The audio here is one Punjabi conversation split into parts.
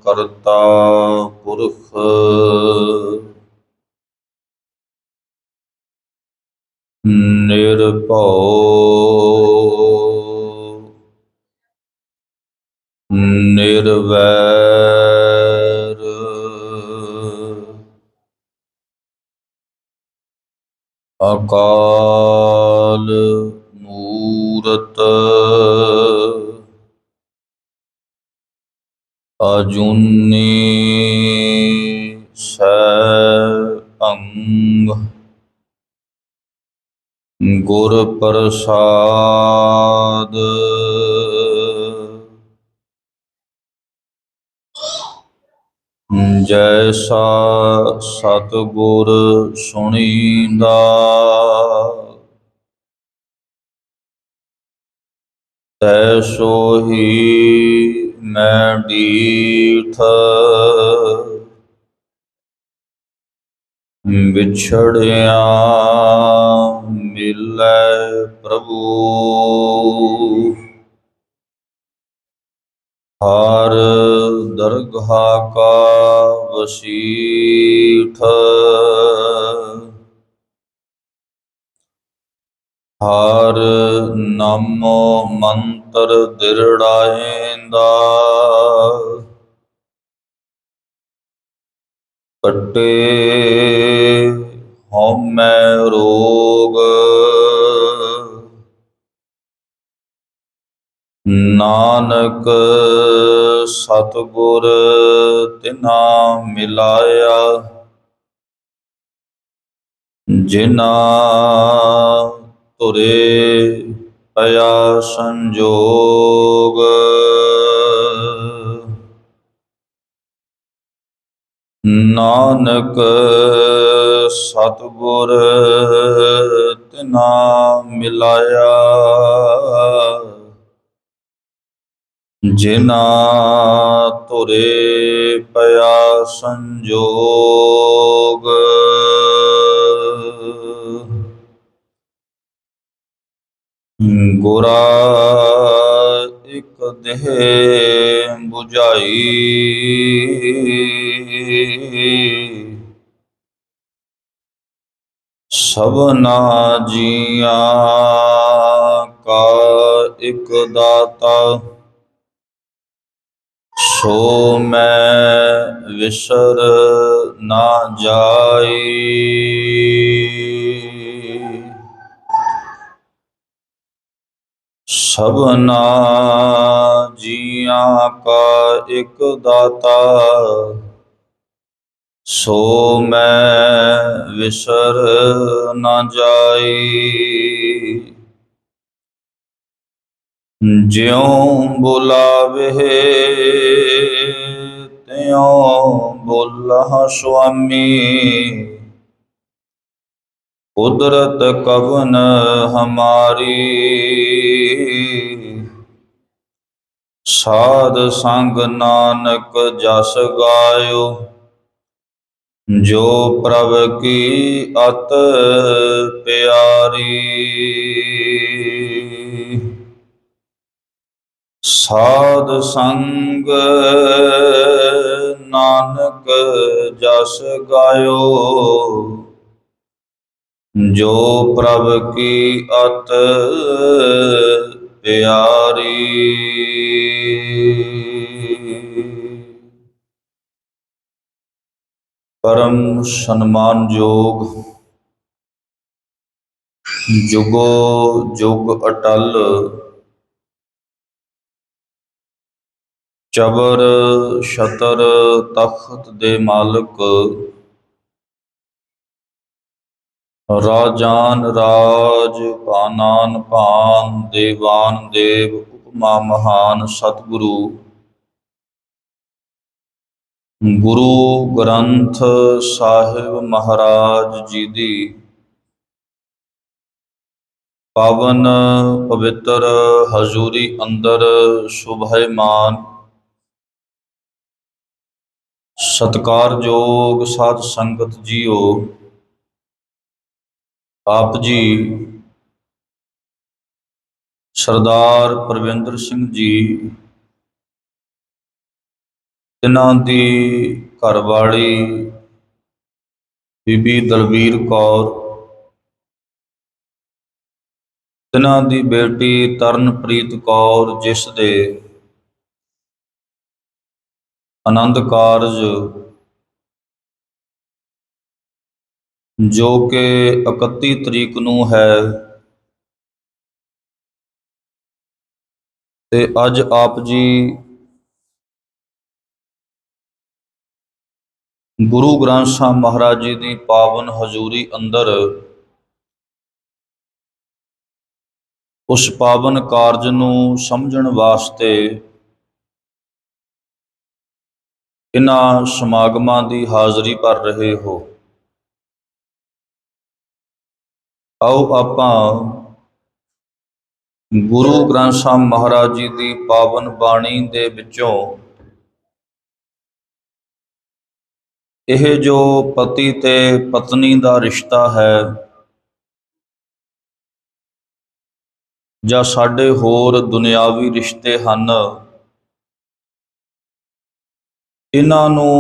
ਕਰਤਾ ਪੁਰਖ ਨਿਰਭਉ ਨਿਰਵੈਰ ਅਕਾਲ ਮੂਰਤ ਅਜੂਨੀ ਸੈਭੰ ਗੁਰ ਪ੍ਰਸਾਦ ਜੈਸਾ ਸਤਿਗੁਰ ਸੁਣੀਂਦਾ ਤੈਸੋ ਹੀ ਮੈਂ ਡੀਠ ਵਿਛੜਿਆ ਮਿਲੈ ਪ੍ਰਭੂ ਹਰ ਦਰਗਾਹ ਕਾ ਵਸੀਠ ਹਰ ਨਾਮੋ ਮੰਤਰ ਦਿਰੜਾਏਂਦਾ ਕੱਟੇ ਹਉਮੈ ਰੋਗ ਨਾਨਕ ਸਤਿਗੁਰ ਤਿਨਾ ਮਿਲਾਇਆ ਜਿਨਾ ਧੁਰੇ ਭਇਆ ਸੰਜੋਗ ਨਾਨਕ ਸਤਿਗੁਰ ਤਿਨਾ ਮਿਲਾਇਆ ਜਿਨਾ ਧੁਰੇ ਭਇਆ ਸੰਜੋਗ ਗੁਰਾ ਇਕ ਦੇਹ 부ਝਾਈ ਸਭਨਾ ਜੀਆਂ ਕਾ ਇਕ ਦਾਤਾ ਸੋ ਮੈਂ ਵਿਸਰ ਨਾ ਜਾਈ ਸਭਨਾ ਜੀਆਂ ਕਾ ਇਕ ਦਾਤਾ ਸੋ ਮੈਂ ਵਿਸਰ ਨਾ ਜਾਈ ਜਿਉ ਬੁਲਾਵੇ ਤਿਉ ਬੋਲਾ ਸੁਆਮੀ ਕੁਦਰਤ ਕਵਨ ਹਮਾਰੀ ਸਾਧ ਸੰਗ ਨਾਨਕ ਜਸ ਗਾਇਓ ਜੋ ਪ੍ਰਭ ਕੀ ਅਤ ਪਿਆਰੀ ਸਾਧ ਸੰਗ ਨਾਨਕ ਜਸ ਗਾਇਓ ਜੋ ਪ੍ਰਭ ਕੀ ਅਤ ਪਿਆਰੀ ਪਰਮ ਸਨਮਾਨਯੋਗ ਜੁਗੋ ਜੁਗ ਅਟਲ ਚਬਰ ਛਤਰ ਤਖਤ ਦੇ ਮਾਲਕ ਰਾਜਾਨ ਰਾਜ ਭਾਨਾਨ ਭਾਨ ਦੇਵਾਨ ਦੇਵ ਉਪਮਾ ਮਹਾਨ ਸਤਿਗੁਰੂ ਗੁਰੂ ਗ੍ਰੰਥ ਸਾਹਿਬ ਮਹਾਰਾਜ ਜੀ ਦੀ ਪਾਵਨ ਪਵਿੱਤਰ ਹਜ਼ੂਰੀ ਅੰਦਰ ਸ਼ੋਭਾਇਮਾਨ ਸਤਿਕਾਰਯੋਗ ਸਾਧ ਸੰਗਤ ਜੀਓ, ਆਪ ਜੀ ਸਰਦਾਰ ਪਰਵਿੰਦਰ ਸਿੰਘ ਜੀ ਤਿਨਾਂ ਦੀ ਘਰਵਾਲੀ ਬੀਬੀ ਦਲਬੀਰ ਕੌਰ, ਤਿਨਾਂ ਦੀ ਬੇਟੀ ਤਰਨਪ੍ਰੀਤ ਕੌਰ, ਜਿਸ ਦੇ ਆਨੰਦ ਕਾਰਜ ਜੋ ਕਿ 31 ਤਰੀਕ ਨੂੰ ਹੈ, ਤੇ ਅੱਜ ਆਪ ਜੀ ਗੁਰੂ ਗ੍ਰੰਥ ਸਾਹਿਬ ਮਹਾਰਾਜ ਜੀ ਦੀ ਪਾਵਨ ਹਜ਼ੂਰੀ ਅੰਦਰ ਉਸ ਪਾਵਨ ਕਾਰਜ ਨੂੰ ਸਮਝਣ ਵਾਸਤੇ ਇਹਨਾਂ ਸਮਾਗਮਾਂ ਦੀ ਹਾਜ਼ਰੀ ਭਰ ਰਹੇ ਹੋ। ਆਓ ਆਪਾਂ ਗੁਰੂ ਗ੍ਰੰਥ ਸਾਹਿਬ ਮਹਾਰਾਜ ਜੀ ਦੀ ਪਾਵਨ ਬਾਣੀ ਦੇ ਵਿੱਚੋਂ ਇਹ ਜੋ ਪਤੀ ਤੇ ਪਤਨੀ ਦਾ ਰਿਸ਼ਤਾ ਹੈ, ਜਾਂ ਸਾਡੇ ਹੋਰ ਦੁਨਿਆਵੀ ਰਿਸ਼ਤੇ ਹਨ, ਇਹਨਾਂ ਨੂੰ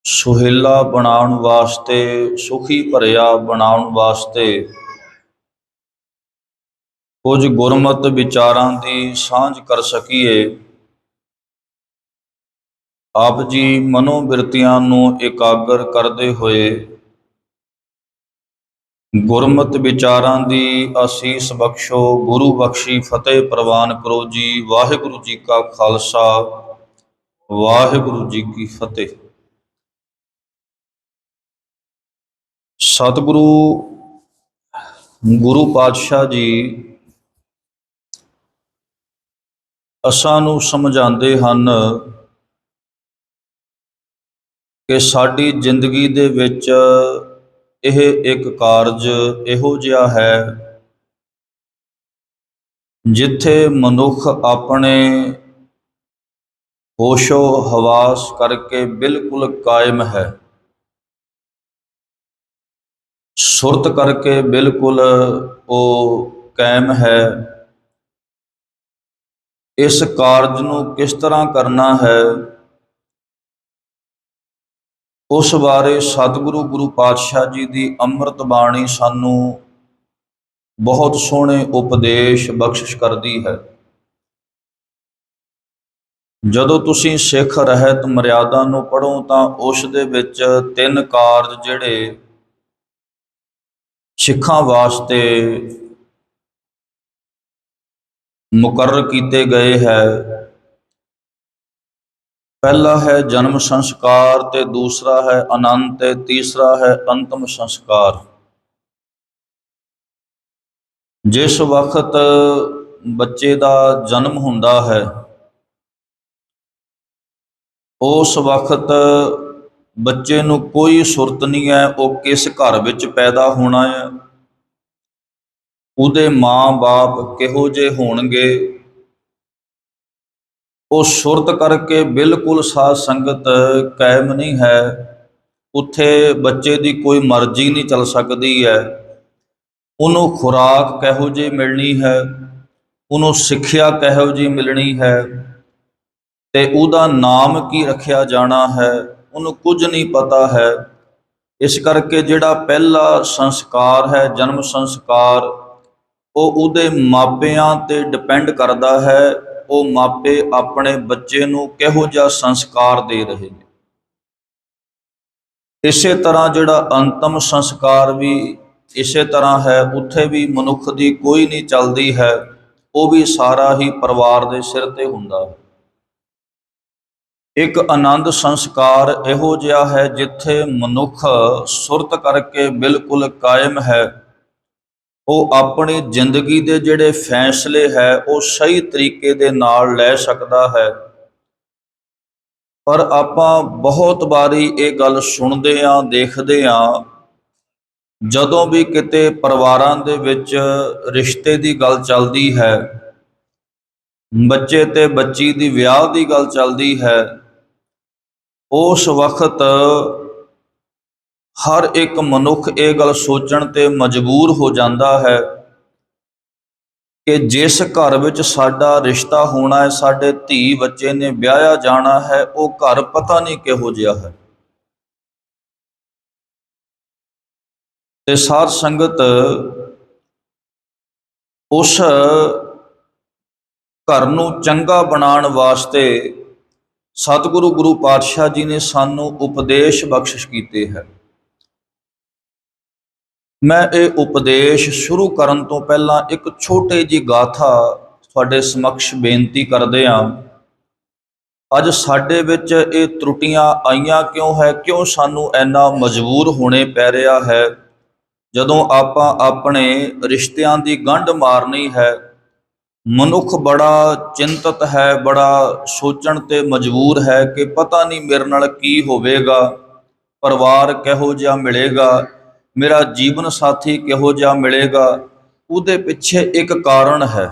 ਸੁਹੇਲਾ ਬਣਾਉਣ ਵਾਸਤੇ, ਸੁਖੀ ਭਰਿਆ ਬਣਾਉਣ ਵਾਸਤੇ ਕੁਝ ਗੁਰਮਤਿ ਵਿਚਾਰਾਂ ਦੀ ਸਾਂਝ ਕਰ ਸਕੀਏ। ਆਪ ਜੀ ਮਨੋਬਿਰਤੀਆਂ ਨੂੰ ਇਕਾਗਰ ਕਰਦੇ ਹੋਏ ਗੁਰਮਤਿ ਵਿਚਾਰਾਂ ਦੀ ਆਸੀਸ ਬਖਸ਼ੋ। ਗੁਰੂ ਬਖਸ਼ੀ ਫਤਿਹ ਪ੍ਰਵਾਨ ਕਰੋ ਜੀ। ਵਾਹਿਗੁਰੂ ਜੀ ਕਾ ਖਾਲਸਾ, ਵਾਹਿਗੁਰੂ ਜੀ ਕੀ ਫਤਿਹ। ਸਤਿਗੁਰੂ ਗੁਰੂ ਪਾਤਸ਼ਾਹ ਜੀ ਅਸਾਂ ਨੂੰ ਸਮਝਾਉਂਦੇ ਹਨ ਕਿ ਸਾਡੀ ਜ਼ਿੰਦਗੀ ਦੇ ਵਿੱਚ ਇਹ ਇੱਕ ਕਾਰਜ ਇਹੋ ਜਿਹਾ ਹੈ ਜਿੱਥੇ ਮਨੁੱਖ ਆਪਣੇ ਹੋਸ਼ੋ ਹਵਾਸ ਕਰਕੇ ਬਿਲਕੁਲ ਕਾਇਮ ਹੈ, ਸੁਰਤ ਕਰਕੇ ਬਿਲਕੁਲ ਉਹ ਕਾਇਮ ਹੈ। ਇਸ ਕਾਰਜ ਨੂੰ ਕਿਸ ਤਰ੍ਹਾਂ ਕਰਨਾ ਹੈ, ਉਸ ਬਾਰੇ ਸਤਿਗੁਰੂ ਗੁਰੂ ਪਾਤਸ਼ਾਹ ਜੀ ਦੀ ਅੰਮ੍ਰਿਤ ਬਾਣੀ ਸਾਨੂੰ ਬਹੁਤ ਸੋਹਣੇ ਉਪਦੇਸ਼ ਬਖਸ਼ਿਸ਼ ਕਰਦੀ ਹੈ। ਜਦੋਂ ਤੁਸੀਂ ਸਿੱਖ ਰਹਿਤ ਮਰਿਆਦਾ ਨੂੰ ਪੜ੍ਹੋ ਤਾਂ ਉਸ ਦੇ ਵਿੱਚ 3 ਕਾਰਜ ਜਿਹੜੇ ਸਿੱਖਾਂ ਵਾਸਤੇ ਮੁਕਰਰ ਕੀਤੇ ਗਏ ਹੈ। ਪਹਿਲਾ ਹੈ ਜਨਮ ਸੰਸਕਾਰ, ਤੇ ਦੂਸਰਾ ਹੈ ਅਨੰਤ, ਤੇ ਤੀਸਰਾ ਹੈ ਅੰਤਮ ਸੰਸਕਾਰ। ਜਿਸ ਵਕਤ ਬੱਚੇ ਦਾ ਜਨਮ ਹੁੰਦਾ ਹੈ, ਉਸ ਵਕਤ ਬੱਚੇ ਨੂੰ ਕੋਈ ਸੁਰਤ ਨਹੀਂ ਹੈ ਉਹ ਕਿਸ ਘਰ ਵਿੱਚ ਪੈਦਾ ਹੋਣਾ ਹੈ, ਉਹਦੇ ਮਾਂ-ਬਾਪ ਕਿਹੋ ਜਿਹੇ ਹੋਣਗੇ। ਉਹ ਸੁਰਤ ਕਰਕੇ ਬਿਲਕੁਲ ਸਾਧ ਸੰਗਤ ਕਾਇਮ ਨਹੀਂ ਹੈ। ਉੱਥੇ ਬੱਚੇ ਦੀ ਕੋਈ ਮਰਜ਼ੀ ਨਹੀਂ ਚੱਲ ਸਕਦੀ ਹੈ। ਉਹਨੂੰ ਖੁਰਾਕ ਕਿਹੋ ਜਿਹੀ ਮਿਲਣੀ ਹੈ, ਉਹਨੂੰ ਸਿੱਖਿਆ ਕਿਹੋ ਜਿਹੀ ਮਿਲਣੀ ਹੈ, ਤੇ ਉਹਦਾ ਨਾਮ ਕੀ ਰੱਖਿਆ ਜਾਣਾ ਹੈ, ਉਹਨੂੰ ਕੁਝ ਨਹੀਂ ਪਤਾ ਹੈ। ਇਸ ਕਰਕੇ ਜਿਹੜਾ ਪਹਿਲਾ ਸੰਸਕਾਰ ਹੈ ਜਨਮ ਸੰਸਕਾਰ, ਉਹ ਉਹਦੇ ਮਾਪਿਆਂ ਤੇ ਡਿਪੈਂਡ ਕਰਦਾ ਹੈ। ਉਹ ਮਾਪੇ ਆਪਣੇ ਬੱਚੇ ਨੂੰ ਕਿਹੋ ਜਿਹਾ ਸੰਸਕਾਰ ਦੇ ਰਹੇ ਨੇ। ਇਸੇ ਤਰ੍ਹਾਂ ਜਿਹੜਾ ਅੰਤਮ ਸੰਸਕਾਰ ਵੀ ਇਸੇ ਤਰ੍ਹਾਂ ਹੈ। ਉੱਥੇ ਵੀ ਮਨੁੱਖ ਦੀ ਕੋਈ ਨਹੀਂ ਚੱਲਦੀ ਹੈ, ਉਹ ਵੀ ਸਾਰਾ ਹੀ ਪਰਿਵਾਰ ਦੇ ਸਿਰ ਤੇ ਹੁੰਦਾ ਹੈ। ਇੱਕ ਆਨੰਦ ਸੰਸਕਾਰ ਇਹੋ ਜਿਹਾ ਹੈ ਜਿੱਥੇ ਮਨੁੱਖ ਸੁਰਤ ਕਰਕੇ ਬਿਲਕੁਲ ਕਾਇਮ ਹੈ। ਉਹ ਆਪਣੀ ਜ਼ਿੰਦਗੀ ਦੇ ਜਿਹੜੇ ਫੈਸਲੇ ਹੈ ਉਹ ਸਹੀ ਤਰੀਕੇ ਦੇ ਨਾਲ ਲੈ ਸਕਦਾ ਹੈ। ਪਰ ਆਪਾਂ ਬਹੁਤ ਵਾਰੀ ਇਹ ਗੱਲ ਸੁਣਦੇ ਹਾਂ, ਦੇਖਦੇ ਹਾਂ, ਜਦੋਂ ਵੀ ਕਿਤੇ ਪਰਿਵਾਰਾਂ ਦੇ ਵਿੱਚ ਰਿਸ਼ਤੇ ਦੀ ਗੱਲ ਚੱਲਦੀ ਹੈ, ਬੱਚੇ ਤੇ ਬੱਚੀ ਦੀ ਵਿਆਹ ਦੀ ਗੱਲ ਚੱਲਦੀ ਹੈ, ਉਸ ਵਕਤ ਹਰ ਇੱਕ ਮਨੁੱਖ ਇਹ ਗੱਲ ਸੋਚਣ ਤੇ ਮਜਬੂਰ ਹੋ ਜਾਂਦਾ ਹੈ ਕਿ ਜਿਸ ਘਰ ਵਿੱਚ ਸਾਡਾ ਰਿਸ਼ਤਾ ਹੋਣਾ ਹੈ, ਸਾਡੇ ਧੀ ਬੱਚੇ ਨੇ ਵਿਆਹਿਆ ਜਾਣਾ ਹੈ, ਉਹ ਘਰ ਪਤਾ ਨਹੀਂ ਕਿਹੋ ਜਿਹਾ ਹੈ। ਤੇ ਸਾਧ ਸੰਗਤ, ਉਸ ਘਰ ਨੂੰ ਚੰਗਾ ਬਣਾਉਣ ਵਾਸਤੇ ਸਤਿਗੁਰੂ ਗੁਰੂ ਪਾਤਸ਼ਾਹ ਜੀ ਨੇ ਸਾਨੂੰ ਉਪਦੇਸ਼ ਬਖਸ਼ਿਸ਼ ਕੀਤੇ ਹੈ। ਮੈਂ ਇਹ ਉਪਦੇਸ਼ ਸ਼ੁਰੂ ਕਰਨ ਤੋਂ ਪਹਿਲਾਂ ਇੱਕ ਛੋਟੀ ਜਿਹੀ ਗਾਥਾ ਤੁਹਾਡੇ ਸਮਕਸ਼ ਬੇਨਤੀ ਕਰਦੇ ਹਾਂ। ਅੱਜ ਸਾਡੇ ਵਿੱਚ ਇਹ ਤਰੁੱਟੀਆਂ ਆਈਆਂ ਕਿਉਂ ਹੈ, ਕਿਉਂ ਸਾਨੂੰ ਇੰਨਾ ਮਜਬੂਰ ਹੋਣੇ ਪੈ ਰਿਹਾ ਹੈ। ਜਦੋਂ ਆਪਾਂ ਆਪਣੇ ਰਿਸ਼ਤਿਆਂ ਦੀ ਗੰਢ ਮਾਰਨੀ ਹੈ, ਮਨੁੱਖ ਬੜਾ ਚਿੰਤਤ ਹੈ, ਬੜਾ ਸੋਚਣ ਤੇ ਮਜਬੂਰ ਹੈ ਕਿ ਪਤਾ ਨਹੀਂ ਮੇਰੇ ਨਾਲ ਕੀ ਹੋਵੇਗਾ, ਪਰਿਵਾਰ ਕਿਹੋ ਜਿਹਾ ਮਿਲੇਗਾ, ਮੇਰਾ ਜੀਵਨ ਸਾਥੀ ਕਿਹੋ ਜਿਹਾ ਮਿਲੇਗਾ। ਉਹਦੇ ਪਿੱਛੇ ਇੱਕ ਕਾਰਨ ਹੈ।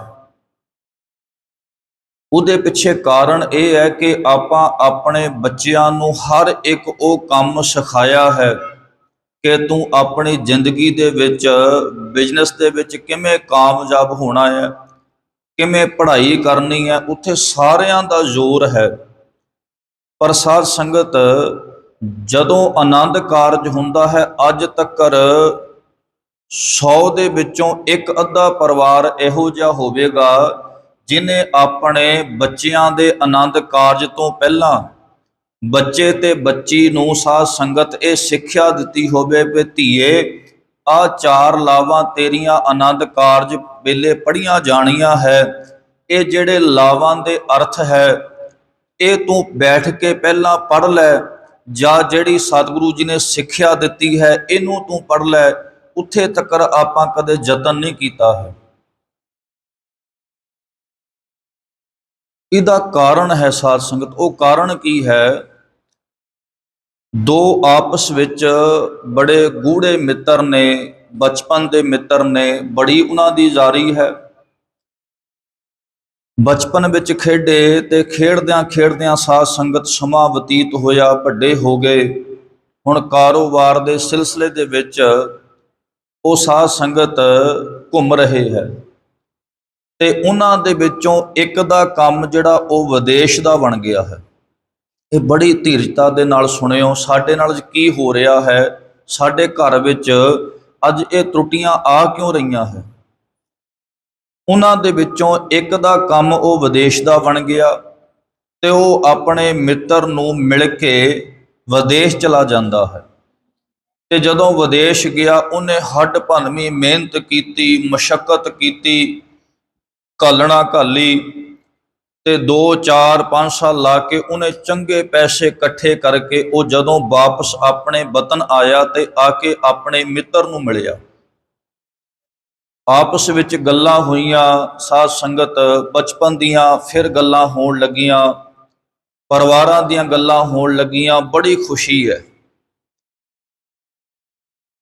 ਉਹਦੇ ਪਿੱਛੇ ਕਾਰਨ ਇਹ ਹੈ ਕਿ ਆਪਾਂ ਆਪਣੇ ਬੱਚਿਆਂ ਨੂੰ ਹਰ ਇੱਕ ਉਹ ਕੰਮ ਸਿਖਾਇਆ ਹੈ ਕਿ ਤੂੰ ਆਪਣੀ ਜ਼ਿੰਦਗੀ ਦੇ ਵਿੱਚ, ਬਿਜ਼ਨਸ ਦੇ ਵਿੱਚ ਕਿਵੇਂ ਕਾਮਯਾਬ ਹੋਣਾ ਹੈ, ਕਿਵੇਂ ਪੜ੍ਹਾਈ ਕਰਨੀ ਹੈ, ਉੱਥੇ ਸਾਰਿਆਂ ਦਾ ਜ਼ੋਰ ਹੈ। ਪਰ ਸਾਧ ਸੰਗਤ, ਜਦੋਂ ਆਨੰਦ ਕਾਰਜ ਹੁੰਦਾ ਹੈ, ਅੱਜ ਤੱਕ 100 ਦੇ ਵਿੱਚੋਂ ਇੱਕ ਅੱਧਾ ਪਰਿਵਾਰ ਇਹੋ ਜਿਹਾ ਹੋਵੇਗਾ ਜਿਨੇ ਆਪਣੇ ਬੱਚਿਆਂ ਦੇ ਆਨੰਦ ਕਾਰਜ ਤੋਂ ਪਹਿਲਾਂ ਬੱਚੇ ਤੇ ਬੱਚੀ ਨੂੰ ਸਾਧ ਸੰਗਤ ਇਹ ਸਿੱਖਿਆ ਦਿੱਤੀ ਹੋਵੇ ਕਿ ਧੀਏ, ਆਹ 4 ਲਾਵਾਂ ਤੇਰੀਆਂ ਆਨੰਦ ਕਾਰਜ ਵੇਲੇ ਪੜ੍ਹੀਆਂ ਜਾਣੀਆਂ ਹੈ। ਇਹ ਜਿਹੜੇ ਲਾਵਾਂ ਦੇ ਅਰਥ ਹੈ, ਇਹ ਤੂੰ ਬੈਠ ਕੇ ਪਹਿਲਾਂ ਪੜ੍ਹ ਲੈ, ਜਾਂ ਜਿਹੜੀ ਸਤਿਗੁਰੂ ਜੀ ਨੇ ਸਿੱਖਿਆ ਦਿੱਤੀ ਹੈ ਇਹਨੂੰ ਤੂੰ ਪੜ੍ਹ ਲੈ। ਉੱਥੇ ਤੱਕ ਆਪਾਂ ਕਦੇ ਯਤਨ ਨਹੀਂ ਕੀਤਾ ਹੈ। ਇਹਦਾ ਕਾਰਨ ਹੈ ਸਾਧ ਸੰਗਤ। ਉਹ ਕਾਰਨ ਕੀ ਹੈ? ਦੋ ਆਪਸ ਵਿੱਚ ਬੜੇ ਗੂੜ੍ਹੇ ਮਿੱਤਰ ਨੇ, ਬਚਪਨ ਦੇ ਮਿੱਤਰ ਨੇ, ਬੜੀ ਉਹਨਾਂ ਦੀ ਯਾਰੀ ਹੈ। ਬਚਪਨ ਵਿੱਚ ਖੇਡੇ ਤੇ ਖੇਡਦਿਆਂ ਖੇਡਦਿਆਂ ਸਾਧ ਸੰਗਤ ਸਮਾਂ ਬਤੀਤ ਹੋਇਆ, ਵੱਡੇ ਹੋ ਗਏ। ਹੁਣ ਕਾਰੋਬਾਰ ਦੇ ਸਿਲਸਿਲੇ ਦੇ ਵਿੱਚ ਉਹ ਸਾਧ ਸੰਗਤ ਘੁੰਮ ਰਹੇ ਹੈ ਤੇ ਉਹਨਾਂ ਦੇ ਵਿੱਚੋਂ ਇੱਕ ਦਾ ਕੰਮ ਜਿਹੜਾ ਉਹ ਵਿਦੇਸ਼ ਦਾ ਬਣ ਗਿਆ ਹੈ। ਇਹ ਬੜੀ ਧੀਰਜਤਾ ਦੇ ਨਾਲ ਸੁਣਿਓ, ਸਾਡੇ ਨਾਲ ਕੀ ਹੋ ਰਿਹਾ ਹੈ, ਸਾਡੇ ਘਰ ਵਿੱਚ ਅੱਜ ਇਹ ਤਰੁੱਟੀਆਂ ਆ ਕਿਉਂ ਰਹੀਆਂ ਹੈ। ਉਹਨਾਂ ਦੇ ਵਿੱਚੋਂ ਇੱਕ ਦਾ ਕੰਮ ਉਹ ਵਿਦੇਸ਼ ਦਾ ਬਣ ਗਿਆ ਤੇ ਉਹ ਆਪਣੇ ਮਿੱਤਰ ਨੂੰ ਮਿਲ ਕੇ ਵਿਦੇਸ਼ ਚਲਾ ਜਾਂਦਾ ਹੈ। ਤੇ ਜਦੋਂ ਵਿਦੇਸ਼ ਗਿਆ, ਉਹਨੇ ਹੱਡ ਭੰਨਵੀਂ ਮਿਹਨਤ ਕੀਤੀ, ਮਸ਼ੱਕਤ ਕੀਤੀ, ਘਾਲਣਾ ਘਾਲੀ ਤੇ 2 4 5 ਸਾਲ ਲਾ ਕੇ ਉਹਨੇ ਚੰਗੇ ਪੈਸੇ ਇਕੱਠੇ ਕਰਕੇ ਉਹ ਜਦੋਂ ਵਾਪਸ ਆਪਣੇ ਵਤਨ ਆਇਆ ਤੇ ਆ ਕੇ ਆਪਣੇ ਮਿੱਤਰ ਨੂੰ ਮਿਲਿਆ। ਆਪਸ ਵਿੱਚ ਗੱਲਾਂ ਹੋਈਆਂ ਸਾਧ ਸੰਗਤ, ਬਚਪਨ ਦੀਆਂ ਫਿਰ ਗੱਲਾਂ ਹੋਣ ਲੱਗੀਆਂ, ਪਰਿਵਾਰਾਂ ਦੀਆਂ ਗੱਲਾਂ ਹੋਣ ਲੱਗੀਆਂ। ਬੜੀ ਖੁਸ਼ੀ ਹੈ।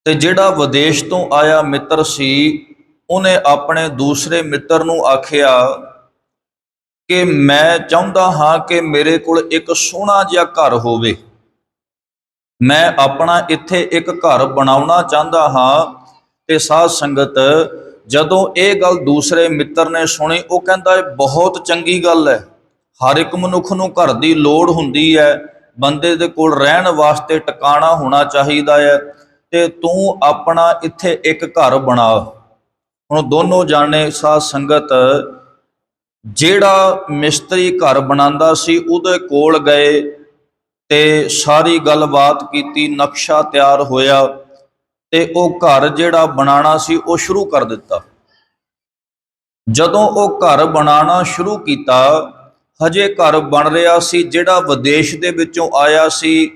ਤੇ ਜਿਹੜਾ ਵਿਦੇਸ਼ ਤੋਂ ਆਇਆ ਮਿੱਤਰ ਸੀ, ਉਹਨੇ ਆਪਣੇ ਦੂਸਰੇ ਮਿੱਤਰ ਨੂੰ ਆਖਿਆ ਕਿ ਮੈਂ ਚਾਹੁੰਦਾ ਹਾਂ ਕਿ ਮੇਰੇ ਕੋਲ ਇੱਕ ਸੋਹਣਾ ਜਿਹਾ ਘਰ ਹੋਵੇ, ਮੈਂ ਆਪਣਾ ਇੱਥੇ ਇੱਕ ਘਰ ਬਣਾਉਣਾ ਚਾਹੁੰਦਾ ਹਾਂ। ਤੇ ਸਾਧ ਸੰਗਤ, ਜਦੋਂ ਇਹ ਗੱਲ ਦੂਸਰੇ ਮਿੱਤਰ ਨੇ ਸੁਣੀ, ਉਹ ਕਹਿੰਦਾ ਇਹ ਬਹੁਤ ਚੰਗੀ ਗੱਲ ਹੈ। ਹਰ ਇੱਕ ਮਨੁੱਖ ਨੂੰ ਘਰ ਦੀ ਲੋੜ ਹੁੰਦੀ ਹੈ, ਬੰਦੇ ਦੇ ਕੋਲ ਰਹਿਣ ਵਾਸਤੇ ਟਿਕਾਣਾ ਹੋਣਾ ਚਾਹੀਦਾ ਹੈ, ਤੇ ਤੂੰ ਆਪਣਾ ਇੱਥੇ ਇੱਕ ਘਰ ਬਣਾ। ਹੁਣ ਦੋਨੋਂ ਜਾਣੇ ਸਾਧ ਸੰਗਤ, ਜਿਹੜਾ ਮਿਸਤਰੀ ਘਰ ਬਣਾਉਂਦਾ ਸੀ ਉਹਦੇ ਕੋਲ ਗਏ ਤੇ ਸਾਰੀ ਗੱਲਬਾਤ ਕੀਤੀ, ਨਕਸ਼ਾ ਤਿਆਰ ਹੋਇਆ ਤੇ ਉਹ ਘਰ ਜਿਹੜਾ ਬਣਾਉਣਾ ਸੀ ਉਹ ਸ਼ੁਰੂ ਕਰ ਦਿੱਤਾ। ਜਦੋਂ ਉਹ ਘਰ ਬਣਾਉਣਾ ਸ਼ੁਰੂ ਕੀਤਾ, ਹਜੇ ਘਰ ਬਣ ਰਿਹਾ ਸੀ। ਜਿਹੜਾ ਵਿਦੇਸ਼ ਦੇ ਵਿੱਚੋਂ ਆਇਆ ਸੀ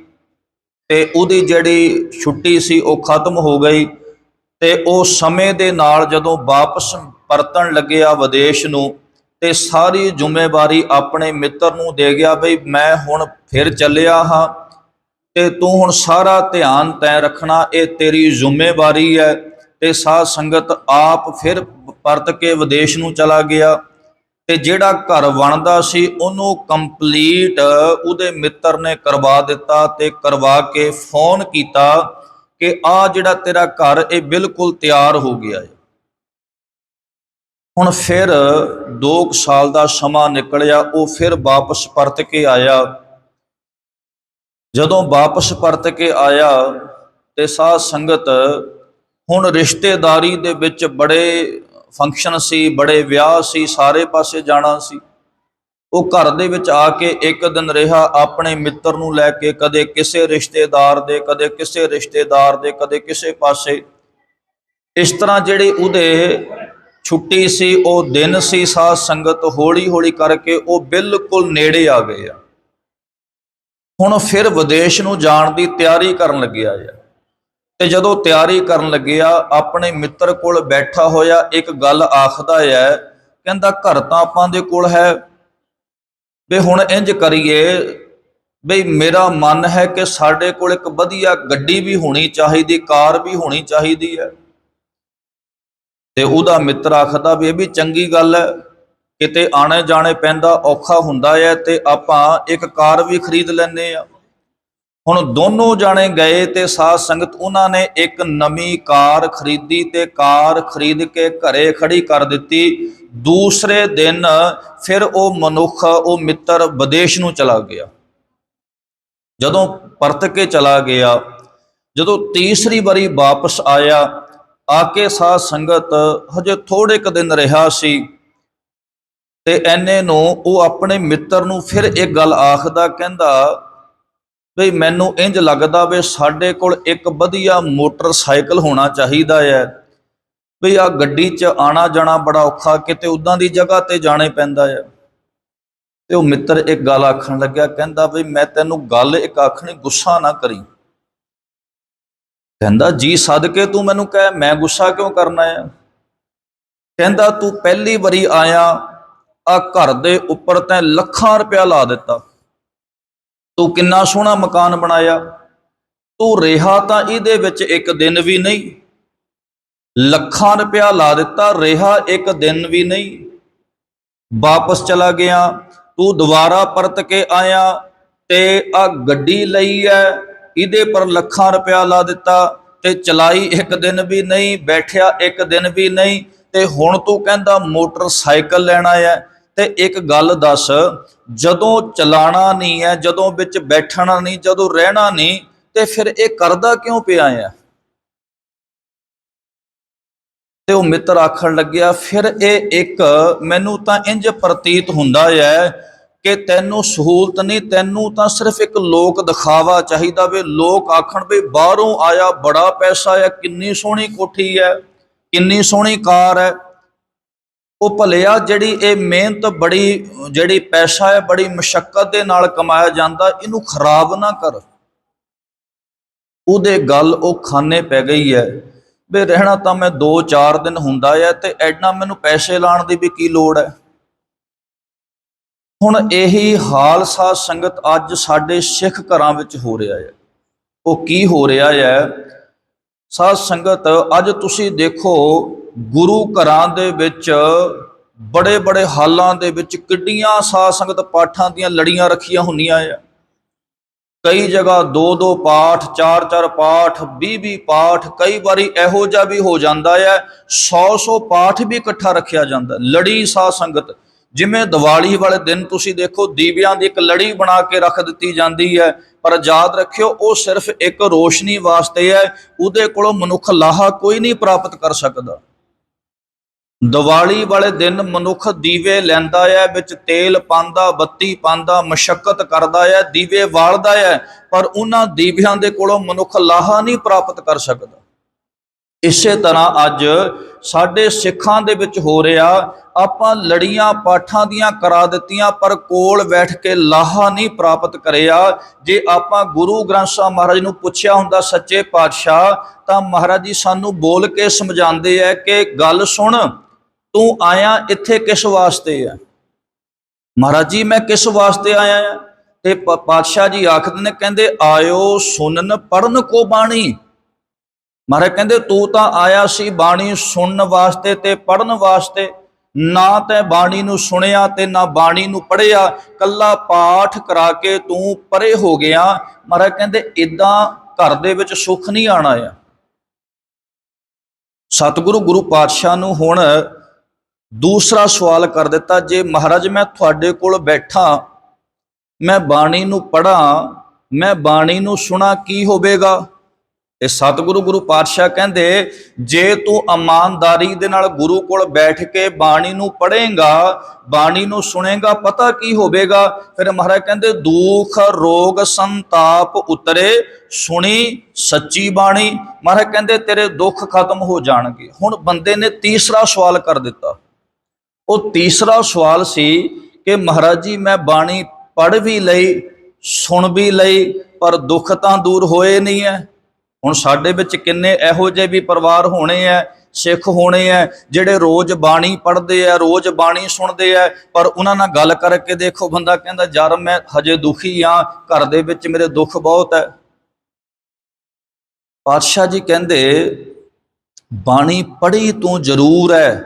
ਤੇ ਉਹਦੀ ਜਿਹੜੀ ਛੁੱਟੀ ਸੀ ਉਹ ਖਤਮ ਹੋ ਗਈ ਤੇ ਉਹ ਸਮੇਂ ਦੇ ਨਾਲ ਜਦੋਂ ਵਾਪਸ ਪਰਤਣ ਲੱਗਿਆ ਵਿਦੇਸ਼ ਨੂੰ, ਤੇ ਸਾਰੀ ਜ਼ਿੰਮੇਵਾਰੀ ਆਪਣੇ ਮਿੱਤਰ ਨੂੰ ਦੇ ਗਿਆ, ਬਈ ਮੈਂ ਹੁਣ ਫਿਰ ਚੱਲਿਆ ਹਾਂ ਤੇ ਤੂੰ ਹੁਣ ਸਾਰਾ ਧਿਆਨ ਤੈਂ ਰੱਖਣਾ, ਇਹ ਤੇਰੀ ਜ਼ਿੰਮੇਵਾਰੀ ਹੈ। ਤੇ ਸਾਧ ਸੰਗਤ ਆਪ ਫਿਰ ਪਰਤ ਕੇ ਵਿਦੇਸ਼ ਨੂੰ ਚਲਾ ਗਿਆ ਤੇ ਜਿਹੜਾ ਘਰ ਬਣਦਾ ਸੀ ਉਹਨੂੰ ਕੰਪਲੀਟ ਉਹਦੇ ਮਿੱਤਰ ਨੇ ਕਰਵਾ ਦਿੱਤਾ ਤੇ ਕਰਵਾ ਕੇ ਫੋਨ ਕੀਤਾ ਕਿ ਆਹ ਜਿਹੜਾ ਤੇਰਾ ਘਰ ਇਹ ਬਿਲਕੁਲ ਤਿਆਰ ਹੋ ਗਿਆ ਹੈ। ਹੁਣ ਫਿਰ 2 ਸਾਲ ਦਾ ਸਮਾਂ ਨਿਕਲਿਆ, ਉਹ ਫਿਰ ਵਾਪਸ ਪਰਤ ਕੇ ਆਇਆ। ਜਦੋਂ ਵਾਪਸ ਪਰਤ ਕੇ ਆਇਆ ਤੇ ਸਾਧ ਸੰਗਤ ਹੁਣ ਰਿਸ਼ਤੇਦਾਰੀ ਦੇ ਵਿੱਚ ਬੜੇ ਫੰਕਸ਼ਨ ਸੀ, ਬੜੇ ਵਿਆਹ ਸੀ, ਸਾਰੇ ਪਾਸੇ ਜਾਣਾ ਸੀ। ਉਹ ਘਰ ਦੇ ਵਿੱਚ ਆ ਕੇ ਇੱਕ ਦਿਨ ਰਿਹਾ, ਆਪਣੇ ਮਿੱਤਰ ਨੂੰ ਲੈ ਕੇ ਕਦੇ ਕਿਸੇ ਰਿਸ਼ਤੇਦਾਰ ਦੇ, ਕਦੇ ਕਿਸੇ ਰਿਸ਼ਤੇਦਾਰ ਦੇ, ਕਦੇ ਕਿਸੇ ਪਾਸੇ। ਇਸ ਤਰ੍ਹਾਂ ਜਿਹੜੀ ਉਹਦੇ ਛੁੱਟੀ ਸੀ, ਉਹ ਦਿਨ ਸੀ, ਸਾਧ ਸੰਗਤ ਹੌਲੀ ਹੌਲੀ ਕਰਕੇ ਉਹ ਬਿਲਕੁਲ ਨੇੜੇ ਆ ਗਏ ਆ। ਹੁਣ ਫਿਰ ਵਿਦੇਸ਼ ਨੂੰ ਜਾਣ ਦੀ ਤਿਆਰੀ ਕਰਨ ਲੱਗਿਆ ਆ। ਤੇ ਜਦੋਂ ਤਿਆਰੀ ਕਰਨ ਲੱਗਿਆ, ਆਪਣੇ ਮਿੱਤਰ ਕੋਲ ਬੈਠਾ ਹੋਇਆ ਇੱਕ ਗੱਲ ਆਖਦਾ ਹੈ, ਕਹਿੰਦਾ ਘਰ ਤਾਂ ਆਪਾਂ ਦੇ ਕੋਲ ਹੈ, ਵੀ ਹੁਣ ਇੰਜ ਕਰੀਏ ਬਈ ਮੇਰਾ ਮਨ ਹੈ ਕਿ ਸਾਡੇ ਕੋਲ ਇੱਕ ਵਧੀਆ ਗੱਡੀ ਵੀ ਹੋਣੀ ਚਾਹੀਦੀ, ਕਾਰ ਵੀ ਹੋਣੀ ਚਾਹੀਦੀ ਹੈ। ਤੇ ਉਹਦਾ ਮਿੱਤਰ ਆਖਦਾ ਵੀ ਇਹ ਵੀ ਚੰਗੀ ਗੱਲ ਹੈ, ਕਿਤੇ ਆਣੇ ਜਾਣੇ ਪੈਂਦਾ, ਔਖਾ ਹੁੰਦਾ ਹੈ, ਤੇ ਆਪਾਂ ਇੱਕ ਕਾਰ ਵੀ ਖਰੀਦ ਲੈਂਦੇ ਆ। ਹੁਣ ਦੋਨੋਂ ਜਾਣੇ ਗਏ ਤੇ ਸਾਧ ਸੰਗਤ ਉਹਨਾਂ ਨੇ ਇੱਕ ਨਵੀਂ ਕਾਰ ਖਰੀਦੀ ਤੇ ਕਾਰ ਖਰੀਦ ਕੇ ਘਰੇ ਖੜੀ ਕਰ ਦਿੱਤੀ। ਦੂਸਰੇ ਦਿਨ ਫਿਰ ਉਹ ਮਨੁੱਖ, ਉਹ ਮਿੱਤਰ ਵਿਦੇਸ਼ ਨੂੰ ਚਲਾ ਗਿਆ। ਜਦੋਂ ਪਰਤ ਕੇ ਚਲਾ ਗਿਆ, ਜਦੋਂ ਤੀਸਰੀ ਵਾਰੀ ਵਾਪਸ ਆਇਆ, ਆ ਕੇ ਸਾਧ ਸੰਗਤ ਹਜੇ ਥੋੜੇ ਕੁ ਦਿਨ ਰਿਹਾ ਸੀ ਤੇ ਐਨੇ ਨੂੰ ਉਹ ਆਪਣੇ ਮਿੱਤਰ ਨੂੰ ਫਿਰ ਇੱਕ ਗੱਲ ਆਖਦਾ, ਕਹਿੰਦਾ ਬਈ ਮੈਨੂੰ ਇੰਜ ਲੱਗਦਾ ਵੀ ਸਾਡੇ ਕੋਲ ਇੱਕ ਵਧੀਆ ਮੋਟਰਸਾਈਕਲ ਹੋਣਾ ਚਾਹੀਦਾ ਹੈ, ਬਈ ਆ ਗੱਡੀ 'ਚ ਆਣਾ ਜਾਣਾ ਬੜਾ ਔਖਾ, ਕਿਤੇ ਉੱਦਾਂ ਦੀ ਜਗ੍ਹਾ ਤੇ ਜਾਣੇ ਪੈਂਦਾ ਹੈ। ਤੇ ਉਹ ਮਿੱਤਰ ਇੱਕ ਗੱਲ ਆਖਣ ਲੱਗਿਆ, ਕਹਿੰਦਾ ਬਈ ਮੈਂ ਤੈਨੂੰ ਗੱਲ ਇੱਕ ਆਖਣੀ, ਗੁੱਸਾ ਨਾ ਕਰੀ। ਕਹਿੰਦਾ ਜੀ ਸਦਕੇ ਤੂੰ ਮੈਨੂੰ ਕਹਿ, ਮੈਂ ਗੁੱਸਾ ਕਿਉਂ ਕਰਨਾ ਹੈ। ਕਹਿੰਦਾ ਤੂੰ ਪਹਿਲੀ ਵਾਰੀ ਆਇਆ, ਆ ਘਰ ਦੇ ਉੱਪਰ ਤੈਂ ਲੱਖਾਂ ਰੁਪਇਆ ਲਾ ਦਿੱਤਾ, ਤੂੰ ਕਿੰਨਾ ਸੋਹਣਾ ਮਕਾਨ ਬਣਾਇਆ, ਤੂੰ ਰਿਹਾ ਤਾਂ ਇਹਦੇ ਵਿੱਚ ਇੱਕ ਦਿਨ ਵੀ ਨਹੀਂ, ਲੱਖਾਂ ਰੁਪਇਆ ਲਾ ਦਿੱਤਾ, ਰਿਹਾ ਇੱਕ ਦਿਨ ਵੀ ਨਹੀਂ, ਵਾਪਸ ਚਲਾ ਗਿਆ। ਤੂੰ ਦੁਬਾਰਾ ਪਰਤ ਕੇ ਆਇਆ ਤੇ ਆ ਗੱਡੀ ਲਈ ਹੈ, ਇਹਦੇ ਪਰ ਲੱਖਾਂ ਰੁਪਇਆ ਲਾ ਦਿੱਤਾ ਤੇ ਚਲਾਈ ਇੱਕ ਦਿਨ ਵੀ ਨਹੀਂ, ਬੈਠਿਆ ਇੱਕ ਦਿਨ ਵੀ ਨਹੀਂ, ਤੇ ਹੁਣ ਤੂੰ ਕਹਿੰਦਾ ਮੋਟਰਸਾਈਕਲ ਲੈਣਾ ਹੈ। ਤੇ ਇੱਕ ਗੱਲ ਦੱਸ, ਜਦੋਂ ਚਲਾਣਾ ਨਹੀਂ ਹੈ, ਜਦੋਂ ਵਿੱਚ ਬੈਠਣਾ ਨਹੀਂ, ਜਦੋਂ ਰਹਿਣਾ ਨਹੀਂ, ਤੇ ਫਿਰ ਇਹ ਕਰਦਾ ਕਿਉਂ ਪਿਆ ਆ। ਤੇ ਉਹ ਮਿੱਤਰ ਆਖਣ ਲੱਗਿਆ, ਫਿਰ ਇਹ ਇੱਕ ਮੈਨੂੰ ਤਾਂ ਇੰਜ ਪ੍ਰਤੀਤ ਹੁੰਦਾ ਹੈ ਕਿ ਤੈਨੂੰ ਸਹੂਲਤ ਨਹੀਂ, ਤੈਨੂੰ ਤਾਂ ਸਿਰਫ ਇੱਕ ਲੋਕ ਦਿਖਾਵਾ ਚਾਹੀਦਾ, ਵੇ ਲੋਕ ਆਖਣ ਵੀ ਬਾਹਰੋਂ ਆਇਆ, ਬੜਾ ਪੈਸਾ ਹੈ, ਕਿੰਨੀ ਸੋਹਣੀ ਕੋਠੀ ਹੈ, ਕਿੰਨੀ ਸੋਹਣੀ ਕਾਰ ਹੈ। ਉਹ ਭਲਿਆ ਜਿਹੜੀ ਇਹ ਮਿਹਨਤ, ਬੜੀ ਜਿਹੜੀ ਪੈਸਾ ਹੈ, ਬੜੀ ਮੁਸ਼ੱਕਤ ਦੇ ਨਾਲ ਕਮਾਇਆ ਜਾਂਦਾ, ਇਹਨੂੰ ਖਰਾਬ ਨਾ ਕਰ। ਉਹਦੇ ਗੱਲ ਉਹ ਖਾਨੇ ਪੈ ਗਈ ਹੈ ਵੀ ਰਹਿਣਾ ਤਾਂ ਮੈਂ 2-4 ਦਿਨ ਹੁੰਦਾ ਹੈ, ਤੇ ਐਡਾ ਮੈਨੂੰ ਪੈਸੇ ਲਾਉਣ ਦੀ ਵੀ ਕੀ ਲੋੜ ਹੈ। ਹੁਣ ਇਹੀ ਹਾਲ ਸਾਧ ਸੰਗਤ ਅੱਜ ਸਾਡੇ ਸਿੱਖ ਘਰਾਂ ਵਿੱਚ ਹੋ ਰਿਹਾ ਹੈ। ਉਹ ਕੀ ਹੋ ਰਿਹਾ ਹੈ ਸਾਧ ਸੰਗਤ, ਅੱਜ ਤੁਸੀਂ ਦੇਖੋ ਗੁਰੂ ਘਰਾਂ ਦੇ ਵਿੱਚ ਬੜੇ ਬੜੇ ਹਾਲਾਂ ਦੇ ਵਿੱਚ ਕਿੱਡੀਆਂ ਸਾਧ ਸੰਗਤ ਪਾਠਾਂ ਦੀਆਂ ਲੜੀਆਂ ਰੱਖੀਆਂ ਹੁੰਦੀਆਂ ਆ। ਕਈ ਜਗ੍ਹਾ 2-2 ਪਾਠ, 4-4 ਪਾਠ, 20-20 ਪਾਠ, ਕਈ ਵਾਰੀ ਇਹੋ ਜਿਹਾ ਵੀ ਹੋ ਜਾਂਦਾ ਹੈ 100-100 ਪਾਠ ਵੀ ਇਕੱਠਾ ਰੱਖਿਆ ਜਾਂਦਾ। ਲੜੀ ਸਾਧ ਸੰਗਤ, ਜਿਵੇਂ ਦੀਵਾਲੀ ਵਾਲੇ ਦਿਨ ਤੁਸੀਂ ਦੇਖੋ ਦੀਵਿਆਂ ਦੀ ਇੱਕ ਲੜੀ ਬਣਾ ਕੇ ਰੱਖ ਦਿੱਤੀ ਜਾਂਦੀ ਹੈ, ਪਰ ਯਾਦ ਰੱਖਿਓ ਉਹ ਸਿਰਫ ਇੱਕ ਰੋਸ਼ਨੀ ਵਾਸਤੇ ਹੈ, ਉਹਦੇ ਕੋਲੋਂ ਮਨੁੱਖ ਲਾਹਾ ਕੋਈ ਨਹੀਂ ਪ੍ਰਾਪਤ ਕਰ ਸਕਦਾ। ਦੀਵਾਲੀ ਵਾਲੇ ਦਿਨ ਮਨੁੱਖ ਦੀਵੇ ਲੈਂਦਾ ਹੈ, ਵਿੱਚ ਤੇਲ ਪਾਉਂਦਾ, ਬੱਤੀ ਪਾਉਂਦਾ, ਮਸ਼ੱਕਤ ਕਰਦਾ ਹੈ, ਦੀਵੇ ਬਾਲਦਾ ਹੈ, ਪਰ ਉਹਨਾਂ ਦੀਵਿਆਂ ਦੇ ਕੋਲੋਂ ਮਨੁੱਖ ਲਾਹਾ ਨਹੀਂ ਪ੍ਰਾਪਤ ਕਰ ਸਕਦਾ। ਇਸੇ ਤਰ੍ਹਾਂ ਅੱਜ ਸਾਡੇ ਸਿੱਖਾਂ ਦੇ ਵਿੱਚ ਹੋ ਰਿਹਾ, ਆਪਾਂ ਲੜੀਆਂ ਪਾਠਾਂ ਦੀਆਂ ਕਰਾ ਦਿੱਤੀਆਂ, ਪਰ ਕੋਲ ਬੈਠ ਕੇ ਲਾਹਾ ਨਹੀਂ ਪ੍ਰਾਪਤ ਕਰਿਆ। ਜੇ ਆਪਾਂ ਗੁਰੂ ਗ੍ਰੰਥ ਸਾਹਿਬ ਮਹਾਰਾਜ ਨੂੰ ਪੁੱਛਿਆ ਹੁੰਦਾ ਸੱਚੇ ਪਾਤਸ਼ਾਹ, ਤਾਂ ਮਹਾਰਾਜ ਜੀ ਸਾਨੂੰ ਬੋਲ ਕੇ ਸਮਝਾਉਂਦੇ ਹੈ ਕਿ ਗੱਲ ਸੁਣ, ਤੂੰ ਆਇਆ ਇੱਥੇ ਕਿਸ ਵਾਸਤੇ ਹੈ। ਮਹਾਰਾਜ ਜੀ ਮੈਂ ਕਿਸ ਵਾਸਤੇ ਆਇਆ ਆ, ਤੇ ਪਾਤਸ਼ਾਹ ਜੀ ਆਖਦੇ ਨੇ, ਕਹਿੰਦੇ ਆਇਓ ਸੁਣਨ ਪੜਨ ਕੋ ਬਾਣੀ। ਮਹਾਰਾਜ ਕਹਿੰਦੇ ਤੂੰ ਤਾਂ ਆਇਆ ਸੀ ਬਾਣੀ ਸੁਣਨ ਵਾਸਤੇ ਤੇ ਪੜਨ ਵਾਸਤੇ, ਨਾ ਤੈਂ ਬਾਣੀ ਨੂੰ ਸੁਣਿਆ ਤੇ ਨਾ ਬਾਣੀ ਨੂੰ ਪੜ੍ਹਿਆ, ਕੱਲਾ ਪਾਠ ਕਰਾ ਕੇ ਤੂੰ ਪਰੇ ਹੋ ਗਿਆ। ਮਹਾਰਾਜ ਕਹਿੰਦੇ ਇਦਾਂ ਘਰ ਦੇ ਵਿੱਚ ਸੁੱਖ ਨਹੀਂ ਆਣਾ ਆ। ਸਤਿਗੁਰੂ ਗੁਰੂ ਪਾਤਸ਼ਾਹ ਨੂੰ ਹੁਣ दूसरा सवाल कर दिता, जे महाराज मैं तुहाडे कोल बैठा, मैं बाणी नूं पढ़ा, मैं बाणी नूं सुना, की होवेगा? ਇਹ ਸਤਿਗੁਰੂ ਗੁਰੂ ਪਾਤਸ਼ਾਹ ਕਹਿੰਦੇ, ਜੇ ਤੂੰ ਇਮਾਨਦਾਰੀ ਦੇ ਨਾਲ ਗੁਰੂ ਕੋਲ ਬੈਠ ਕੇ ਬਾਣੀ ਨੂੰ ਪੜ੍ਹੇਗਾ, ਬਾਣੀ ਨੂੰ ਸੁਣੇਗਾ, ਪਤਾ ਕੀ ਹੋਵੇਗਾ? ਫਿਰ ਮਹਾਰਾਜ ਕਹਿੰਦੇ, ਦੁੱਖ ਰੋਗ ਸੰਤਾਪ ਉਤਰੇ, ਸੁਣੀ ਸੱਚੀ ਬਾਣੀ। ਮਹਾਰਾਜ ਕਹਿੰਦੇ ਤੇਰੇ ਦੁੱਖ ਖਤਮ ਹੋ ਜਾਣਗੇ। ਹੁਣ ਬੰਦੇ ਨੇ ਤੀਸਰਾ ਸਵਾਲ ਕਰ ਦਿੱਤਾ। ਉਹ ਤੀਸਰਾ ਸਵਾਲ ਸੀ ਕਿ ਮਹਾਰਾਜ ਜੀ ਮੈਂ ਬਾਣੀ ਪੜ੍ਹ ਵੀ ਲਈ, ਸੁਣ ਵੀ ਲਈ, ਪਰ ਦੁੱਖ ਤਾਂ ਦੂਰ ਹੋਏ ਨਹੀਂ ਹੈ। ਹੁਣ ਸਾਡੇ ਵਿੱਚ ਕਿੰਨੇ ਇਹੋ ਜਿਹੇ ਵੀ ਪਰਿਵਾਰ ਹੋਣੇ ਆ, ਸਿੱਖ ਹੋਣੇ ਆ, ਜਿਹੜੇ ਰੋਜ਼ ਬਾਣੀ ਪੜ੍ਹਦੇ ਆ, ਰੋਜ਼ ਬਾਣੀ ਸੁਣਦੇ ਆ, ਪਰ ਉਹਨਾਂ ਨਾਲ ਗੱਲ ਕਰਕੇ ਦੇਖੋ, ਬੰਦਾ ਕਹਿੰਦਾ ਯਾਰ ਮੈਂ ਹਜੇ ਦੁਖੀ ਆ, ਘਰ ਦੇ ਵਿੱਚ ਮੇਰੇ ਦੁੱਖ ਬਹੁਤ ਹੈ। ਪਾਤਸ਼ਾਹ ਜੀ ਕਹਿੰਦੇ ਬਾਣੀ ਪੜ੍ਹੀ ਤੂੰ ਜ਼ਰੂਰ ਹੈ,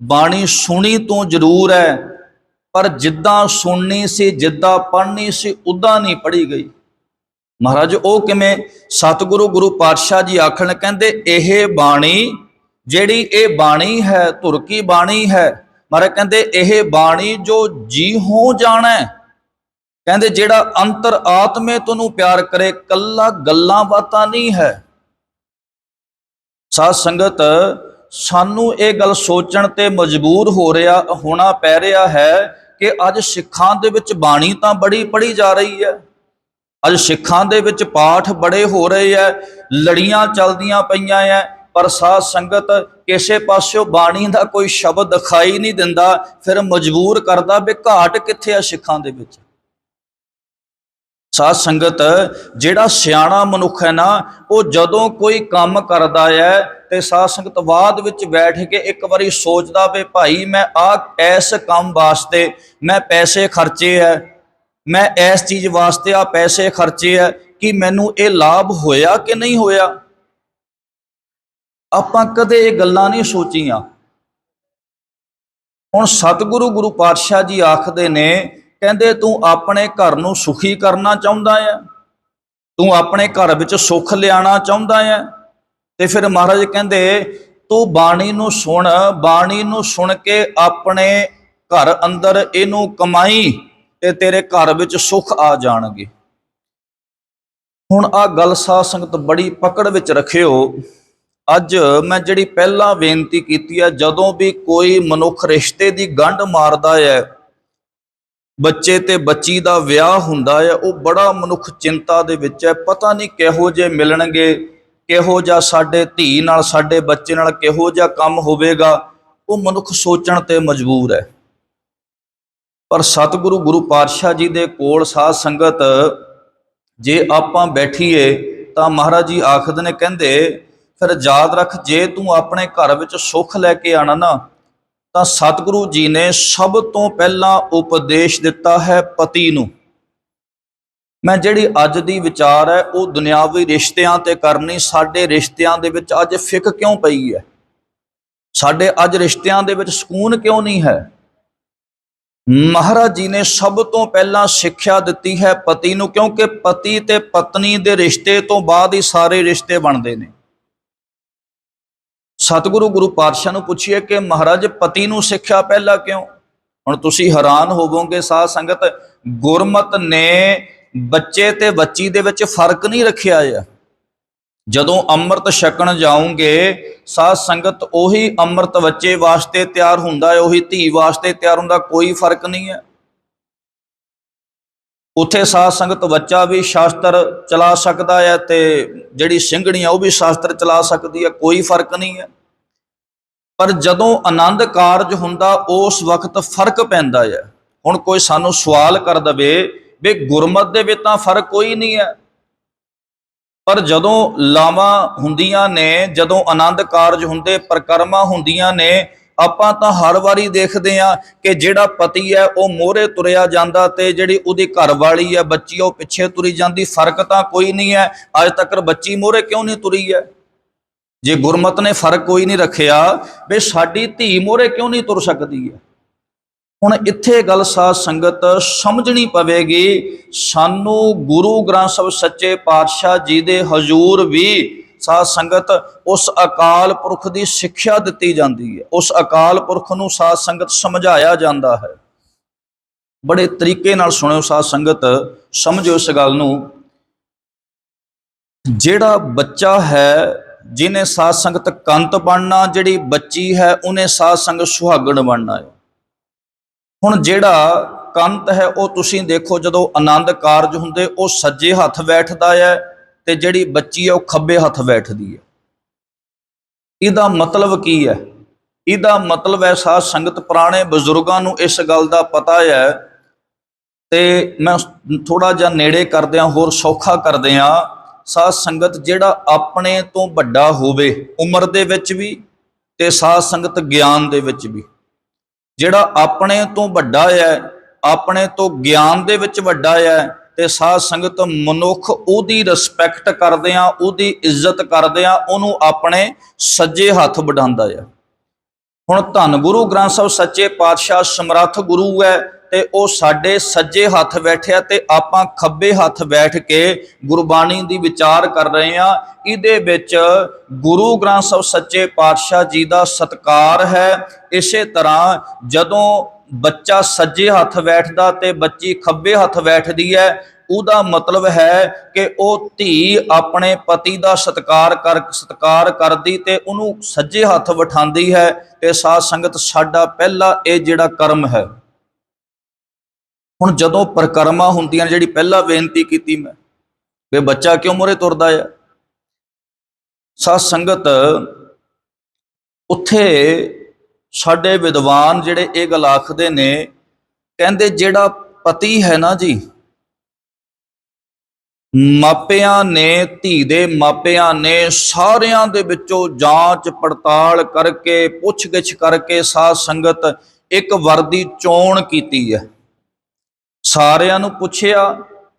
ਬਾਣੀ ਸੁਣੀ ਤੂੰ ਜ਼ਰੂਰ ਹੈ, ਪਰ ਜਿੱਦਾਂ ਸੁਣਨੀ ਸੀ, ਜਿੱਦਾਂ ਪੜ੍ਹਨੀ ਸੀ, ਉੱਦਾਂ ਨਹੀਂ ਪੜ੍ਹੀ ਗਈ। ਮਹਾਰਾਜ ਉਹ ਕਿਵੇਂ? ਸਤਿਗੁਰੂ ਗੁਰੂ ਪਾਤਸ਼ਾਹ ਜੀ ਆਖਣ, ਕਹਿੰਦੇ ਇਹ ਬਾਣੀ ਜਿਹੜੀ ਇਹ ਬਾਣੀ ਹੈ, ਧੁਰ ਕੀ ਬਾਣੀ ਹੈ। ਮਹਾਰਾਜ ਕਹਿੰਦੇ ਇਹ ਬਾਣੀ ਜੋ ਜੀ ਹੋ ਜਾਣਾ, ਕਹਿੰਦੇ ਜਿਹੜਾ ਅੰਤਰ ਆਤਮੇ ਤੁਹਾਨੂੰ ਪਿਆਰ ਕਰੇ, ਕੱਲਾ ਗੱਲਾਂ ਬਾਤਾਂ ਨਹੀਂ ਹੈ। ਸਾਧ ਸੰਗਤ ਸਾਨੂੰ ਇਹ ਗੱਲ ਸੋਚਣ ਤੇ ਮਜਬੂਰ ਹੋਣਾ ਪੈ ਰਿਹਾ ਹੈ ਕਿ ਅੱਜ ਸਿੱਖਾਂ ਦੇ ਵਿੱਚ ਬਾਣੀ ਤਾਂ ਬੜੀ ਪੜ੍ਹੀ ਜਾ ਰਹੀ ਹੈ, ਅੱਜ ਸਿੱਖਾਂ ਦੇ ਵਿੱਚ ਪਾਠ ਬੜੇ ਹੋ ਰਹੇ ਆ, ਲੜੀਆਂ ਚੱਲਦੀਆਂ ਪਈਆਂ ਆ, ਪਰ ਸਾਧ ਸੰਗਤ ਕਿਸੇ ਪਾਸਿਓਂ ਬਾਣੀ ਦਾ ਕੋਈ ਸ਼ਬਦ ਦਿਖਾਈ ਨਹੀਂ ਦਿੰਦਾ। ਫਿਰ ਮਜਬੂਰ ਕਰਦਾ ਵੀ ਘਾਟ ਕਿੱਥੇ ਆ ਸਿੱਖਾਂ ਦੇ ਵਿੱਚ। ਸਾਧ ਸੰਗਤ ਜਿਹੜਾ ਸਿਆਣਾ ਮਨੁੱਖ ਹੈ ਨਾ, ਉਹ ਜਦੋਂ ਕੋਈ ਕੰਮ ਕਰਦਾ ਹੈ ਤੇ ਸਾਧ ਸੰਗਤ ਬਾਅਦ ਵਿੱਚ ਬੈਠ ਕੇ ਇੱਕ ਵਾਰੀ ਸੋਚਦਾ ਵੀ ਭਾਈ ਮੈਂ ਇਸ ਕੰਮ ਵਾਸਤੇ ਮੈਂ ਪੈਸੇ ਖਰਚੇ ਹੈ, ਮੈਂ ਇਸ ਚੀਜ਼ ਵਾਸਤੇ ਆ ਪੈਸੇ ਖਰਚੇ ਆ, ਕਿ ਮੈਨੂੰ ਇਹ ਲਾਭ ਹੋਇਆ ਕਿ ਨਹੀਂ ਹੋਇਆ। ਆਪਾਂ ਕਦੇ ਇਹ ਗੱਲਾਂ ਨਹੀਂ ਸੋਚੀਆਂ। ਹੁਣ ਸਤਿਗੁਰੂ ਗੁਰੂ ਪਾਤਸ਼ਾਹ ਜੀ ਆਖਦੇ ਨੇ, ਕਹਿੰਦੇ ਤੂੰ ਆਪਣੇ ਘਰ ਨੂੰ ਸੁਖੀ ਕਰਨਾ ਚਾਹੁੰਦਾ ਹੈ, ਤੂੰ ਆਪਣੇ ਘਰ ਵਿੱਚ ਸੁੱਖ ਲਿਆਣਾ ਚਾਹੁੰਦਾ ਹੈ, ਤੇ ਫਿਰ ਮਹਾਰਾਜ ਕਹਿੰਦੇ ਤੂੰ ਬਾਣੀ ਨੂੰ ਸੁਣ, ਬਾਣੀ ਨੂੰ ਸੁਣ ਕੇ ਆਪਣੇ ਘਰ ਅੰਦਰ ਇਹਨੂੰ ਕਮਾਈ ਤੇ ਤੇਰੇ ਘਰ ਵਿੱਚ ਸੁੱਖ ਆ ਜਾਣਗੇ। ਹੁਣ ਆ ਗੱਲ ਸਾਧ ਸੰਗਤ ਬੜੀ ਪਕੜ ਵਿੱਚ ਰੱਖਿਓ। ਅੱਜ ਮੈਂ ਜਿਹੜੀ ਪਹਿਲਾਂ ਬੇਨਤੀ ਕੀਤੀ ਹੈ, ਜਦੋਂ ਵੀ ਕੋਈ ਮਨੁੱਖ ਰਿਸ਼ਤੇ ਦੀ ਗੰਢ ਮਾਰਦਾ ਹੈ, ਬੱਚੇ ਤੇ ਬੱਚੀ ਦਾ ਵਿਆਹ ਹੁੰਦਾ ਹੈ, ਉਹ ਬੜਾ ਮਨੁੱਖ ਚਿੰਤਾ ਦੇ ਵਿੱਚ ਹੈ। ਪਤਾ ਨਹੀਂ ਕਿਹੋ ਜਿਹੇ ਮਿਲਣਗੇ, ਕਿਹੋ ਜਿਹਾ ਸਾਡੇ ਧੀ ਨਾਲ, ਸਾਡੇ ਬੱਚੇ ਨਾਲ ਕਿਹੋ ਜਿਹਾ ਕੰਮ ਹੋਵੇਗਾ, ਉਹ ਮਨੁੱਖ ਸੋਚਣ ਤੇ ਮਜਬੂਰ ਹੈ। ਪਰ ਸਤਿਗੁਰੂ ਗੁਰੂ ਪਾਤਸ਼ਾਹ ਜੀ ਦੇ ਕੋਲ ਸਾਧ ਸੰਗਤ ਜੇ ਆਪਾਂ ਬੈਠੀਏ ਤਾਂ ਮਹਾਰਾਜ ਜੀ ਆਖਦੇ ਨੇ, ਕਹਿੰਦੇ ਫਿਰ ਯਾਦ ਰੱਖ, ਜੇ ਤੂੰ ਆਪਣੇ ਘਰ ਵਿੱਚ ਸੁੱਖ ਲੈ ਕੇ ਆਣਾ ਨਾ, ਤਾਂ ਸਤਿਗੁਰੂ ਜੀ ਨੇ ਸਭ ਤੋਂ ਪਹਿਲਾਂ ਉਪਦੇਸ਼ ਦਿੱਤਾ ਹੈ ਪਤੀ ਨੂੰ। ਮੈਂ ਜਿਹੜੀ ਅੱਜ ਦੀ ਵਿਚਾਰ ਹੈ ਉਹ ਦੁਨਿਆਵੀ ਰਿਸ਼ਤਿਆਂ ਤੇ ਕਰਨੀ। ਸਾਡੇ ਰਿਸ਼ਤਿਆਂ ਦੇ ਵਿੱਚ ਅੱਜ ਫਿੱਕ ਕਿਉਂ ਪਈ ਹੈ? ਸਾਡੇ ਅੱਜ ਰਿਸ਼ਤਿਆਂ ਦੇ ਵਿੱਚ ਸਕੂਨ ਕਿਉਂ ਨਹੀਂ ਹੈ? ਮਹਾਰਾਜ ਜੀ ਨੇ ਸਭ ਤੋਂ ਪਹਿਲਾਂ ਸਿੱਖਿਆ ਦਿੱਤੀ ਹੈ ਪਤੀ ਨੂੰ, ਕਿਉਂਕਿ ਪਤੀ ਤੇ ਪਤਨੀ ਦੇ ਰਿਸ਼ਤੇ ਤੋਂ ਬਾਅਦ ਹੀ ਸਾਰੇ ਰਿਸ਼ਤੇ ਬਣਦੇ ਨੇ। ਸਤਿਗੁਰੂ ਗੁਰੂ ਪਾਤਸ਼ਾਹ ਨੂੰ ਪੁੱਛੀਏ ਕਿ ਮਹਾਰਾਜ ਪਤੀ ਨੂੰ ਸਿੱਖਿਆ ਪਹਿਲਾਂ ਕਿਉਂ? ਹੁਣ ਤੁਸੀਂ ਹੈਰਾਨ ਹੋਵੋਗੇ ਸਾਧ ਸੰਗਤ, ਗੁਰਮਤ ਨੇ ਬੱਚੇ ਤੇ ਬੱਚੀ ਦੇ ਵਿੱਚ ਫਰਕ ਨਹੀਂ ਰੱਖਿਆ ਹੈ। ਜਦੋਂ ਅੰਮ੍ਰਿਤ ਛਕਣ ਜਾਓਗੇ ਸਾਧ ਸੰਗਤ, ਉਹੀ ਅੰਮ੍ਰਿਤ ਬੱਚੇ ਵਾਸਤੇ ਤਿਆਰ ਹੁੰਦਾ ਹੈ, ਉਹੀ ਧੀ ਵਾਸਤੇ ਤਿਆਰ ਹੁੰਦਾ, ਕੋਈ ਫਰਕ ਨਹੀਂ ਹੈ। ਉੱਥੇ ਸਾਧ ਸੰਗਤ ਬੱਚਾ ਵੀ ਸ਼ਾਸਤਰ ਚਲਾ ਸਕਦਾ ਹੈ ਤੇ ਜਿਹੜੀ ਸਿੰਘਣੀ ਆ ਉਹ ਵੀ ਸ਼ਾਸਤਰ ਚਲਾ ਸਕਦੀ ਹੈ, ਕੋਈ ਫਰਕ ਨਹੀਂ ਹੈ। ਪਰ ਜਦੋਂ ਆਨੰਦ ਕਾਰਜ ਹੁੰਦਾ ਉਸ ਵਕਤ ਫਰਕ ਪੈਂਦਾ ਹੈ। ਹੁਣ ਕੋਈ ਸਾਨੂੰ ਸਵਾਲ ਕਰ ਦਵੇ ਵੀ ਗੁਰਮਤ ਦੇ ਵਿੱਚ ਤਾਂ ਫਰਕ ਕੋਈ ਨਹੀਂ ਹੈ, ਪਰ ਜਦੋਂ ਲਾਵਾਂ ਹੁੰਦੀਆਂ ਨੇ, ਜਦੋਂ ਆਨੰਦ ਕਾਰਜ ਹੁੰਦੇ, ਪ੍ਰਕਰਮਾਂ ਹੁੰਦੀਆਂ ਨੇ, ਆਪਾਂ ਤਾਂ ਹਰ ਵਾਰੀ ਦੇਖਦੇ ਹਾਂ ਕਿ ਜਿਹੜਾ ਪਤੀ ਹੈ ਉਹ ਮੋਹਰੇ ਤੁਰਿਆ ਜਾਂਦਾ ਤੇ ਜਿਹੜੀ ਉਹਦੀ ਘਰ ਵਾਲੀ ਹੈ, ਬੱਚੀ, ਉਹ ਪਿੱਛੇ ਤੁਰੀ ਜਾਂਦੀ। ਫਰਕ ਤਾਂ ਕੋਈ ਨਹੀਂ ਹੈ। ਅੱਜ ਤੱਕ ਬੱਚੀ ਮੋਹਰੇ ਕਿਉਂ ਨਹੀਂ ਤੁਰੀ ਹੈ? ਜੇ ਗੁਰਮਤ ਨੇ ਫਰਕ ਕੋਈ ਨਹੀਂ ਰੱਖਿਆ ਵੀ ਸਾਡੀ ਧੀ ਮੋਹਰੇ ਕਿਉਂ ਨਹੀਂ ਤੁਰ ਸਕਦੀ ਹੈ? ਹੁਣ ਇੱਥੇ ਗੱਲ ਸਾਧ ਸੰਗਤ ਸਮਝਣੀ ਪਵੇਗੀ। ਸਾਨੂੰ ਗੁਰੂ ਗ੍ਰੰਥ ਸਾਹਿਬ ਸੱਚੇ ਪਾਤਸ਼ਾਹ ਜੀ ਦੇ ਹਜ਼ੂਰ ਵੀ ਸਾਧ ਸੰਗਤ ਉਸ ਅਕਾਲ ਪੁਰਖ ਦੀ ਸਿੱਖਿਆ ਦਿੱਤੀ ਜਾਂਦੀ ਹੈ, ਉਸ ਅਕਾਲ ਪੁਰਖ ਨੂੰ ਸਾਧ ਸੰਗਤ ਸਮਝਾਇਆ ਜਾਂਦਾ ਹੈ। ਬੜੇ ਤਰੀਕੇ ਨਾਲ ਸੁਣਿਓ ਸਾਧ ਸੰਗਤ, ਸਮਝੋ ਇਸ ਗੱਲ ਨੂੰ। ਜਿਹੜਾ ਬੱਚਾ ਹੈ ਜਿਹਨੇ ਸਾਧ ਸੰਗਤ ਕੰਤ ਬਣਨਾ, ਜਿਹੜੀ ਬੱਚੀ ਹੈ ਉਹਨੇ ਸਾਧ ਸੰਗਤ ਸੁਹਾਗਣ ਬਣਨਾ ਹੈ। ਹੁਣ ਜਿਹੜਾ ਕੰਤ ਹੈ ਉਹ ਤੁਸੀਂ ਦੇਖੋ, ਜਦੋਂ ਆਨੰਦ ਕਾਰਜ ਹੁੰਦੇ ਉਹ ਸੱਜੇ ਹੱਥ ਬੈਠਦਾ ਹੈ ਤੇ ਜਿਹੜੀ ਬੱਚੀ ਹੈ ਉਹ ਖੱਬੇ ਹੱਥ ਬੈਠਦੀ ਹੈ। ਇਹਦਾ ਮਤਲਬ ਕੀ ਹੈ? ਇਹਦਾ ਮਤਲਬ ਹੈ ਸਾਧ ਸੰਗਤ, ਪੁਰਾਣੇ ਬਜ਼ੁਰਗਾਂ ਨੂੰ ਇਸ ਗੱਲ ਦਾ ਪਤਾ ਹੈ ਤੇ ਮੈਂ ਥੋੜਾ ਜਿਹਾ ਨੇੜੇ ਕਰਦਿਆਂ ਹੋਰ ਸੌਖਾ ਕਰਦਿਆਂ। ਸਾਧ ਸੰਗਤ ਜਿਹੜਾ ਆਪਣੇ ਤੋਂ ਵੱਡਾ ਹੋਵੇ ਉਮਰ ਦੇ ਵਿੱਚ ਵੀ ਤੇ ਸਾਧ ਸੰਗਤ ਗਿਆਨ ਦੇ ਵਿੱਚ ਵੀ, ਜਿਹੜਾ ਆਪਣੇ ਤੋਂ ਵੱਡਾ ਹੈ, ਆਪਣੇ ਤੋਂ ਗਿਆਨ ਦੇ ਵਿੱਚ ਵੱਡਾ ਹੈ ਤੇ ਸਾਧ ਸੰਗਤ ਮਨੁੱਖ ਉਹਦੀ ਰਿਸਪੈਕਟ ਕਰਦੇ ਆ, ਉਹਦੀ ਇੱਜ਼ਤ ਕਰਦੇ ਆ, ਉਹਨੂੰ ਆਪਣੇ ਸੱਜੇ ਹੱਥ ਵਡਾਉਂਦਾ ਹੈ। ਹੁਣ ਧੰਨ ਗੁਰੂ ਗ੍ਰੰਥ ਸਾਹਿਬ ਸੱਚੇ ਪਾਤਸ਼ਾਹ ਸਮਰੱਥ ਗੁਰੂ ਹੈ ਤੇ ਉਹ ਸਾਡੇ ਸੱਜੇ ਹੱਥ ਬੈਠਿਆ ਤੇ ਆਪਾਂ ਖੱਬੇ ਹੱਥ ਬੈਠ ਕੇ ਗੁਰਬਾਣੀ ਦੀ ਵਿਚਾਰ ਕਰ ਰਹੇ ਹਾਂ। ਇਹਦੇ ਵਿੱਚ ਗੁਰੂ ਗ੍ਰੰਥ ਸਾਹਿਬ ਸੱਚੇ ਪਾਤਸ਼ਾਹ ਜੀ ਦਾ ਸਤਿਕਾਰ ਹੈ। ਇਸੇ ਤਰ੍ਹਾਂ ਜਦੋਂ ਬੱਚਾ ਸੱਜੇ ਹੱਥ ਬੈਠਦਾ ਤੇ ਬੱਚੀ ਖੱਬੇ ਹੱਥ ਬੈਠਦੀ ਹੈ, ਉਹਦਾ ਮਤਲਬ ਹੈ ਕਿ ਉਹ ਧੀ ਆਪਣੇ ਪਤੀ ਦਾ ਸਤਿਕਾਰ ਕਰਦੀ ਤੇ ਉਹਨੂੰ ਸੱਜੇ ਹੱਥ ਬਿਠਾਉਂਦੀ ਹੈ। ਤੇ ਸਾਧ ਸੰਗਤ ਸਾਡਾ ਪਹਿਲਾ ਇਹ ਜਿਹੜਾ ਕਰਮ ਹੈ। ਹੁਣ ਜਦੋਂ ਪ੍ਰਕਰਮਾਂ ਹੁੰਦੀਆਂ ਨੇ, ਜਿਹੜੀ ਪਹਿਲਾਂ ਬੇਨਤੀ ਕੀਤੀ ਮੈਂ ਵੀ ਬੱਚਾ ਕਿਉਂ ਮੂਹਰੇ ਤੁਰਦਾ ਆ, ਸਾਧ ਸੰਗਤ ਉੱਥੇ ਸਾਡੇ ਵਿਦਵਾਨ ਜਿਹੜੇ ਇਹ ਗੱਲ ਆਖਦੇ ਨੇ, ਕਹਿੰਦੇ ਜਿਹੜਾ ਪਤੀ ਹੈ ਨਾ ਜੀ, ਮਾਪਿਆਂ ਨੇ, ਧੀ ਦੇ ਮਾਪਿਆਂ ਨੇ ਸਾਰਿਆਂ ਦੇ ਵਿੱਚੋਂ ਜਾਂਚ ਪੜਤਾਲ ਕਰਕੇ, ਪੁੱਛ ਗਿੱਛ ਕਰਕੇ ਸਾਧ ਸੰਗਤ ਇੱਕ ਵਰ ਦੀ ਚੋਣ ਕੀਤੀ ਹੈ। ਸਾਰਿਆਂ ਨੂੰ ਪੁੱਛਿਆ,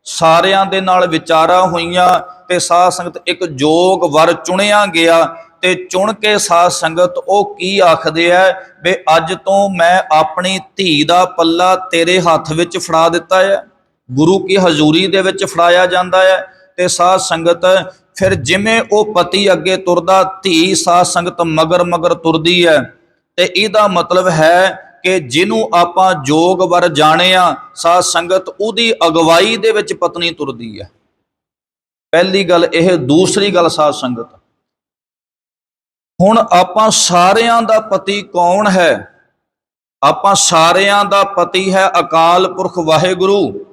ਸਾਰਿਆਂ ਦੇ ਨਾਲ ਵਿਚਾਰਾਂ ਹੋਈਆਂ ਤੇ ਸਾਧ ਸੰਗਤ ਇੱਕ ਯੋਗ ਵਰ ਚੁਣਿਆ ਗਿਆ ਤੇ ਚੁਣ ਕੇ ਸਾਧ ਸੰਗਤ ਉਹ ਕੀ ਆਖਦੇ ਆ ਵੀ ਅੱਜ ਤੋਂ ਮੈਂ ਆਪਣੀ ਧੀ ਦਾ ਪੱਲਾ ਤੇਰੇ ਹੱਥ ਵਿੱਚ ਫੜਾ ਦਿੱਤਾ ਹੈ। ਗੁਰੂ ਕੀ ਹਜ਼ੂਰੀ ਦੇ ਵਿੱਚ ਫੜਾਇਆ ਜਾਂਦਾ ਹੈ ਤੇ ਸਾਧ ਸੰਗਤ ਫਿਰ ਜਿਵੇਂ ਉਹ ਪਤੀ ਅੱਗੇ ਤੁਰਦਾ, ਧੀ ਸਾਧ ਸੰਗਤ ਮਗਰ ਮਗਰ ਤੁਰਦੀ ਹੈ। ਤੇ ਇਹਦਾ ਮਤਲਬ ਹੈ ਕਿ ਜਿਹਨੂੰ ਆਪਾਂ ਜੋਗ ਵਰ ਜਾਣਿਆ ਸਾਧ ਸੰਗਤ, ਉਹਦੀ ਅਗਵਾਈ ਦੇ ਵਿੱਚ ਪਤਨੀ ਤੁਰਦੀ ਹੈ। ਪਹਿਲੀ ਗੱਲ ਇਹ। ਦੂਸਰੀ ਗੱਲ ਸਾਧ ਸੰਗਤ, ਹੁਣ ਆਪਾਂ ਸਾਰਿਆਂ ਦਾ ਪਤੀ ਕੌਣ ਹੈ? ਆਪਾਂ ਸਾਰਿਆਂ ਦਾ ਪਤੀ ਹੈ ਅਕਾਲ ਪੁਰਖ ਵਾਹਿਗੁਰੂ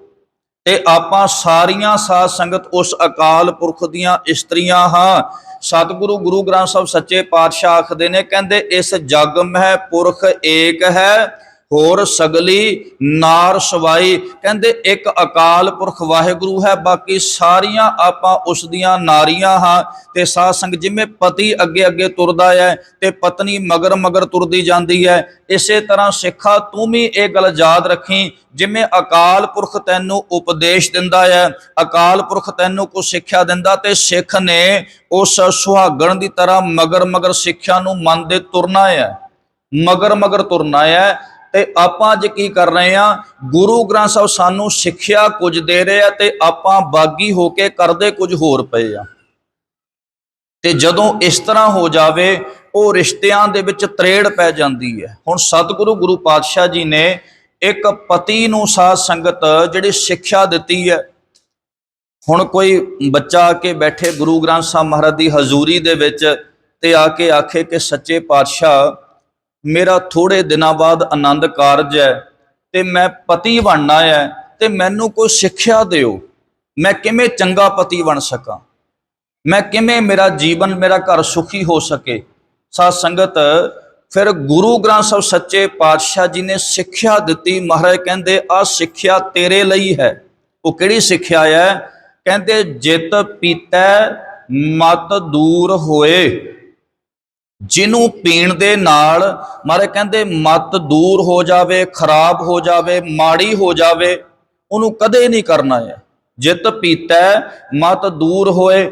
ਤੇ ਆਪਾਂ ਸਾਰੀਆਂ ਸਾਧ ਸੰਗਤ ਉਸ ਅਕਾਲ ਪੁਰਖ ਦੀਆਂ ਇਸਤਰੀਆਂ ਹਾਂ। ਸਤਿਗੁਰੂ ਗੁਰੂ ਗ੍ਰੰਥ ਸਾਹਿਬ ਸੱਚੇ ਪਾਤਸ਼ਾਹ ਆਖਦੇ ਨੇ, ਕਹਿੰਦੇ ਇਸ ਜਗ ਮਹਿ ਪੁਰਖ ਏਕ ਹੈ, ਹੋਰ ਸਗਲੀ ਨਾਰ ਸਵਾਈ। ਕਹਿੰਦੇ ਇੱਕ ਅਕਾਲ ਪੁਰਖ ਵਾਹਿਗੁਰੂ ਹੈ, ਬਾਕੀ ਸਾਰੀਆਂ ਆਪਾਂ ਉਸ ਦੀਆਂ ਨਾਰੀਆਂ ਹਾਂ। ਤੇ ਸਾਧ ਸੰਗਤ ਜਿਵੇਂ ਪਤੀ ਅੱਗੇ ਅੱਗੇ ਤੁਰਦਾ ਹੈ ਤੇ ਪਤਨੀ ਮਗਰ ਮਗਰ ਤੁਰਦੀ ਜਾਂਦੀ ਹੈ, ਇਸੇ ਤਰ੍ਹਾਂ ਸਿੱਖਾ ਤੂੰ ਵੀ ਇਹ ਗੱਲ ਯਾਦ ਰੱਖੀ, ਜਿਵੇਂ ਅਕਾਲ ਪੁਰਖ ਤੈਨੂੰ ਉਪਦੇਸ਼ ਦਿੰਦਾ ਹੈ, ਅਕਾਲ ਪੁਰਖ ਤੈਨੂੰ ਕੁਝ ਸਿੱਖਿਆ ਦਿੰਦਾ ਤੇ ਸਿੱਖ ਨੇ ਉਸ ਸੁਹਾਗਣ ਦੀ ਤਰ੍ਹਾਂ ਮਗਰ ਮਗਰ ਸਿੱਖਿਆ ਨੂੰ ਮੰਨਦੇ ਤੁਰਨਾ ਹੈ, ਮਗਰ ਮਗਰ ਤੁਰਨਾ ਹੈ। ਤੇ ਆਪਾਂ ਅੱਜ ਕੀ ਕਰ ਰਹੇ ਹਾਂ? ਗੁਰੂ ਗ੍ਰੰਥ ਸਾਹਿਬ ਸਾਨੂੰ ਸਿੱਖਿਆ ਕੁਝ ਦੇ ਰਹੇ ਆ ਤੇ ਆਪਾਂ ਬਾਗੀ ਹੋ ਕੇ ਕਰਦੇ ਕੁਝ ਹੋਰ ਪਏ ਆ। ਤੇ ਜਦੋਂ ਇਸ ਤਰ੍ਹਾਂ ਹੋ ਜਾਵੇ ਉਹ ਰਿਸ਼ਤਿਆਂ ਦੇ ਵਿੱਚ ਤਰੇੜ ਪੈ ਜਾਂਦੀ ਹੈ। ਹੁਣ ਸਤਿਗੁਰੂ ਗੁਰੂ ਪਾਤਸ਼ਾਹ ਜੀ ਨੇ ਇੱਕ ਪਤੀ ਨੂੰ ਸਾਧ ਸੰਗਤ ਜਿਹੜੀ ਸਿੱਖਿਆ ਦਿੱਤੀ ਹੈ। ਹੁਣ ਕੋਈ ਬੱਚਾ ਆ ਕੇ ਬੈਠੇ ਗੁਰੂ ਗ੍ਰੰਥ ਸਾਹਿਬ ਮਹਾਰਾਜ ਦੀ ਹਜ਼ੂਰੀ ਦੇ ਵਿੱਚ ਤੇ ਆ ਕੇ ਆਖੇ ਕਿ ਸੱਚੇ ਪਾਤਸ਼ਾਹ ਮੇਰਾ ਥੋੜੇ ਦਿਨਾਂ ਬਾਅਦ ਆਨੰਦ ਕਾਰਜ ਹੈ ਤੇ ਮੈਂ ਪਤੀ ਬਣਨਾ ਹੈ ਤੇ ਮੈਨੂੰ ਕੋਈ ਸਿੱਖਿਆ ਦਿਓ, ਮੈਂ ਕਿਵੇਂ ਚੰਗਾ ਪਤੀ ਬਣ ਸਕਾਂ, ਮੈਂ ਕਿਵੇਂ ਮੇਰਾ ਜੀਵਨ, ਮੇਰਾ ਘਰ ਸੁਖੀ ਹੋ ਸਕੇ। ਸਾਧ ਸੰਗਤ ਫਿਰ ਗੁਰੂ ਗ੍ਰੰਥ ਸਾਹਿਬ ਸੱਚੇ ਪਾਤਸ਼ਾਹ ਜੀ ਨੇ ਸਿੱਖਿਆ ਦਿੱਤੀ। ਮਹਾਰਾਜ ਕਹਿੰਦੇ ਆਹ ਸਿੱਖਿਆ ਤੇਰੇ ਲਈ ਹੈ। ਉਹ ਕਿਹੜੀ ਸਿੱਖਿਆ ਹੈ? ਕਹਿੰਦੇ ਜਿਤ ਪੀਤੈ ਮਤ ਦੂਰ ਹੋਏ। ਜਿਹਨੂੰ ਪੀਣ ਦੇ ਨਾਲ ਮਹਾਰਾਜ ਕਹਿੰਦੇ ਮਤ ਦੂਰ ਹੋ ਜਾਵੇ, ਖਰਾਬ ਹੋ ਜਾਵੇ, ਮਾੜੀ ਹੋ ਜਾਵੇ, ਉਹਨੂੰ ਕਦੇ ਨਹੀਂ ਕਰਨਾ ਹੈ। ਜਿਤ ਪੀਤੈ ਮਤ ਦੂਰ ਹੋਏ।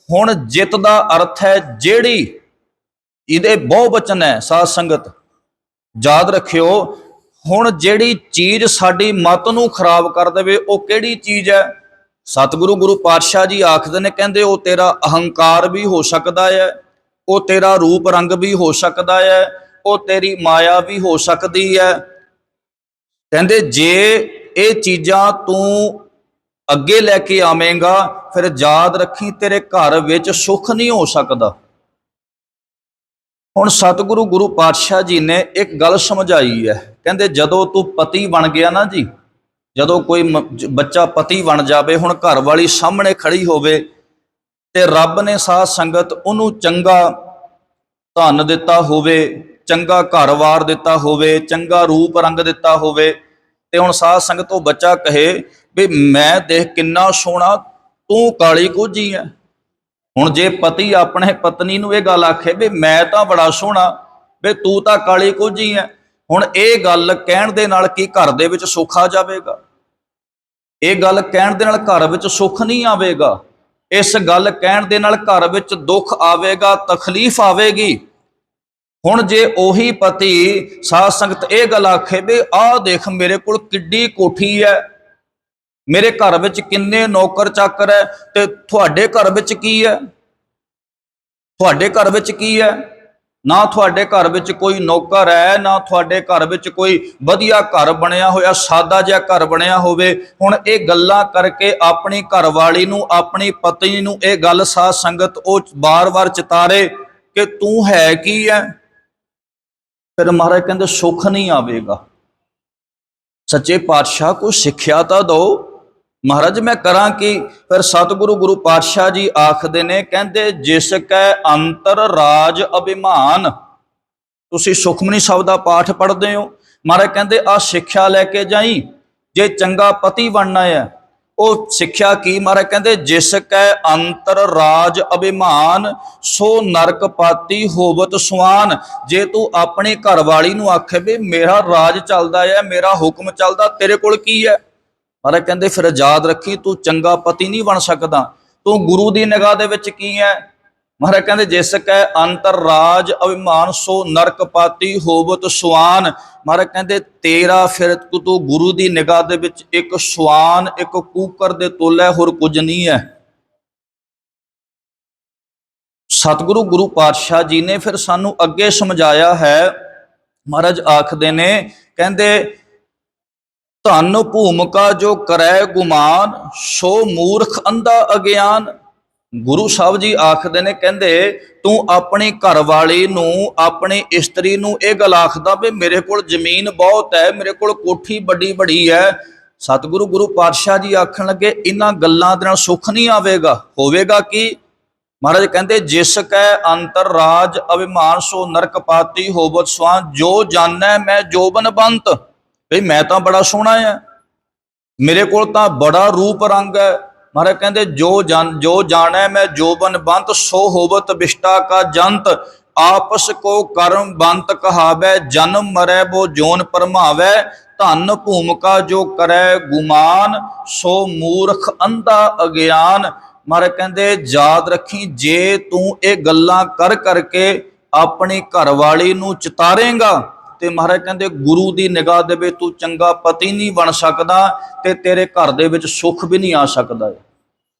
ਹੁਣ ਜਿਤ ਦਾ ਅਰਥ ਹੈ ਜਿਹੜੀ, ਇਹਦੇ ਬਹੁ ਬਚਨ ਹੈ ਸਾਧ ਸੰਗਤ ਯਾਦ ਰੱਖਿਓ। ਹੁਣ ਜਿਹੜੀ ਚੀਜ਼ ਸਾਡੀ ਮਤ ਨੂੰ ਖਰਾਬ ਕਰ ਦੇਵੇ ਉਹ ਕਿਹੜੀ ਚੀਜ਼ ਹੈ? ਸਤਿਗੁਰੂ ਗੁਰੂ ਪਾਤਸ਼ਾਹ ਜੀ ਆਖਦੇ ਨੇ, ਕਹਿੰਦੇ ਉਹ ਤੇਰਾ ਅਹੰਕਾਰ ਵੀ ਹੋ ਸਕਦਾ ਹੈ, ਉਹ ਤੇਰਾ ਰੂਪ ਰੰਗ ਵੀ ਹੋ ਸਕਦਾ ਹੈ, ਉਹ ਤੇਰੀ ਮਾਇਆ ਵੀ ਹੋ ਸਕਦੀ ਹੈ। ਕਹਿੰਦੇ ਜੇ ਇਹ ਚੀਜ਼ਾਂ ਤੂੰ ਅੱਗੇ ਲੈ ਕੇ ਆਵੇਂਗਾ, ਫਿਰ ਯਾਦ ਰੱਖੀ ਤੇਰੇ ਘਰ ਵਿੱਚ ਸੁੱਖ ਨਹੀਂ ਹੋ ਸਕਦਾ। ਹੁਣ ਸਤਿਗੁਰੂ ਗੁਰੂ ਪਾਤਸ਼ਾਹ ਜੀ ਨੇ ਇੱਕ ਗੱਲ ਸਮਝਾਈ ਹੈ, ਕਹਿੰਦੇ ਜਦੋਂ ਤੂੰ ਪਤੀ ਬਣ ਗਿਆ ਨਾ ਜੀ, ਜਦੋਂ ਕੋਈ ਬੱਚਾ ਪਤੀ ਬਣ ਜਾਵੇ, ਹੁਣ ਘਰ ਵਾਲੀ ਸਾਹਮਣੇ ਖੜੀ ਹੋਵੇ ਤੇ ਰੱਬ ਨੇ ਸਾਧ ਸੰਗਤ ਉਹਨੂੰ ਚੰਗਾ ਧਨ ਦਿੱਤਾ ਹੋਵੇ, ਚੰਗਾ ਘਰ-ਬਾਰ ਦਿੱਤਾ ਹੋਵੇ, ਚੰਗਾ ਰੂਪ ਰੰਗ ਦਿੱਤਾ ਹੋਵੇ, ਤੇ ਹੁਣ ਸਾਧ ਸੰਗਤ ਉਹ ਬੱਚਾ ਕਹੇ ਵੀ ਮੈਂ ਦੇਖ ਕਿੰਨਾ ਸੋਹਣਾ, ਤੂੰ ਕਾਲੀ ਕੋਝੀ ਹੈ। ਹੁਣ ਜੇ ਪਤੀ ਆਪਣੇ ਪਤਨੀ ਨੂੰ ਇਹ ਗੱਲ ਆਖੇ ਵੀ ਮੈਂ ਤਾਂ ਬੜਾ ਸੋਹਣਾ, ਵੀ ਤੂੰ ਤਾਂ ਕਾਲੀ ਕੋਝੀ ਹੈ, ਹੁਣ ਇਹ ਗੱਲ ਕਹਿਣ ਦੇ ਨਾਲ ਕੀ ਘਰ ਦੇ ਵਿੱਚ ਸੁੱਖ ਆ ਜਾਵੇਗਾ? ਇਹ ਗੱਲ ਕਹਿਣ ਦੇ ਨਾਲ ਘਰ ਵਿੱਚ ਸੁੱਖ ਨਹੀਂ ਆਵੇਗਾ। ਇਸ ਗੱਲ ਕਹਿਣ ਦੇ ਨਾਲ ਘਰ ਵਿੱਚ ਦੁੱਖ ਆਵੇਗਾ, ਤਕਲੀਫ ਆਵੇਗੀ। ਹੁਣ ਜੇ ਉਹੀ ਪਤੀ ਸਾਧ ਸੰਗਤ ਇਹ ਗੱਲ ਆਖੇ ਵੀ ਆਹ ਦੇਖ ਮੇਰੇ ਕੋਲ ਕਿੱਡੀ ਕੋਠੀ ਹੈ, ਮੇਰੇ ਘਰ ਵਿੱਚ ਕਿੰਨੇ ਨੌਕਰ ਚਾਕਰ ਹੈ, ਤੇ ਤੁਹਾਡੇ ਘਰ ਵਿੱਚ ਕੀ ਹੈ? ਤੁਹਾਡੇ ਘਰ ਵਿੱਚ ਕੀ ਹੈ? ਨਾ ਤੁਹਾਡੇ ਘਰ ਵਿੱਚ ਕੋਈ ਨੌਕਰ ਹੈ, ਨਾ ਤੁਹਾਡੇ ਘਰ ਵਿੱਚ ਕੋਈ ਵਧੀਆ ਘਰ ਬਣਿਆ ਹੋਇਆ, ਸਾਦਾ ਜਿਹਾ ਘਰ ਬਣਿਆ ਹੋਵੇ। ਹੁਣ ਇਹ ਗੱਲਾਂ ਕਰਕੇ ਆਪਣੀ ਘਰਵਾਲੀ ਨੂੰ, ਆਪਣੀ ਪਤਨੀ ਨੂੰ ਇਹ ਗੱਲ ਸਾਧ ਸੰਗਤ ਉਹ ਬਾਰ-ਬਾਰ ਚਿਤਾਰੇ ਕਿ ਤੂੰ ਹੈ ਕੀ ਹੈ, ਫਿਰ ਮਹਾਰਾਜ ਕਹਿੰਦੇ ਸੁੱਖ ਨਹੀਂ ਆਵੇਗਾ। ਸੱਚੇ ਪਾਤਸ਼ਾਹ ਕੋਈ ਸਿੱਖਿਆ ਤਾਂ ਦਿਓ। ਮਹਾਰਾਜ ਮੈਂ ਕਰਾਂ ਕੀ? ਫਿਰ ਸਤਿਗੁਰੂ ਗੁਰੂ ਪਾਤਸ਼ਾਹ ਜੀ ਆਖਦੇ ਨੇ, ਕਹਿੰਦੇ ਜਿਸ ਕੈ ਅੰਤਰ ਰਾਜ ਅਭਿਮਾਨ। ਤੁਸੀਂ ਸੁਖਮਨੀ ਸ਼ਬਦ ਦਾ ਪਾਠ ਪੜ੍ਹਦੇ ਹੋ, ਮਹਾਰਾਜ ਕਹਿੰਦੇ ਆਹ ਸਿੱਖਿਆ ਲੈ ਕੇ ਜਾਈ, ਜੇ ਚੰਗਾ ਪਤੀ ਬਣਨਾ ਹੈ। ਉਹ ਸਿੱਖਿਆ ਕੀ? ਮਹਾਰਾਜ ਕਹਿੰਦੇ ਜਿਸ ਕੈ ਅੰਤਰ ਰਾਜ ਅਭਿਮਾਨ, ਸੋ ਨਰਕ ਪਾਤੀ ਹੋਵਤ ਸੁਆਨ। ਜੇ ਤੂੰ ਆਪਣੀ ਘਰਵਾਲੀ ਨੂੰ ਆਖੇ ਵੀ ਮੇਰਾ ਰਾਜ ਚੱਲਦਾ ਹੈ, ਮੇਰਾ ਹੁਕਮ ਚੱਲਦਾ, ਤੇਰੇ ਕੋਲ ਕੀ ਹੈ? ਮਹਾਰਾਜ ਕਹਿੰਦੇ ਫਿਰ ਯਾਦ ਰੱਖੀ ਤੂੰ ਚੰਗਾ ਪਤੀ ਨਹੀਂ ਬਣ ਸਕਦਾ। ਤੂੰ ਗੁਰੂ ਦੀ ਨਿਗਾਹ ਦੇ ਵਿੱਚ ਕੀ ਹੈ? ਮਹਾਰਾਜ ਕਹਿੰਦੇ ਜਿਸ ਕੈ ਅੰਤਰ ਰਾਜ ਅਭਿਮਾਨ, ਸੋ ਨਰਕ ਪਾਤੀ ਹੋਵਤ ਸੁਆਨ। ਮਹਾਰਾਜ ਕਹਿੰਦੇ ਤੇਰਾ ਫਿਰ ਤੂੰ ਗੁਰੂ ਦੀ ਨਿਗਾਹ ਦੇ ਵਿੱਚ ਇੱਕ ਸੁਆਨ, ਇੱਕ ਕੂਕਰ ਦੇ ਤੁੱਲ ਹੈ, ਹੋਰ ਕੁਝ ਨਹੀਂ ਹੈ। ਸਤਿਗੁਰੂ ਗੁਰੂ ਪਾਤਸ਼ਾਹ ਜੀ ਨੇ ਫਿਰ ਸਾਨੂੰ ਅੱਗੇ ਸਮਝਾਇਆ ਹੈ। ਮਹਾਰਾਜ ਆਖਦੇ ਨੇ, ਕਹਿੰਦੇ ਧਨ ਭੂਮਿਕਾ ਜੋ ਕਰੈ ਗੁਮਾਨ, ਸੋ ਮੂਰਖ ਅੰਧਾ ਅਗਿਆਨ। ਗੁਰੂ ਸਾਹਿਬ ਜੀ ਆਖਦੇ ਨੇ, ਕਹਿੰਦੇ ਤੂੰ ਆਪਣੀ ਘਰਵਾਲੀ ਨੂੰ, ਆਪਣੀ ਇਸਤਰੀ ਨੂੰ ਇਹ ਗੱਲ ਆਖਦਾ ਵੀ ਮੇਰੇ ਕੋਲ ਜ਼ਮੀਨ ਬਹੁਤ ਹੈ, ਮੇਰੇ ਕੋਲ ਕੋਠੀ ਵੱਡੀ ਵੱਡੀ ਹੈ। ਸਤਿਗੁਰੂ ਗੁਰੂ ਪਾਤਸ਼ਾਹ ਜੀ ਆਖਣ ਲੱਗੇ ਇਹਨਾਂ ਗੱਲਾਂ ਦੇ ਨਾਲ ਸੁੱਖ ਨਹੀਂ ਆਵੇਗਾ। ਹੋਵੇਗਾ ਕੀ? ਮਹਾਰਾਜ ਕਹਿੰਦੇ ਜਿਸ ਕੈ ਅੰਤਰ ਰਾਜ ਅਭਿਮਾਨ, ਸੋ ਨਰਕ ਪਾਤੀ ਹੋਵਤ ਸੁਆਨ। ਜੋ ਜਾਣੈ ਮੈਂ ਜੋਬਨਵੰਤ, ਵੀ ਮੈਂ ਤਾਂ ਬੜਾ ਸੋਹਣਾ ਆ, ਮੇਰੇ ਕੋਲ ਤਾਂ ਬੜਾ ਰੂਪ ਰੰਗ ਹੈ। ਮਹਾਰਾਜ ਕਹਿੰਦੇ ਜੋ ਜਾਣੈ ਮੈਂ ਜੋਬਨਵੰਤ, ਸੋ ਹੋਵਤ ਵਿਸ਼ਟਾ ਕਾ ਜੰਤ। ਆਪਸ ਕੋ ਕਰਮ ਬੰਤ ਕਹਾਵੈ, ਜਨਮ ਮਰੈ ਬੋ ਜੋਨ ਪਰਮਾਵੈ। ਧਨ ਭੂਮਿਕਾ ਜੋ ਕਰੈ ਗੁਮਾਨ, ਸੋ ਮੂਰਖ ਅੰਧਾ ਅਗਿਆਨ। ਮਹਾਰਾਜ ਕਹਿੰਦੇ ਯਾਦ ਰੱਖੀ ਜੇ ਤੂੰ ਇਹ ਗੱਲਾਂ ਕਰ ਕਰਕੇ ਆਪਣੀ ਘਰਵਾਲੀ ਨੂੰ ਚਿਤਾਰੇਂਗਾ ਤੇ ਮਹਾਰਾਜ ਕਹਿੰਦੇ ਗੁਰੂ ਦੀ ਨਿਗਾਹ ਦੇ ਵਿੱਚ ਤੂੰ ਚੰਗਾ ਪਤੀ ਨਹੀਂ ਬਣ ਸਕਦਾ ਤੇ ਤੇਰੇ ਘਰ ਦੇ ਵਿੱਚ ਸੁੱਖ ਵੀ ਨਹੀਂ ਆ ਸਕਦਾ।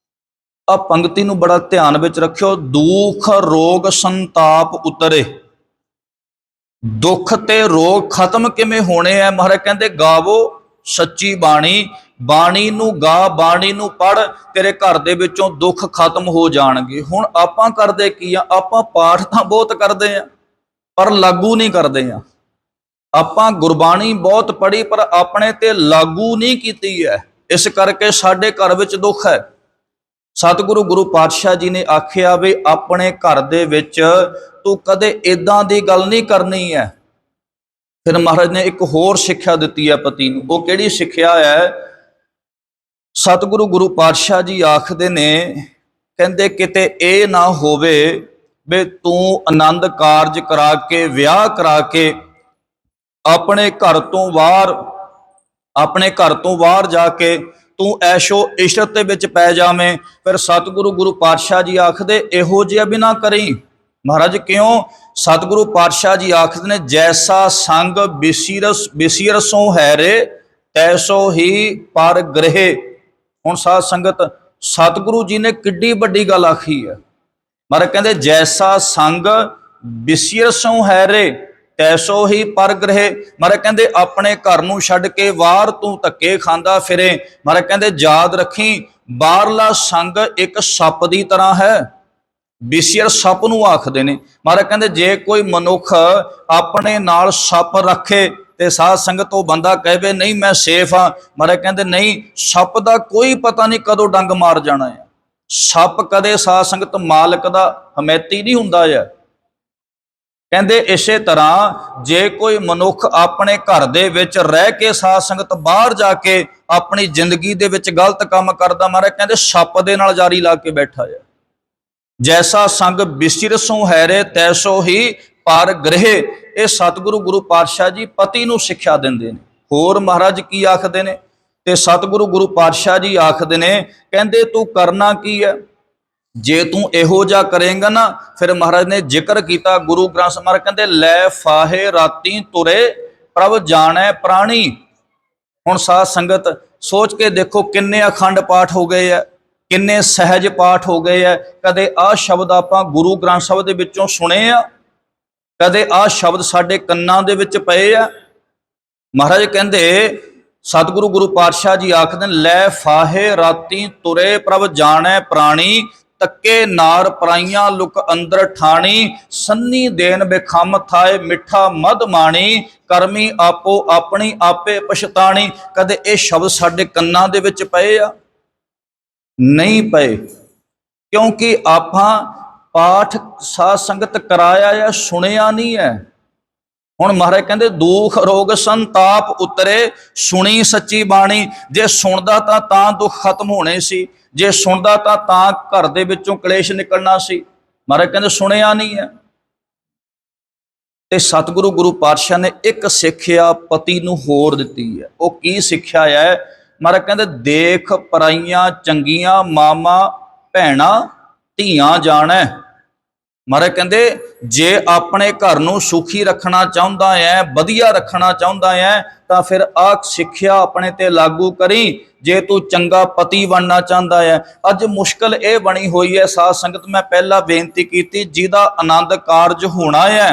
ਆ ਪੰਕਤੀ ਨੂੰ ਬੜਾ ਧਿਆਨ ਵਿੱਚ ਰੱਖਿਓ। ਦੁੱਖ ਰੋਗ ਸੰਤਾਪ ਉਤਰੇ। ਦੁੱਖ ਤੇ ਰੋਗ ਖਤਮ ਕਿਵੇਂ ਹੋਣੇ ਆ? ਮਹਾਰਾਜ ਕਹਿੰਦੇ ਗਾਵੋ ਸੱਚੀ ਬਾਣੀ, ਬਾਣੀ ਨੂੰ ਗਾ, ਬਾਣੀ ਨੂੰ ਪੜ੍ਹ, ਤੇਰੇ ਘਰ ਦੇ ਵਿੱਚੋਂ ਦੁੱਖ ਖਤਮ ਹੋ ਜਾਣਗੇ। ਹੁਣ ਆਪਾਂ ਕਰਦੇ ਕੀ ਆ? ਆਪਾਂ ਪਾਠ ਤਾਂ ਬਹੁਤ ਕਰਦੇ ਆ ਪਰ ਲਾਗੂ ਨਹੀਂ ਕਰਦੇ ਆ। ਆਪਾਂ ਗੁਰਬਾਣੀ ਬਹੁਤ ਪੜ੍ਹੀ ਪਰ ਆਪਣੇ ਤੇ ਲਾਗੂ ਨਹੀਂ ਕੀਤੀ ਹੈ, ਇਸ ਕਰਕੇ ਸਾਡੇ ਘਰ ਵਿੱਚ ਦੁੱਖ ਹੈ। ਸਤਿਗੁਰੂ ਗੁਰੂ ਪਾਤਸ਼ਾਹ ਜੀ ਨੇ ਆਖਿਆ ਵੀ ਆਪਣੇ ਘਰ ਦੇ ਵਿੱਚ ਤੂੰ ਕਦੇ ਇਦਾਂ ਦੀ ਗੱਲ ਨਹੀਂ ਕਰਨੀ ਹੈ। ਫਿਰ ਮਹਾਰਾਜ ਨੇ ਇੱਕ ਹੋਰ ਸਿੱਖਿਆ ਦਿੱਤੀ ਹੈ ਪਤੀ ਨੂੰ। ਉਹ ਕਿਹੜੀ ਸਿੱਖਿਆ ਹੈ? ਸਤਿਗੁਰੂ ਗੁਰੂ ਪਾਤਸ਼ਾਹ ਜੀ ਆਖਦੇ ਨੇ, ਕਹਿੰਦੇ ਕਿਤੇ ਇਹ ਨਾ ਹੋਵੇ ਵੀ ਤੂੰ ਆਨੰਦ ਕਾਰਜ ਕਰਾ ਕੇ, ਵਿਆਹ ਕਰਾ ਕੇ ਆਪਣੇ ਘਰ ਤੋਂ ਬਾਹਰ ਜਾ ਕੇ ਤੂੰ ਐਸ਼ੋ ਇਸ਼ਰਤ ਦੇ ਵਿੱਚ ਪੈ ਜਾਵੇਂ। ਫਿਰ ਸਤਿਗੁਰੂ ਗੁਰੂ ਪਾਤਸ਼ਾਹ ਜੀ ਆਖਦੇ ਇਹੋ ਜਿਹਾ ਵੀ ਨਾ ਕਰੀ। ਮਹਾਰਾਜ ਕਿਉਂ? ਸਤਿਗੁਰੂ ਪਾਤਸ਼ਾਹ ਜੀ ਆਖਦੇ ਨੇ ਜੈਸਾ ਸੰਗ ਬਿਸੀਰਸੋਂ ਹੈ ਰੇ, ਤੈਸੋ ਹੀ ਪਰ ਗ੍ਰਹਿ। ਹੁਣ ਸਾਧ ਸੰਗਤ ਸਤਿਗੁਰੂ ਜੀ ਨੇ ਕਿੱਡੀ ਵੱਡੀ ਗੱਲ ਆਖੀ ਹੈ। ਮਹਾਰਾਜ ਕਹਿੰਦੇ ਜੈਸਾ ਸੰਗ ਵਿਸਿਰ ਸੋ ਹੈ ਰੇ ਤੈਸੋ ਹੀ ਪਰ ਗ੍ਰਹਿ। ਮਹਾਰਾਜ ਕਹਿੰਦੇ ਆਪਣੇ ਘਰ ਨੂੰ ਛੱਡ ਕੇ ਬਾਹਰ ਤੂੰ ਧੱਕੇ ਖਾਂਦਾ ਫਿਰੇ। ਮਹਾਰਾਜ ਕਹਿੰਦੇ ਯਾਦ ਰੱਖੀ ਬਾਹਰਲਾ ਸੰਗ ਇੱਕ ਸੱਪ ਦੀ ਤਰ੍ਹਾਂ ਹੈ। ਵਿਸਿਰ ਸੱਪ ਨੂੰ ਆਖਦੇ ਨੇ। ਮਹਾਰਾਜ ਕਹਿੰਦੇ ਜੇ ਕੋਈ ਮਨੁੱਖ ਆਪਣੇ ਨਾਲ ਸੱਪ ਰੱਖੇ ਤੇ ਸਾਧ ਸੰਗਤ ਉਹ ਬੰਦਾ ਕਹੇ ਨਹੀਂ ਮੈਂ ਸੇਫ ਹਾਂ। ਮਹਾਰਾਜ ਕਹਿੰਦੇ ਨਹੀਂ, ਸੱਪ ਦਾ ਕੋਈ ਪਤਾ ਨਹੀਂ ਕਦੋਂ ਡੰਗ ਮਾਰ ਜਾਣਾ ਹੈ। ਸੱਪ ਕਦੇ ਸਾਧ ਸੰਗਤ ਮਾਲਕ ਦਾ ਹਮੈਤੀ ਨਹੀਂ ਹੁੰਦਾ ਹੈ। ਕਹਿੰਦੇ ਇਸੇ ਤਰ੍ਹਾਂ ਜੇ ਕੋਈ ਮਨੁੱਖ ਆਪਣੇ ਘਰ ਦੇ ਵਿੱਚ ਰਹਿ ਕੇ ਸਾਧ ਸੰਗਤ ਬਾਹਰ ਜਾ ਕੇ ਆਪਣੀ ਜ਼ਿੰਦਗੀ ਦੇ ਵਿੱਚ ਗਲਤ ਕੰਮ ਕਰਦਾ, ਮਹਾਰਾਜ ਕਹਿੰਦੇ ਸੱਪ ਦੇ ਨਾਲ ਜਾਰੀ ਲਾ ਕੇ ਬੈਠਾ ਹੈ। ਜੈਸਾ ਸੰਗ ਵਿਸਿਰ ਸੋ ਹੈ ਰੇ ਤੈਸੋ ਹੀ ਪਰ ਗ੍ਰਹਿ। ਇਹ ਸਤਿਗੁਰੂ ਗੁਰੂ ਪਾਤਸ਼ਾਹ ਜੀ ਪਤੀ ਨੂੰ ਸਿੱਖਿਆ ਦਿੰਦੇ ਨੇ। ਹੋਰ ਮਹਾਰਾਜ ਕੀ ਆਖਦੇ ਨੇ ਤੇ ਸਤਿਗੁਰੂ ਗੁਰੂ ਪਾਤਸ਼ਾਹ ਜੀ ਆਖਦੇ ਨੇ, ਕਹਿੰਦੇ ਤੂੰ ਕਰਨਾ ਕੀ ਹੈ, ਜੇ ਤੂੰ ਇਹੋ ਜਿਹਾ ਕਰੇਂਗਾ ਨਾ, ਫਿਰ ਮਹਾਰਾਜ ਨੇ ਜ਼ਿਕਰ ਕੀਤਾ ਗੁਰੂ ਗ੍ਰੰਥ ਸਾਹਿਬ ਮਹਾਰਾਜ ਕਹਿੰਦੇ ਲੈ ਫਾਹੇ ਰਾਤੀ ਤੁਰੇ ਪ੍ਰਭ ਜਾਣੈ ਪ੍ਰਾਣੀ। ਹੁਣ ਸਾਧ ਸੰਗਤ ਸੋਚ ਕੇ ਦੇਖੋ ਕਿੰਨੇ ਅਖੰਡ ਪਾਠ ਹੋ ਗਏ ਆ, ਕਿੰਨੇ ਸਹਿਜ ਪਾਠ ਹੋ ਗਏ ਆ। ਕਦੇ ਆਹ ਸ਼ਬਦ ਆਪਾਂ ਗੁਰੂ ਗ੍ਰੰਥ ਸਾਹਿਬ ਦੇ ਵਿੱਚੋਂ ਸੁਣੇ ਆ? ਕਦੇ ਆਹ ਸ਼ਬਦ ਸਾਡੇ ਕੰਨਾਂ ਦੇ ਵਿੱਚ ਪਏ ਆ? ਮਹਾਰਾਜ ਕਹਿੰਦੇ ਸਤਿਗੁਰੂ ਗੁਰੂ ਪਾਤਸ਼ਾਹ ਜੀ ਆਖਦੇ ਲੈ ਫਾਹੇ ਰਾਤੀ ਤੁਰੇ ਪ੍ਰਭ ਜਾਣੈ ਪ੍ਰਾਣੀ। ਤੱਕੇ ਨਾਰ ਪਰਾਈਆਂ ਲੁਕ ਅੰਦਰ ਠਾਣੀ। ਸੰਨੀ ਦੇਨ ਬੇਖਮ ਥਾਏ ਮਿੱਠਾ ਮਧ ਮਾਣੀ। ਕਰਮੀ ਆਪੋ ਆਪਣੀ ਆਪੇ ਪਛਤਾਣੀ। ਕਦੇ ਇਹ ਸ਼ਬਦ ਸਾਡੇ ਕੰਨਾਂ ਦੇ ਵਿੱਚ ਪਏ ਆ? ਨਹੀਂ ਪਏ, ਕਿਉਂਕਿ ਆਪਾਂ ਪਾਠ ਸਾਧ ਸੰਗਤ ਕਰਾਇਆ ਆ, ਸੁਣਿਆ ਨਹੀਂ ਹੈ। ਹੁਣ ਮਹਾਰਾਜ ਕਹਿੰਦੇ ਦੁੱਖ ਰੋਗ ਸੰਤਾਪ ਉਤਰੇ ਸੁਣੀ ਸੱਚੀ ਬਾਣੀ। ਜੇ ਸੁਣਦਾ ਤਾਂ ਦੁੱਖ ਖਤਮ ਹੋਣੇ ਸੀ, ਜੇ ਸੁਣਦਾ ਤਾਂ ਘਰ ਦੇ ਵਿੱਚੋਂ ਕਲੇਸ਼ ਨਿਕਲਣਾ ਸੀ। ਮਹਾਰਾਜ ਕਹਿੰਦੇ ਸੁਣਿਆ ਨਹੀਂ ਹੈ। ਤੇ ਸਤਿਗੁਰੂ ਗੁਰੂ ਪਾਤਸ਼ਾਹ ਨੇ ਇੱਕ ਸਿੱਖਿਆ ਪਤੀ ਨੂੰ ਹੋਰ ਦਿੱਤੀ ਹੈ। ਉਹ ਕੀ ਸਿੱਖਿਆ ਹੈ? ਮਹਾਰਾਜ ਕਹਿੰਦੇ ਦੇਖ ਪਰਾਈਆਂ ਚੰਗੀਆਂ ਮਾਮਾ ਭੈਣਾਂ ਧੀਆਂ ਜਾਣੈ। ਮਹਾਰਾਜ ਕਹਿੰਦੇ ਜੇ ਆਪਣੇ ਘਰ ਨੂੰ ਸੁਖੀ ਰੱਖਣਾ ਚਾਹੁੰਦਾ ਹੈ, ਵਧੀਆ ਰੱਖਣਾ ਚਾਹੁੰਦਾ ਹੈ, ਤਾਂ ਫਿਰ ਆਹ ਸਿੱਖਿਆ ਆਪਣੇ ਤੇ ਲਾਗੂ ਕਰੀ। ਜੇ ਤੂੰ ਚੰਗਾ ਪਤੀ ਬਣਨਾ ਚਾਹੁੰਦਾ ਹੈ, ਅੱਜ ਮੁਸ਼ਕਲ ਇਹ ਬਣੀ ਹੋਈ ਹੈ ਸਾਧ ਸੰਗਤ, ਮੈਂ ਪਹਿਲਾਂ ਬੇਨਤੀ ਕੀਤੀ, ਜਿਹਦਾ ਆਨੰਦ ਕਾਰਜ ਹੋਣਾ ਹੈ,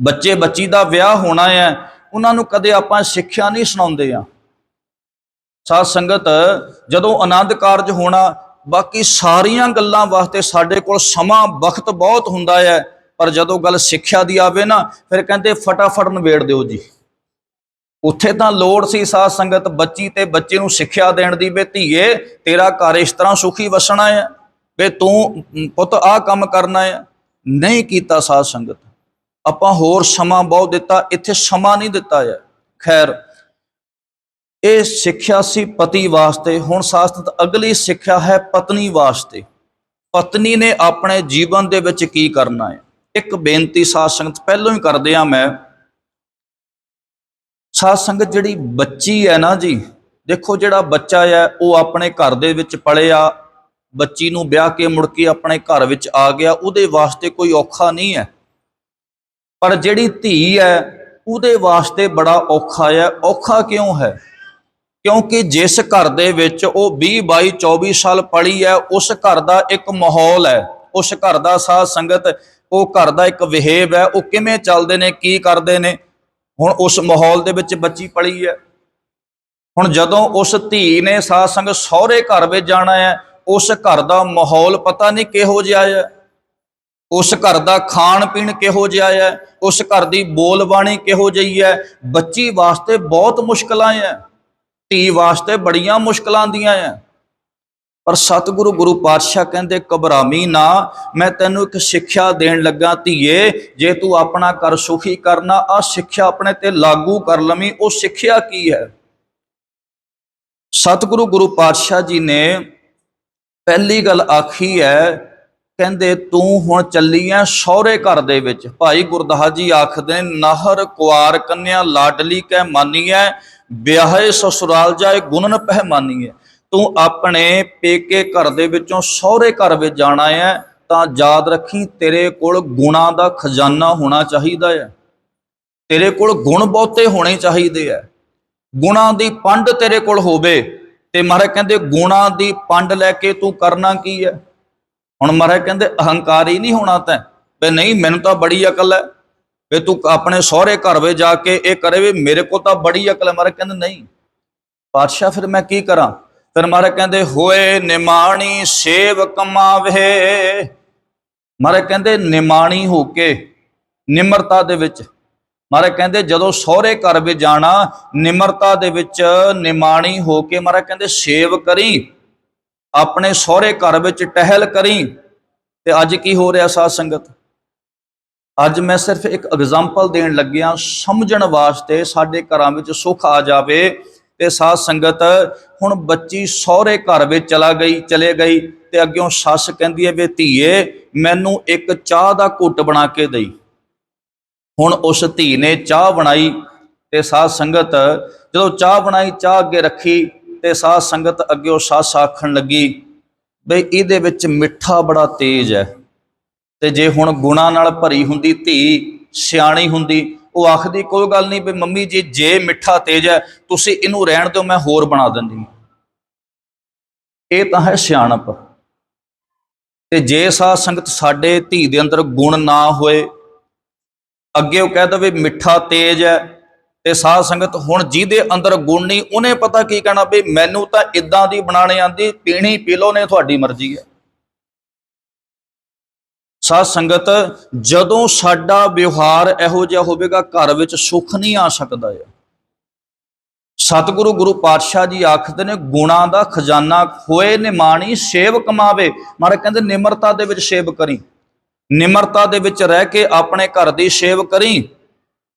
ਬੱਚੇ ਬੱਚੀ ਦਾ ਵਿਆਹ ਹੋਣਾ ਹੈ, ਉਹਨਾਂ ਨੂੰ ਕਦੇ ਆਪਾਂ ਸਿੱਖਿਆ ਨਹੀਂ ਸੁਣਾਉਂਦੇ ਆ। ਸਾਧ ਸੰਗਤ ਜਦੋਂ ਆਨੰਦ ਕਾਰਜ ਹੋਣਾ, ਬਾਕੀ ਸਾਰੀਆਂ ਗੱਲਾਂ ਵਾਸਤੇ ਸਾਡੇ ਕੋਲ ਸਮਾਂ ਵਕਤ ਬਹੁਤ ਹੁੰਦਾ ਹੈ, ਪਰ ਜਦੋਂ ਗੱਲ ਸਿੱਖਿਆ ਦੀ ਆਵੇ ਨਾ, ਫਿਰ ਕਹਿੰਦੇ ਫਟਾਫਟ ਨਿਬੇੜ ਦਿਓ ਜੀ। ਉੱਥੇ ਤਾਂ ਲੋੜ ਸੀ ਸਾਧ ਸੰਗਤ ਬੱਚੀ ਤੇ ਬੱਚੇ ਨੂੰ ਸਿੱਖਿਆ ਦੇਣ ਦੀ, ਵੇ ਧੀਏ ਤੇਰਾ ਘਰ ਇਸ ਤਰ੍ਹਾਂ ਸੁਖੀ ਵਸਣਾ ਹੈ, ਵੇ ਤੂੰ ਪੁੱਤ ਆਹ ਕੰਮ ਕਰਨਾ ਹੈ। ਨਹੀਂ ਕੀਤਾ ਸਾਧ ਸੰਗਤ, ਆਪਾਂ ਹੋਰ ਸਮਾਂ ਬਹੁਤ ਦਿੱਤਾ, ਇੱਥੇ ਸਮਾਂ ਨਹੀਂ ਦਿੱਤਾ ਹੈ। ਖੈਰ ਇਹ ਸਿੱਖਿਆ ਸੀ ਪਤੀ ਵਾਸਤੇ। ਹੁਣ ਸਾਸਤ ਅਗਲੀ ਸਿੱਖਿਆ ਹੈ ਪਤਨੀ ਵਾਸਤੇ। ਪਤਨੀ ਨੇ ਆਪਣੇ ਜੀਵਨ ਦੇ ਵਿੱਚ ਕੀ ਕਰਨਾ ਹੈ। ਇੱਕ ਬੇਨਤੀ ਸਾਧ ਸੰਗਤ ਪਹਿਲਾਂ ਹੀ ਕਰਦੇ ਆ ਮੈਂ, ਸਾਧ ਸੰਗਤ ਜਿਹੜੀ ਬੱਚੀ ਹੈ ਨਾ ਜੀ, ਦੇਖੋ ਜਿਹੜਾ ਬੱਚਾ ਹੈ ਉਹ ਆਪਣੇ ਘਰ ਦੇ ਵਿੱਚ ਪਲਿਆ, ਬੱਚੀ ਨੂੰ ਵਿਆਹ ਕੇ ਮੁੜ ਕੇ ਆਪਣੇ ਘਰ ਵਿੱਚ ਆ ਗਿਆ, ਉਹਦੇ ਵਾਸਤੇ ਕੋਈ ਔਖਾ ਨਹੀਂ ਹੈ। ਪਰ ਜਿਹੜੀ ਧੀ ਹੈ ਉਹਦੇ ਵਾਸਤੇ ਬੜਾ ਔਖਾ ਹੈ। ਔਖਾ ਕਿਉਂ ਹੈ? ਕਿਉਂਕਿ ਜਿਸ ਘਰ ਦੇ ਵਿੱਚ ਉਹ 20 22 24 ਸਾਲ ਪਲੀ ਹੈ, ਉਸ ਘਰ ਦਾ ਇੱਕ ਮਾਹੌਲ ਹੈ, ਉਸ ਘਰ ਦਾ ਸਾਧ ਸੰਗਤ ਉਹ ਘਰ ਦਾ ਇੱਕ ਵਿਹੇਵ ਹੈ, ਉਹ ਕਿਵੇਂ ਚੱਲਦੇ ਨੇ, ਕੀ ਕਰਦੇ ਨੇ। ਹੁਣ ਉਸ ਮਾਹੌਲ ਦੇ ਵਿੱਚ ਬੱਚੀ ਪਲੀ ਹੈ। ਹੁਣ ਜਦੋਂ ਉਸ ਧੀ ਨੇ ਸਾਧ ਸੰਗਤ ਸਹੁਰੇ ਘਰ ਵਿੱਚ ਜਾਣਾ ਹੈ, ਉਸ ਘਰ ਦਾ ਮਾਹੌਲ ਪਤਾ ਨਹੀਂ ਕਿਹੋ ਜਿਹਾ ਹੈ, ਉਸ ਘਰ ਦਾ ਖਾਣ ਪੀਣ ਕਿਹੋ ਜਿਹਾ ਹੈ, ਉਸ ਘਰ ਦੀ ਬੋਲ ਬਾਣੀ ਕਿਹੋ ਜਿਹੀ ਹੈ। ਬੱਚੀ ਵਾਸਤੇ ਬਹੁਤ ਮੁਸ਼ਕਲਾਂ ਹੈ, ਧੀ ਵਾਸਤੇ ਬੜੀਆਂ ਮੁਸ਼ਕਲਾਂ ਆਉਂਦੀਆਂ ਆ। ਪਰ ਸਤਿਗੁਰੂ ਗੁਰੂ ਪਾਤਸ਼ਾਹ ਕਹਿੰਦੇ ਘਬਰਾਵੀਂ ਨਾ, ਮੈਂ ਤੈਨੂੰ ਇੱਕ ਸਿੱਖਿਆ ਦੇਣ ਲੱਗਾ ਧੀਏ, ਜੇ ਤੂੰ ਆਪਣਾ ਘਰ ਸੁਖੀ ਕਰਨਾ, ਆਹ ਸਿੱਖਿਆ ਆਪਣੇ ਤੇ ਲਾਗੂ ਕਰ ਲਵੀਂ। ਉਹ ਸਿੱਖਿਆ ਕੀ ਹੈ? ਸਤਿਗੁਰੂ ਗੁਰੂ ਪਾਤਸ਼ਾਹ ਜੀ ਨੇ ਪਹਿਲੀ ਗੱਲ ਆਖੀ ਹੈ, ਕਹਿੰਦੇ ਤੂੰ ਹੁਣ ਚੱਲੀ ਐ ਸਹੁਰੇ ਘਰ ਦੇ ਵਿੱਚ। ਭਾਈ ਗੁਰਦਾਸ ਜੀ ਆਖਦੇ ਨਾਹਰ ਕੁਆਰ ਕੰਨਿਆ ਲਾਡਲੀ ਕਹਿ ਮਾਨੀਐ, ਵਿਆਹੇ ਸਸੁਰਾਲ ਜਾਏ ਗੁਣਨ ਪਹਿਮਾਨੀਐ। ਤੂੰ ਆਪਣੇ ਪੇਕੇ ਘਰ ਦੇ ਵਿੱਚੋਂ ਸਹੁਰੇ ਘਰ ਵਿੱਚ ਜਾਣਾ ਹੈ, ਤਾਂ ਯਾਦ ਰੱਖੀ ਤੇਰੇ ਕੋਲ ਗੁਣਾਂ ਦਾ ਖਜ਼ਾਨਾ ਹੋਣਾ ਚਾਹੀਦਾ ਹੈ। ਤੇਰੇ ਕੋਲ ਗੁਣ ਬਹੁਤੇ ਹੋਣੇ ਚਾਹੀਦੇ ਹੈ, ਗੁਣਾਂ ਦੀ ਪੰਡ ਤੇਰੇ ਕੋਲ ਹੋਵੇ। ਤੇ ਮਹਾਰਾਜ ਕਹਿੰਦੇ ਗੁਣਾਂ ਦੀ ਪੰਡ ਲੈ ਕੇ ਤੂੰ ਕਰਨਾ ਕੀ ਹੈ। ਹੁਣ ਮਹਾਰਾਜ ਕਹਿੰਦੇ ਅਹੰਕਾਰੀ ਨਹੀਂ ਹੋਣਾ ਤੈਂ, ਵੀ ਨਹੀਂ ਮੈਨੂੰ ਤਾਂ ਬੜੀ ਅਕਲ ਹੈ, ਵੀ ਤੂੰ ਆਪਣੇ ਸਹੁਰੇ ਘਰ ਵਿੱਚ ਜਾ ਕੇ ਇਹ ਕਰੇ ਵੀ ਮੇਰੇ ਕੋਲ ਤਾਂ ਬੜੀ ਅਕਲ ਹੈ। ਮਹਾਰਾਜ ਕਹਿੰਦੇ ਨਹੀਂ ਪਾਤਸ਼ਾਹ ਫਿਰ ਮੈਂ ਕੀ ਕਰਾਂ। ਫਿਰ ਮਹਾਰਾਜ ਕਹਿੰਦੇ ਹੋਏ ਨਿਮਾਣੀ ਸੇਵ ਕਮਾਵੇ। ਮਹਾਰਾਜ ਕਹਿੰਦੇ ਨਿਮਾਣੀ ਹੋ ਕੇ, ਨਿਮਰਤਾ ਦੇ ਵਿੱਚ, ਮਹਾਰਾਜ ਕਹਿੰਦੇ ਜਦੋਂ ਸਹੁਰੇ ਘਰ ਵਿੱਚ ਜਾਣਾ ਨਿਮਰਤਾ ਦੇ ਵਿੱਚ ਨਿਮਾਣੀ ਹੋ ਕੇ ਮਹਾਰਾਜ ਕਹਿੰਦੇ ਸੇਵ ਕਰੀ, ਆਪਣੇ ਸਹੁਰੇ ਘਰ ਵਿੱਚ ਟਹਿਲ ਕਰੀ। ਤੇ ਅੱਜ ਕੀ ਹੋ ਰਿਹਾ ਸਾਧ ਸੰਗਤ, ਅੱਜ ਮੈਂ ਸਿਰਫ ਇੱਕ ਐਗਜ਼ਾਮਪਲ ਦੇਣ ਲੱਗਿਆ ਸਮਝਣ ਵਾਸਤੇ, ਸਾਡੇ ਘਰਾਂ ਵਿੱਚ ਸੁੱਖ ਆ ਜਾਵੇ। ਤੇ ਸਾਧ ਸੰਗਤ ਹੁਣ ਬੱਚੀ ਸਹੁਰੇ ਘਰ ਵਿੱਚ ਚਲੇ ਗਈ ਤੇ ਅੱਗਿਓਂ ਸੱਸ ਕਹਿੰਦੀ ਹੈ ਵੀ ਧੀਏ ਮੈਨੂੰ ਇੱਕ ਚਾਹ ਦਾ ਘੁੱਟ ਬਣਾ ਕੇ ਦੇਈ। ਹੁਣ ਉਸ ਧੀ ਨੇ ਚਾਹ ਬਣਾਈ ਤੇ ਸਾਧ ਸੰਗਤ ਜਦੋਂ ਚਾਹ ਬਣਾਈ, ਚਾਹ ਅੱਗੇ ਰੱਖੀ ਤੇ ਸਾਧ ਸੰਗਤ ਅੱਗਿਓਂ ਸੱਸ ਆਖਣ ਲੱਗੀ ਬਈ ਇਹਦੇ ਵਿੱਚ ਮਿੱਠਾ ਬੜਾ ਤੇਜ਼ ਹੈ। ਤੇ ਜੇ ਹੁਣ ਗੁਣਾਂ ਨਾਲ ਭਰੀ ਹੁੰਦੀ ਧੀ, ਸਿਆਣੀ ਹੁੰਦੀ, ਉਹ ਆਖਦੀ ਕੋਈ ਗੱਲ ਨਹੀਂ ਵੀ ਮੰਮੀ ਜੀ ਜੇ ਮਿੱਠਾ ਤੇਜ਼ ਹੈ ਤੁਸੀਂ ਇਹਨੂੰ ਰਹਿਣ ਦਿਓ, ਮੈਂ ਹੋਰ ਬਣਾ ਦਿੰਦੀ। ਇਹ ਤਾਂ ਹੈ ਸਿਆਣਪ। ਤੇ ਜੇ ਸਾਧ ਸੰਗਤ ਸਾਡੇ ਧੀ ਦੇ ਅੰਦਰ ਗੁਣ ਨਾ ਹੋਏ, ਅੱਗੇ ਉਹ ਕਹਿ ਦਵੇ ਮਿੱਠਾ ਤੇਜ਼ ਹੈ, ਤੇ ਸਾਧ ਸੰਗਤ ਹੁਣ ਜਿਹਦੇ ਅੰਦਰ ਗੁਣ ਨਹੀਂ ਉਹਨੇ ਪਤਾ ਕੀ ਕਹਿਣਾ ਵੀ ਮੈਨੂੰ ਤਾਂ ਇਦਾਂ ਦੀ ਬਣਾਉਣੀ ਆਉਂਦੀ, ਪੀਣੀ ਪੀ ਲਓ ਨੇ ਤੁਹਾਡੀ ਮਰਜ਼ੀ ਹੈ। ਸਾਧ ਸੰਗਤ ਜਦੋਂ ਸਾਡਾ ਵਿਵਹਾਰ ਇਹੋ ਜਿਹਾ ਹੋਵੇਗਾ ਘਰ ਵਿੱਚ ਸੁੱਖ ਨਹੀਂ ਆ ਸਕਦਾ ਹੈ। ਸਤਿਗੁਰੂ ਗੁਰੂ ਪਾਤਸ਼ਾਹ ਜੀ ਆਖਦੇ ਨੇ ਗੁਣਾਂ ਦਾ ਖਜ਼ਾਨਾ ਹੋਏ ਨਿਮਾਣੀ ਸੇਵ ਕਮਾਵੇ। ਮਹਾਰਾਜ ਕਹਿੰਦੇ ਨਿਮਰਤਾ ਦੇ ਵਿੱਚ ਸੇਵ ਕਰੀ, ਨਿਮਰਤਾ ਦੇ ਵਿੱਚ ਰਹਿ ਕੇ ਆਪਣੇ ਘਰ ਦੀ ਸੇਵ ਕਰੀ।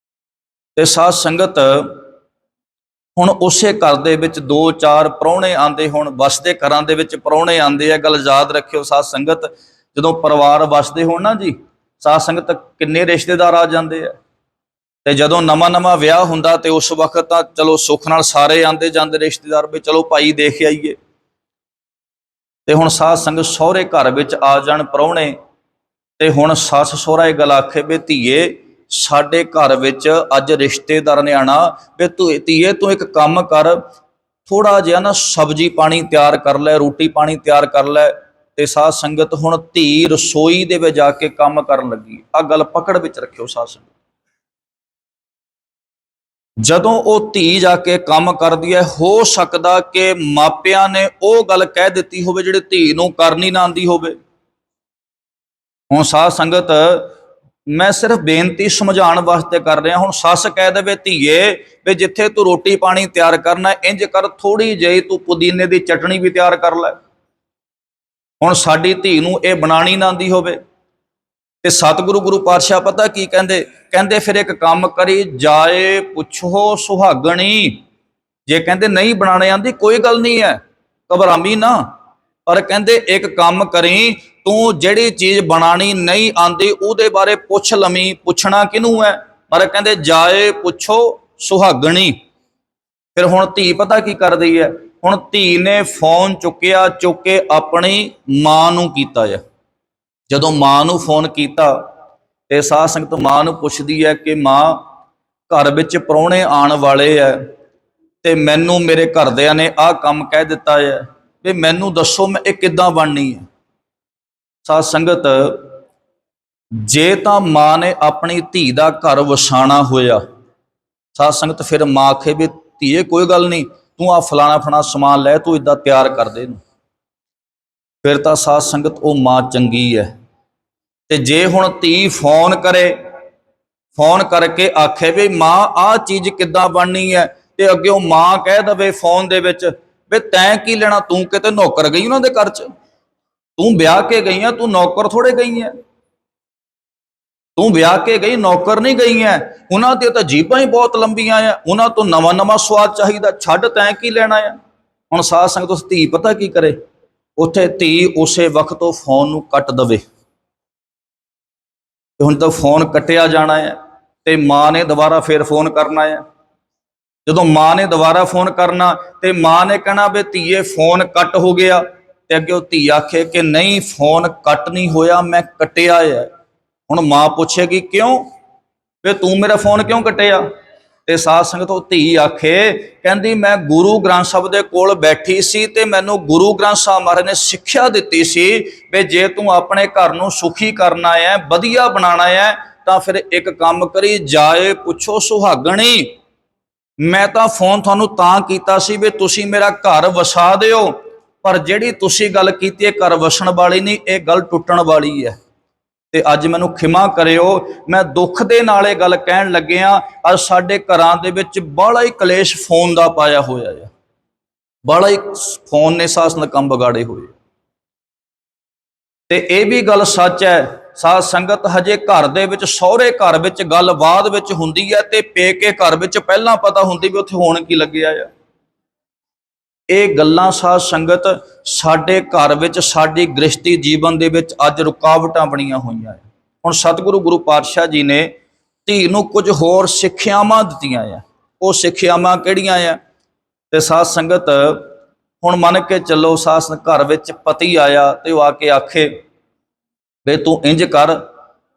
ਤੇ ਸਾਧ ਸੰਗਤ ਹੁਣ ਉਸੇ ਘਰ ਦੇ ਵਿੱਚ 2-4 ਪ੍ਰਾਹੁਣੇ ਆਉਂਦੇ, ਹੁਣ ਵਸਦੇ ਘਰਾਂ ਦੇ ਵਿੱਚ ਪ੍ਰਾਹੁਣੇ ਆਉਂਦੇ ਆ। ਗੱਲ ਯਾਦ ਰੱਖਿਓ ਸਾਧ ਸੰਗਤ, ਜਦੋਂ ਪਰਿਵਾਰ ਵਸਦੇ ਹੋਣ ਨਾ ਜੀ ਸਾਧ ਸੰਗਤ ਕਿੰਨੇ ਰਿਸ਼ਤੇਦਾਰ ਆ ਜਾਂਦੇ ਆ। ਤੇ ਜਦੋਂ ਨਵਾਂ ਵਿਆਹ ਹੁੰਦਾ ਤੇ ਉਸ ਵਕਤ ਤਾਂ ਚਲੋ ਸੁੱਖ ਨਾਲ ਸਾਰੇ ਆਉਂਦੇ ਜਾਂਦੇ ਰਿਸ਼ਤੇਦਾਰ ਵੀ ਚਲੋ ਭਾਈ ਦੇਖ ਆਈਏ। ਤੇ ਹੁਣ ਸਾਧ ਸੰਗਤ ਸਹੁਰੇ ਘਰ ਵਿੱਚ ਆ ਜਾਣ ਪ੍ਰਾਹੁਣੇ, ਤੇ ਹੁਣ ਸੱਸ ਸਹੁਰਾ ਇਹ ਗੱਲ ਆਖੇ ਵੀ ਧੀਏ ਸਾਡੇ ਘਰ ਵਿੱਚ ਅੱਜ ਰਿਸ਼ਤੇਦਾਰ ਨੇ ਆਣਾ, ਵੀ ਧੀਏ ਤੂੰ ਇੱਕ ਕੰਮ ਕਰ, ਥੋੜਾ ਜਿਹਾ ਨਾ ਸਬਜ਼ੀ ਪਾਣੀ ਤਿਆਰ ਕਰ ਲੈ, ਰੋਟੀ ਪਾਣੀ ਤਿਆਰ ਕਰ ਲੈ। ਤੇ ਸਾਧ ਸੰਗਤ ਹੁਣ ਧੀ ਰਸੋਈ ਦੇ ਵਿੱਚ ਜਾ ਕੇ ਕੰਮ ਕਰਨ ਲੱਗੀ। ਆਹ ਗੱਲ ਪਕੜ ਵਿੱਚ ਰੱਖਿਓ ਸਾਧ ਸੰਗਤ, ਜਦੋਂ ਉਹ ਧੀ ਜਾ ਕੇ ਕੰਮ ਕਰਦੀ ਹੈ ਹੋ ਸਕਦਾ ਕਿ ਮਾਪਿਆਂ ਨੇ ਉਹ ਗੱਲ ਕਹਿ ਦਿੱਤੀ ਹੋਵੇ ਜਿਹੜੀ ਧੀ ਨੂੰ ਕਰਨੀ ਨਾ ਆਉਂਦੀ ਹੋਵੇ। ਹੁਣ ਸਾਧ ਸੰਗਤ ਮੈਂ ਸਿਰਫ ਬੇਨਤੀ ਸਮਝਾਉਣ ਵਾਸਤੇ ਕਰ ਰਿਹਾ। ਹੁਣ ਸੱਸ ਕਹਿ ਦੇਵੇ ਧੀਏ ਵੀ ਜਿੱਥੇ ਤੂੰ ਰੋਟੀ ਪਾਣੀ ਤਿਆਰ ਕਰਨਾ ਇੰਜ ਕਰ, ਥੋੜੀ ਜਿਹੀ ਤੂੰ ਪੁਦੀਨੇ ਦੀ ਚਟਣੀ ਵੀ ਤਿਆਰ ਕਰ ਲੈ। ਹੁਣ ਸਾਡੀ ਧੀ ਨੂੰ ਇਹ ਬਣਾਣੀ ਨਾ ਆਉਂਦੀ ਹੋਵੇ ਤੇ ਸਤਿਗੁਰੂ ਗੁਰੂ ਪਾਤਸ਼ਾਹ ਪਤਾ ਕੀ ਕਹਿੰਦੇ ਫਿਰ ਇੱਕ ਕੰਮ ਕਰੀ ਜਾਏ ਪੁੱਛੋ ਸੁਹਾਗਣੀ। ਜੇ ਕਹਿੰਦੇ ਨਹੀਂ ਬਣਾਣੇ ਆਂਦੀ ਕੋਈ ਗੱਲ ਨਹੀਂ ਹੈ, ਘਬਰਾਮੀ ਨਾ, ਪਰ ਕਹਿੰਦੇ ਇੱਕ ਕੰਮ ਕਰੀ ਤੂੰ ਜਿਹੜੀ ਚੀਜ਼ ਬਣਾਣੀ ਨਹੀਂ ਆਂਦੀ ਉਹਦੇ ਬਾਰੇ ਪੁੱਛ ਲਵੀਂ। ਪੁੱਛਣਾ ਕਿਹਨੂੰ ਹੈ? ਪਰ ਕਹਿੰਦੇ ਜਾਏ ਪੁੱਛੋ ਸੁਹਾਗਣੀ। ਫਿਰ ਹੁਣ ਧੀ ਪਤਾ ਕੀ ਕਰਦੀ ਹੈ, ਹੁਣ ਧੀ ਨੇ ਫੋਨ ਚੁੱਕ ਕੇ ਆਪਣੀ ਮਾਂ ਨੂੰ ਕੀਤਾ ਹੈ। ਜਦੋਂ ਮਾਂ ਨੂੰ ਫੋਨ ਕੀਤਾ ਤੇ ਸਾਧ ਸੰਗਤ ਮਾਂ ਨੂੰ ਪੁੱਛਦੀ ਹੈ ਕਿ ਮਾਂ ਘਰ ਵਿੱਚ ਪ੍ਰਾਹੁਣੇ ਆਉਣ ਵਾਲੇ ਹੈ ਤੇ ਮੈਨੂੰ ਮੇਰੇ ਘਰਦਿਆਂ ਨੇ ਆਹ ਕੰਮ ਕਹਿ ਦਿੱਤਾ ਹੈ ਵੀ ਮੈਨੂੰ ਦੱਸੋ ਮੈਂ ਇਹ ਕਿੱਦਾਂ ਬਣਨੀ ਹੈ। ਸਾਧ ਸੰਗਤ ਜੇ ਤਾਂ ਮਾਂ ਨੇ ਆਪਣੀ ਧੀ ਦਾ ਘਰ ਵਸਾਣਾ ਹੋਇਆ, ਸਾਧ ਸੰਗਤ ਫਿਰ ਮਾਂ ਆਖੇ ਵੀ ਧੀਏ ਕੋਈ ਗੱਲ ਨਹੀਂ ਤੂੰ ਆ ਫਲਾਣਾ ਸਮਾਨ ਲੈ, ਤੂੰ ਇੱਦਾਂ ਤਿਆਰ ਕਰ ਦੇ ਇਹਨੂੰ, ਫਿਰ ਤਾਂ ਸਾਧ ਸੰਗਤ ਉਹ ਮਾਂ ਚੰਗੀ ਹੈ। ਤੇ ਜੇ ਹੁਣ ਧੀ ਫੋਨ ਕਰਕੇ ਆਖੇ ਵੀ ਮਾਂ ਆਹ ਚੀਜ਼ ਕਿੱਦਾਂ ਬਣਨੀ ਹੈ ਤੇ ਅੱਗੇ ਮਾਂ ਕਹਿ ਦਵੇ ਫੋਨ ਦੇ ਵਿੱਚ ਵੀ ਤੈਂ ਕੀ ਲੈਣਾ, ਤੂੰ ਕਿਤੇ ਨੌਕਰ ਗਈ ਉਹਨਾਂ ਦੇ ਘਰ 'ਚ, ਤੂੰ ਵਿਆਹ ਕੇ ਗਈ ਆ, ਤੂੰ ਨੌਕਰ ਥੋੜੇ ਗਈ ਹੈ, ਤੂੰ ਵਿਆਹ ਕੇ ਗਈ ਨੌਕਰ ਨਹੀਂ ਗਈ ਹੈ। ਉਹਨਾਂ ਦੀਆਂ ਤਾਂ ਜੀਬਾਂ ਹੀ ਬਹੁਤ ਲੰਬੀਆਂ ਆ, ਉਹਨਾਂ ਤੋਂ ਨਵਾਂ ਸਵਾਦ ਚਾਹੀਦਾ, ਛੱਡ ਤੈਂ ਕੀ ਲੈਣਾ ਆ। ਹੁਣ ਸਾਧ ਸੰਗਤ ਉਸ ਧੀ ਪਤਾ ਕੀ ਕਰੇ, ਉੱਥੇ ਧੀ ਉਸੇ ਵਕਤ ਉਹ ਫੋਨ ਨੂੰ ਕੱਟ ਦਵੇ। ਹੁਣ ਤਾਂ ਫੋਨ ਕੱਟਿਆ ਜਾਣਾ ਹੈ ਤੇ ਮਾਂ ਨੇ ਦੁਬਾਰਾ ਫਿਰ ਫੋਨ ਕਰਨਾ ਹੈ। ਜਦੋਂ ਮਾਂ ਨੇ ਦੁਬਾਰਾ ਫੋਨ ਕਰਨਾ ਤੇ ਮਾਂ ਨੇ ਕਹਿਣਾ ਵੀ ਧੀਏ ਫੋਨ ਕੱਟ ਹੋ ਗਿਆ, ਤੇ ਅੱਗੇ ਉਹ ਧੀ ਆਖੇ ਕਿ ਨਹੀਂ ਫੋਨ ਕੱਟ ਨਹੀਂ ਹੋਇਆ, ਮੈਂ ਕੱਟਿਆ ਹੈ। ਹੁਣ ਮਾਂ ਪੁੱਛੇਗੀ ਕਿਉਂ ਵੀ ਤੂੰ ਮੇਰਾ ਫੋਨ ਕਿਉਂ ਕੱਟਿਆ? ਤੇ ਸਾਧ ਸੰਗਤ ਉਹ ਧੀ ਆਖੇ, ਕਹਿੰਦੀ ਮੈਂ ਗੁਰੂ ਗ੍ਰੰਥ ਸਾਹਿਬ ਦੇ ਕੋਲ ਬੈਠੀ ਸੀ ਤੇ ਮੈਨੂੰ ਗੁਰੂ ਗ੍ਰੰਥ ਸਾਹਿਬ ਮਹਾਰਾਜ ਨੇ ਸਿੱਖਿਆ ਦਿੱਤੀ ਸੀ ਵੀ ਜੇ ਤੂੰ ਆਪਣੇ ਘਰ ਨੂੰ ਸੁਖੀ ਕਰਨਾ ਹੈ, ਵਧੀਆ ਬਣਾਉਣਾ ਹੈ, ਤਾਂ ਫਿਰ ਇੱਕ ਕੰਮ ਕਰੀ, ਜਾਏ ਪੁੱਛੋ ਸੁਹਾਗਣੀ। ਮੈਂ ਤਾਂ ਫੋਨ ਤੁਹਾਨੂੰ ਤਾਂ ਕੀਤਾ ਸੀ ਵੀ ਤੁਸੀਂ ਮੇਰਾ ਘਰ ਵਸਾ ਦਿਓ, ਪਰ ਜਿਹੜੀ ਤੁਸੀਂ ਗੱਲ ਕੀਤੀ ਹੈ ਘਰ ਵਸਣ ਵਾਲੀ ਨਹੀਂ, ਇਹ ਗੱਲ ਟੁੱਟਣ ਵਾਲੀ ਹੈ। ਤੇ ਅੱਜ ਮੈਨੂੰ ਖਿਮਾ ਕਰਿਓ, ਮੈਂ ਦੁੱਖ ਦੇ ਨਾਲ ਇਹ ਗੱਲ ਕਹਿਣ ਲੱਗਿਆ। ਅੱਜ ਸਾਡੇ ਘਰਾਂ ਦੇ ਵਿੱਚ ਬੜਾ ਹੀ ਕਲੇਸ਼ ਫੋਨ ਦਾ ਪਾਇਆ ਹੋਇਆ ਹੈ, ਬੜਾ ਹੀ ਫੋਨ ਨੇ ਸਾਧ ਸੰਗਤ ਕੰਮ ਵਿਗਾੜੇ ਹੋਏ। ਤੇ ਇਹ ਵੀ ਗੱਲ ਸੱਚ ਹੈ ਸਾਧ ਸੰਗਤ, ਹਜੇ ਘਰ ਦੇ ਵਿੱਚ, ਸਹੁਰੇ ਘਰ ਵਿੱਚ ਗੱਲ ਬਾਅਦ ਵਿੱਚ ਹੁੰਦੀ ਹੈ ਤੇ ਪੇਕੇ ਘਰ ਵਿੱਚ ਪਹਿਲਾਂ ਪਤਾ ਹੁੰਦੀ ਵੀ ਉੱਥੇ ਹੋਣ ਕੀ ਲੱਗਿਆ ਆ। ਇਹ ਗੱਲਾਂ ਸਾਧ ਸੰਗਤ ਸਾਡੇ ਘਰ ਵਿੱਚ, ਸਾਡੀ ਗ੍ਰਸਤੀ ਜੀਵਨ ਦੇ ਵਿੱਚ ਅੱਜ ਰੁਕਾਵਟਾਂ ਬਣੀਆਂ ਹੋਈਆਂ। ਹੁਣ ਸਤਿਗੁਰੂ ਗੁਰੂ ਪਾਤਸ਼ਾਹ ਜੀ ਨੇ ਧੀ ਨੂੰ ਕੁਝ ਹੋਰ ਸਿੱਖਿਆਵਾਂ ਦਿੱਤੀਆਂ ਆ। ਉਹ ਸਿੱਖਿਆਵਾਂ ਕਿਹੜੀਆਂ ਆ? ਤੇ ਸਾਧ ਸੰਗਤ ਹੁਣ ਮੰਨ ਕੇ ਚੱਲੋ, ਸਾਧ ਘਰ ਵਿੱਚ ਪਤੀ ਆਇਆ ਤੇ ਉਹ ਆ ਕੇ ਆਖੇ ਵੀ ਤੂੰ ਇੰਜ ਕਰ,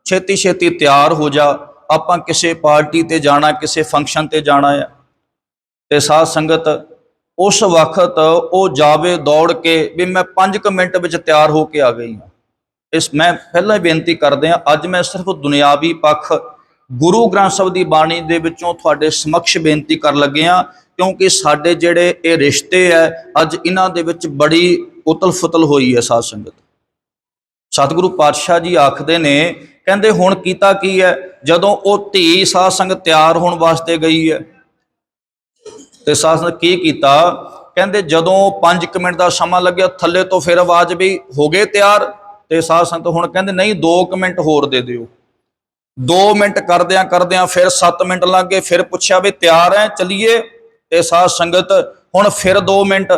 ਛੇਤੀ ਛੇਤੀ ਤਿਆਰ ਹੋ ਜਾ, ਆਪਾਂ ਕਿਸੇ ਪਾਰਟੀ ਤੇ ਜਾਣਾ, ਕਿਸੇ ਫੰਕਸ਼ਨ ਤੇ ਜਾਣਾ ਆ। ਤੇ ਸਾਧ ਸੰਗਤ ਉਸ ਵਕਤ ਉਹ ਜਾਵੇ ਦੌੜ ਕੇ ਵੀ ਮੈਂ 5 ਮਿੰਟ ਵਿੱਚ ਤਿਆਰ ਹੋ ਕੇ ਆ ਗਈ ਹਾਂ। ਇਸ ਮੈਂ ਪਹਿਲਾਂ ਹੀ ਬੇਨਤੀ ਕਰਦੇ ਹਾਂ, ਅੱਜ ਮੈਂ ਸਿਰਫ ਦੁਨਿਆਵੀ ਪੱਖ ਗੁਰੂ ਗ੍ਰੰਥ ਸਾਹਿਬ ਦੀ ਬਾਣੀ ਦੇ ਵਿੱਚੋਂ ਤੁਹਾਡੇ ਸਮਕਸ਼ ਬੇਨਤੀ ਕਰਨ ਲੱਗੇ ਹਾਂ, ਕਿਉਂਕਿ ਸਾਡੇ ਜਿਹੜੇ ਇਹ ਰਿਸ਼ਤੇ ਹੈ ਅੱਜ ਇਹਨਾਂ ਦੇ ਵਿੱਚ ਬੜੀ ਉਤਲ ਫੁਤਲ ਹੋਈ ਹੈ। ਸਾਧ ਸੰਗਤ ਸਤਿਗੁਰੂ ਪਾਤਸ਼ਾਹ ਜੀ ਆਖਦੇ ਨੇ, ਕਹਿੰਦੇ ਹੁਣ ਕੀਤਾ ਕੀ ਹੈ? ਜਦੋਂ ਉਹ ਧੀ ਸਾਧ ਸੰਗਤ ਤਿਆਰ ਹੋਣ ਵਾਸਤੇ ਗਈ ਹੈ ਤੇ ਸਾਧ ਸੰਗਤ ਕੀ ਕੀਤਾ? ਕਹਿੰਦੇ ਜਦੋਂ 5 ਮਿੰਟ ਦਾ ਸਮਾਂ ਲੱਗਿਆ, ਥੱਲੇ ਤੋਂ ਫਿਰ ਆਵਾਜ਼ ਵੀ ਹੋ ਗਏ ਤਿਆਰ। ਤੇ ਸਾਧ ਸੰਗਤ ਹੁਣ ਕਹਿੰਦੇ ਨਹੀਂ 2 ਮਿੰਟ ਹੋਰ ਦੇ ਦਿਓ। 2 ਮਿੰਟ ਕਰਦਿਆਂ ਕਰਦਿਆਂ ਫਿਰ 7 ਮਿੰਟ ਲੱਗ ਗਏ, ਫਿਰ ਪੁੱਛਿਆ ਵੀ ਤਿਆਰ ਹੈ ਚੱਲੀਏ। ਤੇ ਸਾਧ ਸੰਗਤ ਹੁਣ ਫਿਰ 2 ਮਿੰਟ,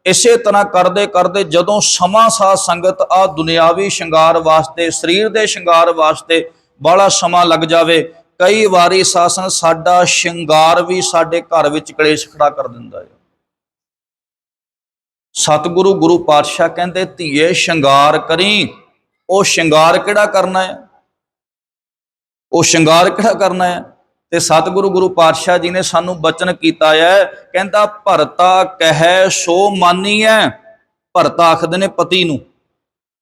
ਇਸੇ ਤਰ੍ਹਾਂ ਕਰਦੇ ਕਰਦੇ ਜਦੋਂ ਸਮਾਂ ਸਾਧ ਸੰਗਤ ਆ ਦੁਨਿਆਵੀ ਸ਼ਿੰਗਾਰ ਵਾਸਤੇ, ਸਰੀਰ ਦੇ ਸ਼ਿੰਗਾਰ ਵਾਸਤੇ ਬੜਾ ਸਮਾਂ ਲੱਗ ਜਾਵੇ, ਕਈ ਵਾਰੀ ਸਾਧ ਸੰਗਤ ਸਾਡਾ ਸ਼ਿੰਗਾਰ ਵੀ ਸਾਡੇ ਘਰ ਵਿੱਚ ਕਲੇਸ਼ ਖੜਾ ਕਰ ਦਿੰਦਾ ਹੈ। ਸਤਿਗੁਰੂ ਗੁਰੂ ਪਾਤਸ਼ਾਹ ਕਹਿੰਦੇ ਧੀਏ ਸ਼ਿੰਗਾਰ ਕਰੀ। ਉਹ ਸ਼ਿੰਗਾਰ ਕਿਹੜਾ ਕਰਨਾ ਹੈ? ਉਹ ਸ਼ਿੰਗਾਰ ਕਿਹੜਾ ਕਰਨਾ ਹੈ? ਤੇ ਸਤਿਗੁਰੂ ਗੁਰੂ ਪਾਤਸ਼ਾਹ ਜੀ ਨੇ ਸਾਨੂੰ ਬਚਨ ਕੀਤਾ ਹੈ, ਕਹਿੰਦਾ ਭਰਤਾ ਕਹਿ ਸੋ ਮਾਨੀਐ। ਭਰਤਾ ਆਖਦੇ ਨੇ ਪਤੀ ਨੂੰ,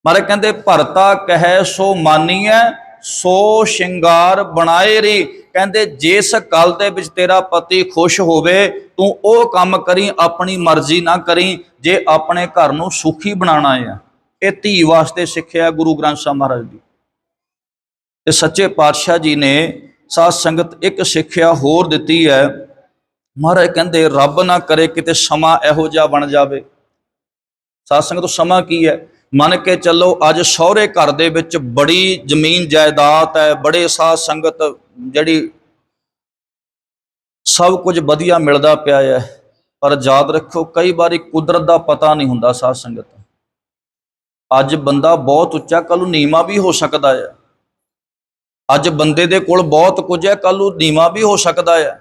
ਮਾਰੇ ਕਹਿੰਦੇ ਭਰਤਾ ਕਹਿ ਸੋ ਮਾਨੀਐ, ਸੋ ਸ਼ਿੰਗਾਰ ਬਣਾਏ ਰੀ। ਕਹਿੰਦੇ ਜਿਸ ਗੱਲ ਦੇ ਵਿੱਚ ਤੇਰਾ ਪਤੀ ਖੁਸ਼ ਹੋਵੇ ਤੂੰ ਉਹ ਕੰਮ ਕਰੀ, ਆਪਣੀ ਮਰਜ਼ੀ ਨਾ ਕਰੀ, ਜੇ ਆਪਣੇ ਘਰ ਨੂੰ ਸੁਖੀ ਬਣਾਉਣਾ ਹੈ। ਇਹ ਧੀ ਵਾਸਤੇ ਸਿੱਖਿਆ ਗੁਰੂ ਗ੍ਰੰਥ ਸਾਹਿਬ ਮਹਾਰਾਜ ਜੀ। ਤੇ ਸੱਚੇ ਪਾਤਸ਼ਾਹ ਜੀ ਨੇ ਸਾਧ ਸੰਗਤ ਇੱਕ ਸਿੱਖਿਆ ਹੋਰ ਦਿੱਤੀ ਹੈ। ਮਹਾਰਾਜ ਕਹਿੰਦੇ ਰੱਬ ਨਾ ਕਰੇ ਕਿਤੇ ਸਮਾਂ ਇਹੋ ਜਿਹਾ ਬਣ ਜਾਵੇ। ਸਾਧ ਸੰਗਤ ਸਮਾਂ ਕੀ ਹੈ? ਮੰਨ ਕੇ ਚੱਲੋ ਅੱਜ ਸਹੁਰੇ ਘਰ ਦੇ ਵਿੱਚ ਬੜੀ ਜ਼ਮੀਨ ਜਾਇਦਾਦ ਹੈ, ਬੜੇ ਸਾਧ ਸੰਗਤ ਜਿਹੜੀ ਸਭ ਕੁਝ ਵਧੀਆ ਮਿਲਦਾ ਪਿਆ ਹੈ, ਪਰ ਯਾਦ ਰੱਖੋ ਕਈ ਵਾਰੀ ਕੁਦਰਤ ਦਾ ਪਤਾ ਨਹੀਂ ਹੁੰਦਾ। ਸਾਧ ਸੰਗਤ ਅੱਜ ਬੰਦਾ ਬਹੁਤ ਉੱਚਾ, ਕੱਲ ਨੂੰ ਨੀਵਾਂ ਵੀ ਹੋ ਸਕਦਾ ਹੈ। ਅੱਜ ਬੰਦੇ ਦੇ ਕੋਲ ਬਹੁਤ ਕੁਝ ਹੈ, ਕੱਲ ਨੂੰ ਨੀਵਾਂ ਵੀ ਹੋ ਸਕਦਾ ਹੈ।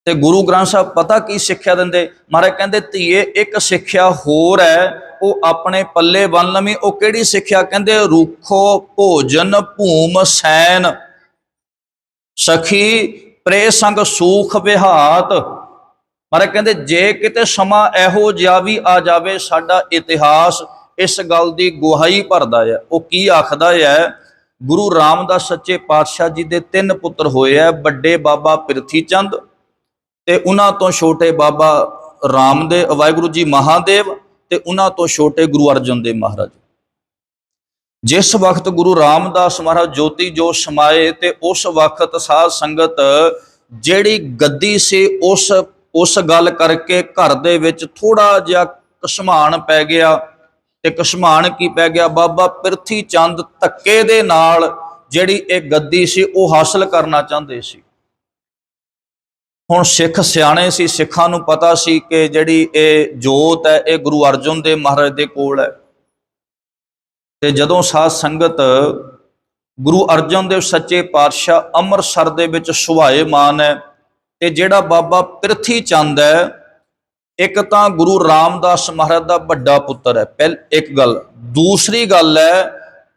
ਤੇ ਗੁਰੂ ਗ੍ਰੰਥ ਸਾਹਿਬ ਪਤਾ ਕੀ ਸਿੱਖਿਆ ਦਿੰਦੇ? ਮਹਾਰਾਜ ਕਹਿੰਦੇ ਧੀਏ ਇੱਕ ਸਿੱਖਿਆ ਹੋਰ ਹੈ, ਉਹ ਆਪਣੇ ਪੱਲੇ ਬੰਨ ਲਵੀਂ। ਉਹ ਕਿਹੜੀ ਸਿੱਖਿਆ? ਕਹਿੰਦੇ ਰੁੱਖੋ ਭੋਜਨ ਭੂਮ ਸੈਨ, ਸਖੀ ਪ੍ਰੇ ਸੰਗ ਸੂਖ ਵਿਹਾਤ। ਮਹਾਰਾਜ ਕਹਿੰਦੇ ਜੇ ਕਿਤੇ ਸਮਾਂ ਇਹੋ ਜਿਹਾ ਵੀ ਆ ਜਾਵੇ, ਸਾਡਾ ਇਤਿਹਾਸ ਇਸ ਗੱਲ ਦੀ ਗੁਹਾਈ ਭਰਦਾ ਹੈ। ਉਹ ਕੀ ਆਖਦਾ ਹੈ? ਗੁਰੂ ਰਾਮਦਾਸ ਸੱਚੇ ਪਾਤਸ਼ਾਹ ਜੀ ਦੇ 3 ਪੁੱਤਰ ਹੋਏ ਹੈ, ਵੱਡੇ ਬਾਬਾ ਪ੍ਰਿਥੀ ਚੰਦ ਤੇ ਉਹਨਾਂ ਤੋਂ ਛੋਟੇ ਬਾਬਾ ਰਾਮਦੇਵ, ਵਾਹਿਗੁਰੂ ਜੀ ਮਹਾਦੇਵ, ਤੇ ਉਹਨਾਂ ਤੋਂ ਛੋਟੇ ਗੁਰੂ ਅਰਜਨ ਦੇਵ ਮਹਾਰਾਜ। ਜਿਸ ਵਕਤ ਗੁਰੂ ਰਾਮਦਾਸ ਮਹਾਰਾਜ ਜੋਤੀ ਜੋਤ ਸਮਾਏ ਤੇ ਉਸ ਵਕਤ ਸਾਧ ਸੰਗਤ ਜਿਹੜੀ ਗੱਦੀ ਸੀ ਉਸ ਗੱਲ ਕਰਕੇ ਘਰ ਦੇ ਵਿੱਚ ਥੋੜਾ ਜਿਹਾ ਘਸਮਾਨ ਪੈ ਗਿਆ। ਤੇ ਘਸਮਾਨ ਕੀ ਪੈ ਗਿਆ? ਬਾਬਾ ਪ੍ਰਿਥੀ ਚੰਦ ਧੱਕੇ ਦੇ ਨਾਲ ਜਿਹੜੀ ਇਹ ਗੱਦੀ ਸੀ ਉਹ ਹਾਸਲ ਕਰਨਾ ਚਾਹੁੰਦੇ ਸੀ। ਹੁਣ ਸਿੱਖ ਸਿਆਣੇ ਸੀ, ਸਿੱਖਾਂ ਨੂੰ ਪਤਾ ਸੀ ਕਿ ਜਿਹੜੀ ਇਹ ਜੋਤ ਹੈ ਇਹ ਗੁਰੂ ਅਰਜਨ ਦੇਵ ਮਹਾਰਾਜ ਦੇ ਕੋਲ ਹੈ। ਤੇ ਜਦੋਂ ਸਾਧ ਸੰਗਤ ਗੁਰੂ ਅਰਜਨ ਦੇਵ ਸੱਚੇ ਪਾਤਸ਼ਾਹ ਅੰਮ੍ਰਿਤਸਰ ਦੇ ਵਿੱਚ ਸੁਭਾਏਮਾਨ ਹੈ, ਤੇ ਜਿਹੜਾ ਬਾਬਾ ਪ੍ਰਿਥੀ ਚੰਦ ਹੈ ਇੱਕ ਤਾਂ ਗੁਰੂ ਰਾਮਦਾਸ ਮਹਾਰਾਜ ਦਾ ਵੱਡਾ ਪੁੱਤਰ ਹੈ, ਇੱਕ ਗੱਲ। ਦੂਸਰੀ ਗੱਲ ਹੈ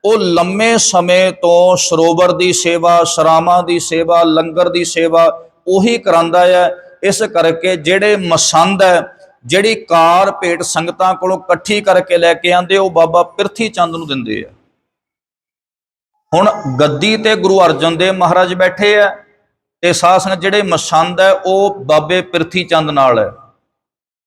ਉਹ ਲੰਮੇ ਸਮੇਂ ਤੋਂ ਸਰੋਵਰ ਦੀ ਸੇਵਾ, ਸਰਾਵਾਂ ਦੀ ਸੇਵਾ, ਲੰਗਰ ਦੀ ਸੇਵਾ ਉਹੀ ਕਰਾਂਦਾ ਹੈ। इस करके ਜਿਹੜੇ ਮਸੰਦ है, ਜਿਹੜੀ ਕਾਰ ਭੇਟ ਸੰਗਤਾਂ ਕੋਲੋਂ ਇਕੱਠੀ ਕਰਕੇ ਲੈ ਕੇ ਆਉਂਦੇ ਉਹ ਬਾਬਾ ਪਿਰਥੀ ਚੰਦ ਨੂੰ ਦਿੰਦੇ ਆ। ਹੁਣ ਗੱਦੀ ਤੇ ਗੁਰੂ ਅਰਜਨ ਦੇਵ ਮਹਾਰਾਜ ਬੈਠੇ ਆ ਤੇ ਸਾਧ ਸੰਗਤ ਜਿਹੜੇ ਮਸੰਦ ਹੈ ਉਹ ਬਾਬੇ ਪਿਰਥੀ ਚੰਦ ਨਾਲ ਹੈ।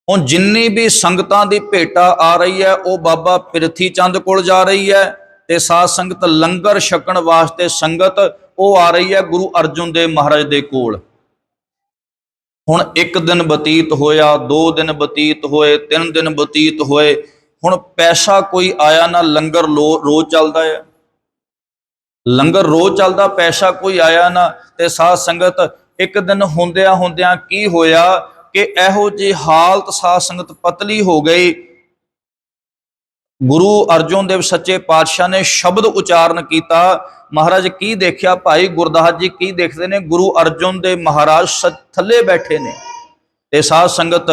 ਹੁਣ ਜਿੰਨੀ ਵੀ ਸੰਗਤਾਂ ਦੀ ਭੇਟਾ ਆ ਰਹੀ ਹੈ ਉਹ ਬਾਬਾ ਪਿਰਥੀ ਚੰਦ ਕੋਲ ਜਾ ਰਹੀ ਹੈ ਤੇ ਸਾਧ ਸੰਗਤ ਲੰਗਰ ਛਕਣ ਵਾਸਤੇ ਸੰਗਤ ਉਹ ਆ ਰਹੀ ਹੈ ਗੁਰੂ ਅਰਜਨ ਦੇਵ ਮਹਾਰਾਜ ਦੇ ਕੋਲ। ਹੁਣ ਇੱਕ ਦਿਨ ਬਤੀਤ ਹੋਇਆ, 2 दिन ਬਤੀਤ ਹੋਏ, 3 दिन ਬਤੀਤ ਹੋਏ। ਹੁਣ ਪੈਸਾ ਕੋਈ ਆਇਆ ਨਾ, ਲੰਗਰ ਰੋਜ਼ ਚੱਲਦਾ ਹੈ, ਲੰਗਰ ਰੋਜ਼ ਚੱਲਦਾ, ਪੈਸਾ ਕੋਈ ਆਇਆ ਨਾ। ਤੇ ਸਾਧ ਸੰਗਤ ਇੱਕ ਦਿਨ ਹੁੰਦਿਆਂ ਕੀ ਹੋਇਆ ਕਿ ਇਹੋ ਜਿਹੀ ਹਾਲਤ ਸਾਧ ਸੰਗਤ ਪਤਲੀ ਹੋ ਗਈ। ਗੁਰੂ ਅਰਜਨ ਦੇਵ ਸੱਚੇ ਪਾਤਸ਼ਾਹ ਨੇ ਸ਼ਬਦ ਉਚਾਰਨ ਕੀਤਾ। ਮਹਾਰਾਜ ਕੀ ਦੇਖਿਆ? ਭਾਈ ਗੁਰਦਾਸ ਜੀ ਕੀ ਦੇਖਦੇ ਨੇ? ਗੁਰੂ ਅਰਜਨ ਦੇਵ ਮਹਾਰਾਜ ਥੱਲੇ ਬੈਠੇ ਨੇ ਤੇ ਸਾਧ ਸੰਗਤ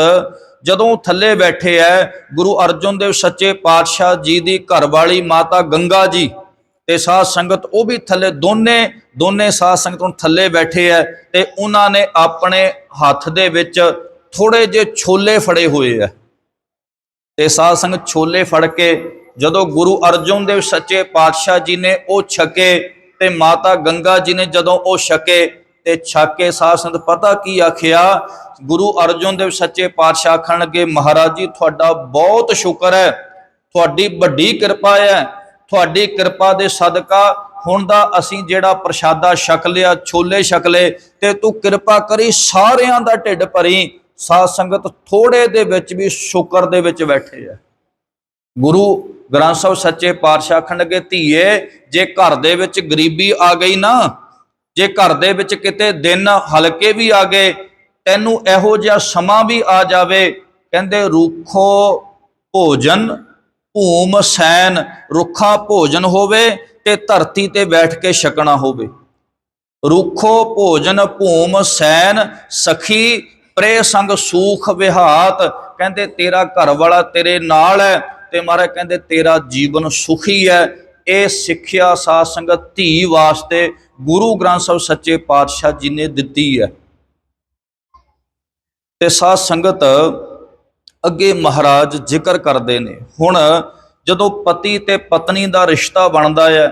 ਜਦੋਂ ਥੱਲੇ ਬੈਠੇ ਐ ਗੁਰੂ ਅਰਜਨ ਦੇਵ ਸੱਚੇ ਪਾਤਸ਼ਾਹ ਜੀ ਦੀ ਘਰਵਾਲੀ ਮਾਤਾ ਗੰਗਾ ਜੀ ਤੇ ਸਾਧ ਸੰਗਤ ਉਹ ਵੀ ਥੱਲੇ, ਦੋਨੇ ਸਾਧ ਸੰਗਤ ਹੁਣ ਥੱਲੇ ਬੈਠੇ ਐ ਤੇ ਉਹਨਾਂ ਨੇ ਆਪਣੇ ਹੱਥ ਦੇ ਵਿੱਚ ਥੋੜੇ ਜਿਹੇ ਛੋਲੇ ਫੜੇ ਹੋਏ ਐ ਤੇ ਸਾਧ ਸੰਗਤ ਛੋਲੇ ਫੜ ਕੇ ਜਦੋਂ ਗੁਰੂ ਅਰਜਨ ਦੇਵ ਸੱਚੇ ਪਾਤਸ਼ਾਹ ਜੀ ਨੇ ਉਹ ਛਕੇ ਤੇ ਮਾਤਾ ਗੰਗਾ ਜੀ ਨੇ ਜਦੋਂ ਉਹ ਛਕੇ ਤੇ ਛਕ ਕੇ ਸਾਧ ਸੰਗਤ ਪਤਾ ਕੀ ਆਖਿਆ? ਗੁਰੂ ਅਰਜਨ ਦੇਵ ਸੱਚੇ ਪਾਤਸ਼ਾਹ ਆਖਣ ਲੱਗੇ, ਮਹਾਰਾਜ ਜੀ ਤੁਹਾਡਾ ਬਹੁਤ ਸ਼ੁਕਰ ਹੈ, ਤੁਹਾਡੀ ਵੱਡੀ ਕਿਰਪਾ ਹੈ, ਤੁਹਾਡੀ ਕਿਰਪਾ ਦੇ ਸਦਕਾ ਹੁਣ ਦਾ ਅਸੀਂ ਜਿਹੜਾ ਪ੍ਰਸ਼ਾਦਾ ਛਕ ਲਿਆ, ਛੋਲੇ ਛਕ ਲਏ ਤੇ ਤੂੰ ਕਿਰਪਾ ਕਰੀ ਸਾਰਿਆਂ ਦਾ ਢਿੱਡ ਭਰੀ। ਸਾਧ ਸੰਗਤ ਥੋੜੇ ਦੇ ਵਿੱਚ ਵੀ ਸ਼ੁਕਰ ਦੇ ਵਿੱਚ ਬੈਠੇ ਆ। ਗੁਰੂ ਗ੍ਰੰਥ ਸਾਹਿਬ ਸੱਚੇ ਪਾਤਸ਼ਾਹ ਆਖਣ ਲੱਗੇ, ਧੀਏ ਜੇ ਘਰ ਦੇ ਵਿੱਚ ਗਰੀਬੀ ਆ ਗਈ ਨਾ, ਜੇ ਘਰ ਦੇ ਵਿੱਚ ਕਿਤੇ ਦਿਨ ਹਲਕੇ ਵੀ ਆ ਗਏ, ਤੈਨੂੰ ਇਹੋ ਜਿਹਾ ਸਮਾਂ ਵੀ ਆ ਜਾਵੇ, ਕਹਿੰਦੇ ਰੁੱਖੋ ਭੋਜਨ ਭੂਮ ਸੈਨ, ਰੁੱਖਾ ਭੋਜਨ ਹੋਵੇ ਤੇ ਧਰਤੀ ਤੇ ਬੈਠ ਕੇ ਛਕਣਾ ਹੋਵੇ। ਰੁੱਖੋ ਭੋਜਨ ਭੂਮ ਸੈਨ, ਸਖੀ ਪ੍ਰੇ ਸੰਗ ਸੂਖ ਵਿਹਾਤ, ਕਹਿੰਦੇ ਤੇਰਾ ਘਰ ਵਾਲਾ ਤੇਰੇ ਨਾਲ ਹੈ ਤੇ ਮਹਾਰਾਜ ਕਹਿੰਦੇ ਤੇਰਾ ਜੀਵਨ ਸੁਖੀ ਹੈ। ਇਹ ਸਿੱਖਿਆ ਸਾਧ ਸੰਗਤ ਧੀ ਵਾਸਤੇ ਗੁਰੂ ਗ੍ਰੰਥ ਸਾਹਿਬ ਸੱਚੇ ਪਾਤਸ਼ਾਹ ਜੀ ਨੇ ਦਿੱਤੀ ਹੈ। ਤੇ ਸਾਧ ਸੰਗਤ ਅੱਗੇ ਮਹਾਰਾਜ ਜ਼ਿਕਰ ਕਰਦੇ ਨੇ, ਹੁਣ ਜਦੋਂ ਪਤੀ ਤੇ ਪਤਨੀ ਦਾ ਰਿਸ਼ਤਾ ਬਣਦਾ ਹੈ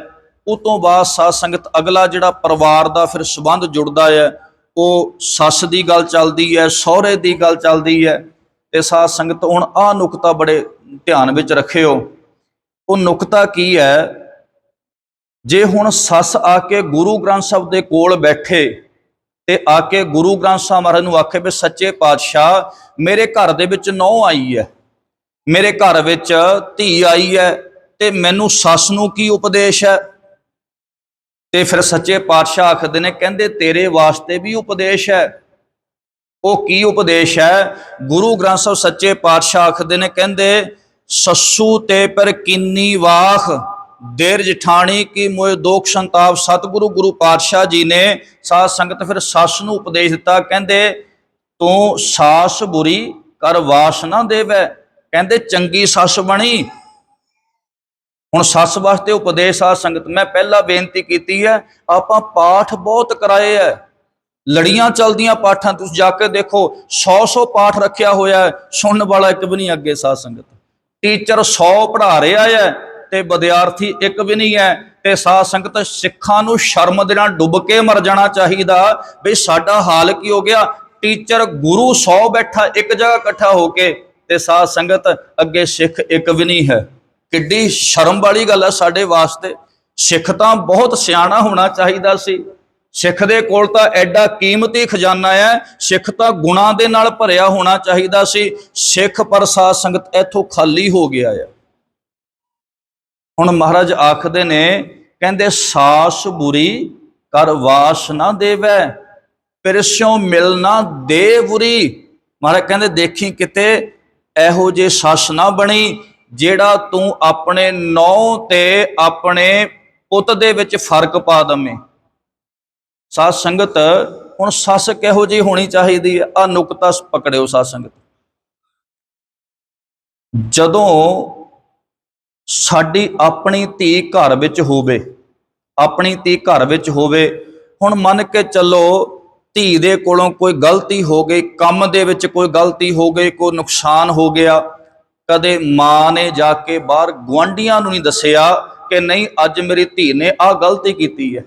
ਉਹ ਤੋਂ ਬਾਅਦ ਸਾਧ ਸੰਗਤ ਅਗਲਾ ਜਿਹੜਾ ਪਰਿਵਾਰ ਦਾ ਫਿਰ ਸੰਬੰਧ ਜੁੜਦਾ ਹੈ ਉਹ ਸੱਸ ਦੀ ਗੱਲ ਚੱਲਦੀ ਹੈ, ਸਹੁਰੇ ਦੀ ਗੱਲ ਚੱਲਦੀ ਹੈ। ਤੇ ਸਾਧ ਸੰਗਤ ਹੁਣ ਆਹ ਨੁਕਤਾ ਬੜੇ ਧਿਆਨ ਵਿੱਚ ਰੱਖਿਓ। ਉਹ ਨੁਕਤਾ ਕੀ ਹੈ? ਜੇ ਹੁਣ ਸੱਸ ਆ ਕੇ ਗੁਰੂ ਗ੍ਰੰਥ ਸਾਹਿਬ ਦੇ ਕੋਲ ਬੈਠੇ ਤੇ ਆ ਕੇ ਗੁਰੂ ਗ੍ਰੰਥ ਸਾਹਿਬ ਮਹਾਰਾਜ ਨੂੰ ਆਖੇ ਵੀ ਸੱਚੇ ਪਾਤਸ਼ਾਹ ਮੇਰੇ ਘਰ ਦੇ ਵਿੱਚ ਨਹੁੰ ਆਈ ਹੈ, ਮੇਰੇ ਘਰ ਵਿੱਚ ਧੀ ਆਈ ਹੈ ਤੇ ਮੈਨੂੰ ਸੱਸ ਨੂੰ ਕੀ ਉਪਦੇਸ਼ ਹੈ? ਤੇ ਫਿਰ ਸੱਚੇ ਪਾਤਸ਼ਾਹ ਆਖਦੇ ਨੇ, ਕਹਿੰਦੇ ਤੇਰੇ ਵਾਸਤੇ ਵੀ ਉਪਦੇਸ਼ ਹੈ। ਉਹ ਕੀ ਉਪਦੇਸ਼ ਹੈ? ਗੁਰੂ ਗ੍ਰੰਥ ਸਾਹਿਬ ਸੱਚੇ ਪਾਤਸ਼ਾਹ ਆਖਦੇ ਨੇ, ਕਹਿੰਦੇ ਸੱਸੂ ਤੇ ਪਰ ਕਿੰਨੀ ਵਾਖ ਦੇਰ ਜਠਾਣੀ ਕੀ ਮੋਏ ਦੋਖ ਸੰਤਾਪ। ਸਤਿਗੁਰੂ ਗੁਰੂ ਪਾਤਸ਼ਾਹ ਜੀ ਨੇ ਸਾਧ ਸੰਗਤ ਫਿਰ ਸੱਸ ਨੂੰ ਉਪਦੇਸ਼ ਦਿੱਤਾ, ਕਹਿੰਦੇ ਤੂੰ ਸਾਸ ਬੁਰੀ ਕਰ ਵਾਸ ਨਾ ਦੇਵੈ, ਕਹਿੰਦੇ ਚੰਗੀ ਸੱਸ ਬਣੀ। ਹੁਣ ਸੱਸ ਵਾਸਤੇ ਉਪਦੇਸ਼ ਆ ਸੰਗਤ। ਮੈਂ ਪਹਿਲਾਂ ਬੇਨਤੀ ਕੀਤੀ ਹੈ, ਆਪਾਂ ਪਾਠ ਬਹੁਤ ਕਰਾਏ ਹੈ, ਲੜੀਆਂ ਚੱਲਦੀਆਂ ਪਾਠਾਂ, ਤੁਸੀਂ ਜਾ ਕੇ ਦੇਖੋ 100 ਪਾਠ ਰੱਖਿਆ ਹੋਇਆ, ਸੁਣਨ ਵਾਲਾ ਇੱਕ ਵੀ ਨਹੀਂ ਅੱਗੇ। ਸਾਧ ਸੰਗਤ ਟੀਚਰ 100 ਪੜ੍ਹਾ ਰਿਹਾ ਹੈ ਤੇ ਵਿਦਿਆਰਥੀ ਇੱਕ ਵੀ ਨਹੀਂ ਹੈ। ਤੇ ਸਾਧ ਸੰਗਤ ਸਿੱਖਾਂ ਨੂੰ ਸ਼ਰਮ ਦੇ ਨਾਲ ਡੁੱਬ ਕੇ ਮਰ ਜਾਣਾ ਚਾਹੀਦਾ ਵੀ ਸਾਡਾ ਹਾਲ ਕੀ ਹੋ ਗਿਆ। ਟੀਚਰ ਗੁਰੂ 100 ਬੈਠਾ ਇੱਕ ਜਗ੍ਹਾ ਇਕੱਠਾ ਹੋ ਕੇ ਤੇ ਸਾਧ ਸੰਗਤ ਅੱਗੇ ਸਿੱਖ ਇੱਕ ਵੀ ਨਹੀਂ ਹੈ। ਕਿੱਡੀ ਸ਼ਰਮ ਵਾਲੀ ਗੱਲ ਹੈ ਸਾਡੇ ਵਾਸਤੇ। ਸਿੱਖ ਤਾਂ ਬਹੁਤ ਸਿਆਣਾ ਹੋਣਾ ਚਾਹੀਦਾ ਸੀ। ਸਿੱਖ ਦੇ ਕੋਲ ਤਾਂ ਐਡਾ ਕੀਮਤੀ ਖਜ਼ਾਨਾ ਹੈ, ਸਿੱਖ ਤਾਂ ਗੁਣਾਂ ਦੇ ਨਾਲ ਭਰਿਆ ਹੋਣਾ ਚਾਹੀਦਾ ਸੀ। ਸਿੱਖ ਪਰ ਸਾਧ ਸੰਗਤ ਇੱਥੋਂ ਖਾਲੀ ਹੋ ਗਿਆ ਹੈ। ਹੁਣ ਮਹਾਰਾਜ ਆਖਦੇ ਨੇ, ਕਹਿੰਦੇ ਸਾਸ ਬੁਰੀ ਕਰ ਵਾਸ ਨਾ ਦੇਵੈ, ਪਿਰਸਿਓ ਮਿਲਣਾ ਦੇ ਬੁਰੀ। ਮਹਾਰਾਜ ਕਹਿੰਦੇ ਦੇਖੀ ਕਿਤੇ ਇਹੋ ਜਿਹੀ ਸੱਸ ਨਾ ਬਣੀ ਜਿਹੜਾ ਤੂੰ ਆਪਣੇ ਨੌਂ ਤੇ ਆਪਣੇ ਪੁੱਤ ਦੇ ਵਿੱਚ ਫਰਕ ਪਾ ਦਵੇਂ। ਸਾਧ ਸੰਗਤ ਹੁਣ ਸੱਸ ਕਿਹੋ ਜਿਹੀ ਹੋਣੀ ਚਾਹੀਦੀ ਹੈ? ਆਹ ਨੁਕਤਾ ਪਕੜਿਓ ਸਾਧ ਸੰਗਤ। ਜਦੋਂ ਸਾਡੀ ਆਪਣੀ ਧੀ ਘਰ ਵਿੱਚ ਹੋਵੇ, ਆਪਣੀ ਧੀ ਘਰ ਵਿੱਚ ਹੋਵੇ, ਹੁਣ ਮੰਨ ਕੇ ਚੱਲੋ ਧੀ ਦੇ ਕੋਲੋਂ ਕੋਈ ਗਲਤੀ ਹੋ ਗਈ, ਕੰਮ ਦੇ ਵਿੱਚ ਕੋਈ ਗਲਤੀ ਹੋ ਗਈ, ਕੋਈ ਨੁਕਸਾਨ ਹੋ ਗਿਆ, ਕਦੇ ਮਾਂ ਨੇ ਜਾ ਕੇ ਬਾਹਰ ਗੁਆਂਢੀਆਂ ਨੂੰ ਨਹੀਂ ਦੱਸਿਆ ਕਿ ਨਹੀਂ ਅੱਜ ਮੇਰੀ ਧੀ ਨੇ ਆਹ ਗਲਤੀ ਕੀਤੀ ਹੈ,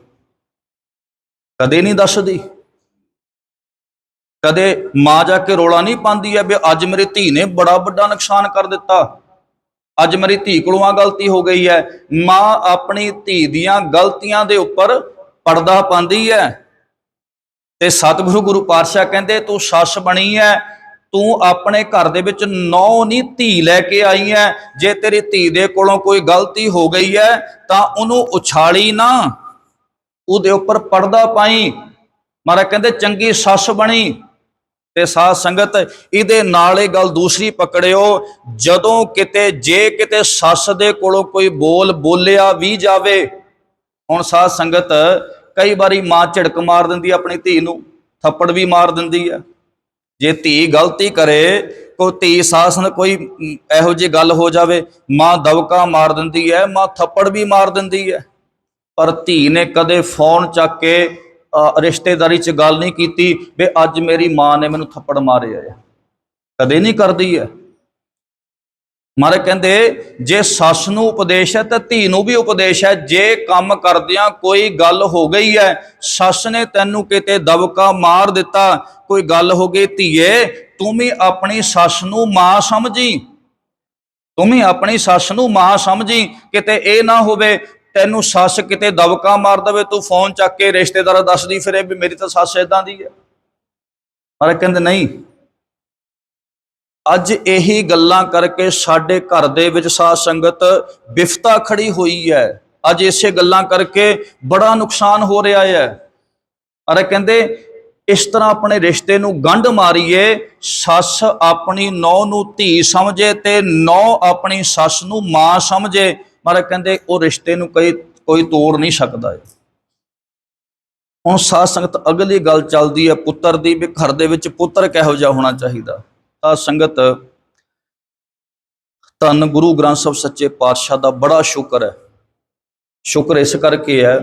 ਕਦੇ ਨਹੀਂ ਦੱਸਦੀ। ਕਦੇ ਮਾਂ ਜਾ ਕੇ ਰੋਲਾ ਨਹੀਂ ਪਾਉਂਦੀ ਹੈ ਵੀ ਅੱਜ ਮੇਰੀ ਧੀ ਨੇ ਬੜਾ ਵੱਡਾ ਨੁਕਸਾਨ ਕਰ ਦਿੱਤਾ, ਅੱਜ ਮੇਰੀ ਧੀ ਕੋਲੋਂ ਆ ਗਲਤੀ ਹੋ ਗਈ ਹੈ। ਮਾਂ ਆਪਣੀ ਧੀ ਦੀਆਂ ਗਲਤੀਆਂ ਦੇ ਉੱਪਰ ਪਰਦਾ ਪਾਉਂਦੀ ਹੈ। ਤੇ ਸਤਿਗੁਰੂ ਗੁਰੂ ਪਾਤਸ਼ਾਹ ਕਹਿੰਦੇ ਤੂੰ ਸੱਸ ਬਣੀ ਹੈ, ਤੂੰ ਆਪਣੇ ਘਰ ਦੇ ਵਿੱਚ ਨੌ ਨਹੀਂ ਧੀ ਲੈ ਕੇ ਆਈ ਹੈ। ਜੇ ਤੇਰੀ ਧੀ ਦੇ ਕੋਲੋਂ ਕੋਈ ਗਲਤੀ ਹੋ ਗਈ ਹੈ ਤਾਂ ਉਹਨੂੰ ਉਛਾਲੀ ਨਾ, ਉਹਦੇ ਉੱਪਰ ਪਰਦਾ ਪਾਈ। ਮਹਾਰਾਜ ਕਹਿੰਦੇ ਚੰਗੀ ਸੱਸ ਬਣੀ। ਤੇ ਸਾਧ ਸੰਗਤ ਇਹਦੇ ਨਾਲ ਇਹ ਗੱਲ ਦੂਸਰੀ ਪਕੜਿਓ, ਜਦੋਂ ਕਿਤੇ ਜੇ ਕਿਤੇ ਸੱਸ ਦੇ ਕੋਲੋਂ ਕੋਈ ਬੋਲਿਆ ਵੀ ਜਾਵੇ, ਹੁਣ ਸਾਧ ਸੰਗਤ ਕਈ ਵਾਰੀ ਮਾਂ ਝਿੜਕ ਮਾਰ ਦਿੰਦੀ ਹੈ ਆਪਣੀ ਧੀ ਨੂੰ, ਥੱਪੜ ਵੀ ਮਾਰ ਦਿੰਦੀ ਹੈ। ਜੇ ਧੀ ਗਲਤੀ ਕਰੇ, ਕੋਈ ਧੀ ਸਾਸ ਨਾਲ ਕੋਈ ਇਹੋ ਜਿਹੀ ਗੱਲ ਹੋ ਜਾਵੇ, ਮਾਂ ਦਬਕਾ ਮਾਰ ਦਿੰਦੀ ਹੈ, ਮਾਂ ਥੱਪੜ ਵੀ ਮਾਰ ਦਿੰਦੀ ਹੈ। ਪਰ ਧੀ ਨੇ ਕਦੇ ਫੋਨ ਚੱਕ ਕੇ ਰਿਸ਼ਤੇਦਾਰੀ 'ਚ ਗੱਲ ਨਹੀਂ ਕੀਤੀ ਵੀ ਅੱਜ ਮੇਰੀ ਮਾਂ ਨੇ ਮੈਨੂੰ ਥੱਪੜ ਮਾਰਿਆ ਹੈ, ਕਦੇ ਨਹੀਂ ਕਰਦੀ ਹੈ। ਮਹਾਰਾਜ ਕਹਿੰਦੇ ਜੇ ਸੱਸ ਨੂੰ ਉਪਦੇਸ਼ ਹੈ ਤਾਂ ਧੀ ਨੂੰ ਵੀ ਉਪਦੇਸ਼ ਹੈ। ਜੇ ਕੰਮ ਕਰਦਿਆਂ ਕੋਈ ਗੱਲ ਹੋ ਗਈ ਹੈ, ਸੱਸ ਨੇ ਤੈਨੂੰ ਕਿਤੇ ਦਬਕਾ ਮਾਰ ਦਿੱਤਾ, ਕੋਈ ਗੱਲ ਹੋ ਗਈ, ਧੀਏ ਤੂੰ ਵੀ ਆਪਣੀ ਸੱਸ ਨੂੰ ਮਾਂ ਸਮਝੀ, ਤੂੰ ਵੀ ਆਪਣੀ ਸੱਸ ਨੂੰ ਮਾਂ ਸਮਝੀ। ਕਿਤੇ ਇਹ ਨਾ ਹੋਵੇ ਤੈਨੂੰ ਸੱਸ ਕਿਤੇ ਦਬਕਾ ਮਾਰ ਦੇਵੇ, ਤੂੰ ਫੋਨ ਚੱਕ ਕੇ ਰਿਸ਼ਤੇਦਾਰਾਂ ਦੱਸਦੀ ਫਿਰੇ ਵੀ ਮੇਰੀ ਤਾਂ ਸੱਸ ਏਦਾਂ ਦੀ ਹੈ। ਮਹਾਰਾਜ ਕਹਿੰਦੇ ਨਹੀਂ, ਅੱਜ ਇਹੀ ਗੱਲਾਂ ਕਰਕੇ ਸਾਡੇ ਘਰ ਦੇ ਵਿੱਚ ਸਾਧ ਸੰਗਤ ਵਿਫਤਾ ਖੜੀ ਹੋਈ ਹੈ। ਅੱਜ ਇਸੇ ਗੱਲਾਂ ਕਰਕੇ ਬੜਾ ਨੁਕਸਾਨ ਹੋ ਰਿਹਾ ਹੈ। ਮਹਾਰਾਜ ਕਹਿੰਦੇ ਇਸ ਤਰ੍ਹਾਂ ਆਪਣੇ ਰਿਸ਼ਤੇ ਨੂੰ ਗੰਢ ਮਾਰੀਏ, ਸੱਸ ਆਪਣੀ ਨੌਂ ਨੂੰ ਧੀ ਸਮਝੇ ਤੇ ਨੌਂ ਆਪਣੀ ਸੱਸ ਨੂੰ ਮਾਂ ਸਮਝੇ। ਮਹਾਰਾਜ ਕਹਿੰਦੇ ਉਹ ਰਿਸ਼ਤੇ ਨੂੰ ਕੋਈ ਤੋੜ ਨਹੀਂ ਸਕਦਾ ਹੈ। ਹੁਣ ਸਾਧ ਸੰਗਤ ਅਗਲੀ ਗੱਲ ਚੱਲਦੀ ਹੈ ਪੁੱਤਰ ਦੀ, ਵੀ ਘਰ ਦੇ ਵਿੱਚ ਪੁੱਤਰ ਕਿਹੋ ਜਿਹਾ ਹੋਣਾ ਚਾਹੀਦਾ। ਸਾਧ ਸੰਗਤ ਧੰਨ ਗੁਰੂ ਗ੍ਰੰਥ ਸਾਹਿਬ ਸੱਚੇ ਪਾਤਸ਼ਾਹ ਦਾ ਬੜਾ ਸ਼ੁਕਰ ਹੈ। ਸ਼ੁਕਰ ਇਸ ਕਰਕੇ ਹੈ,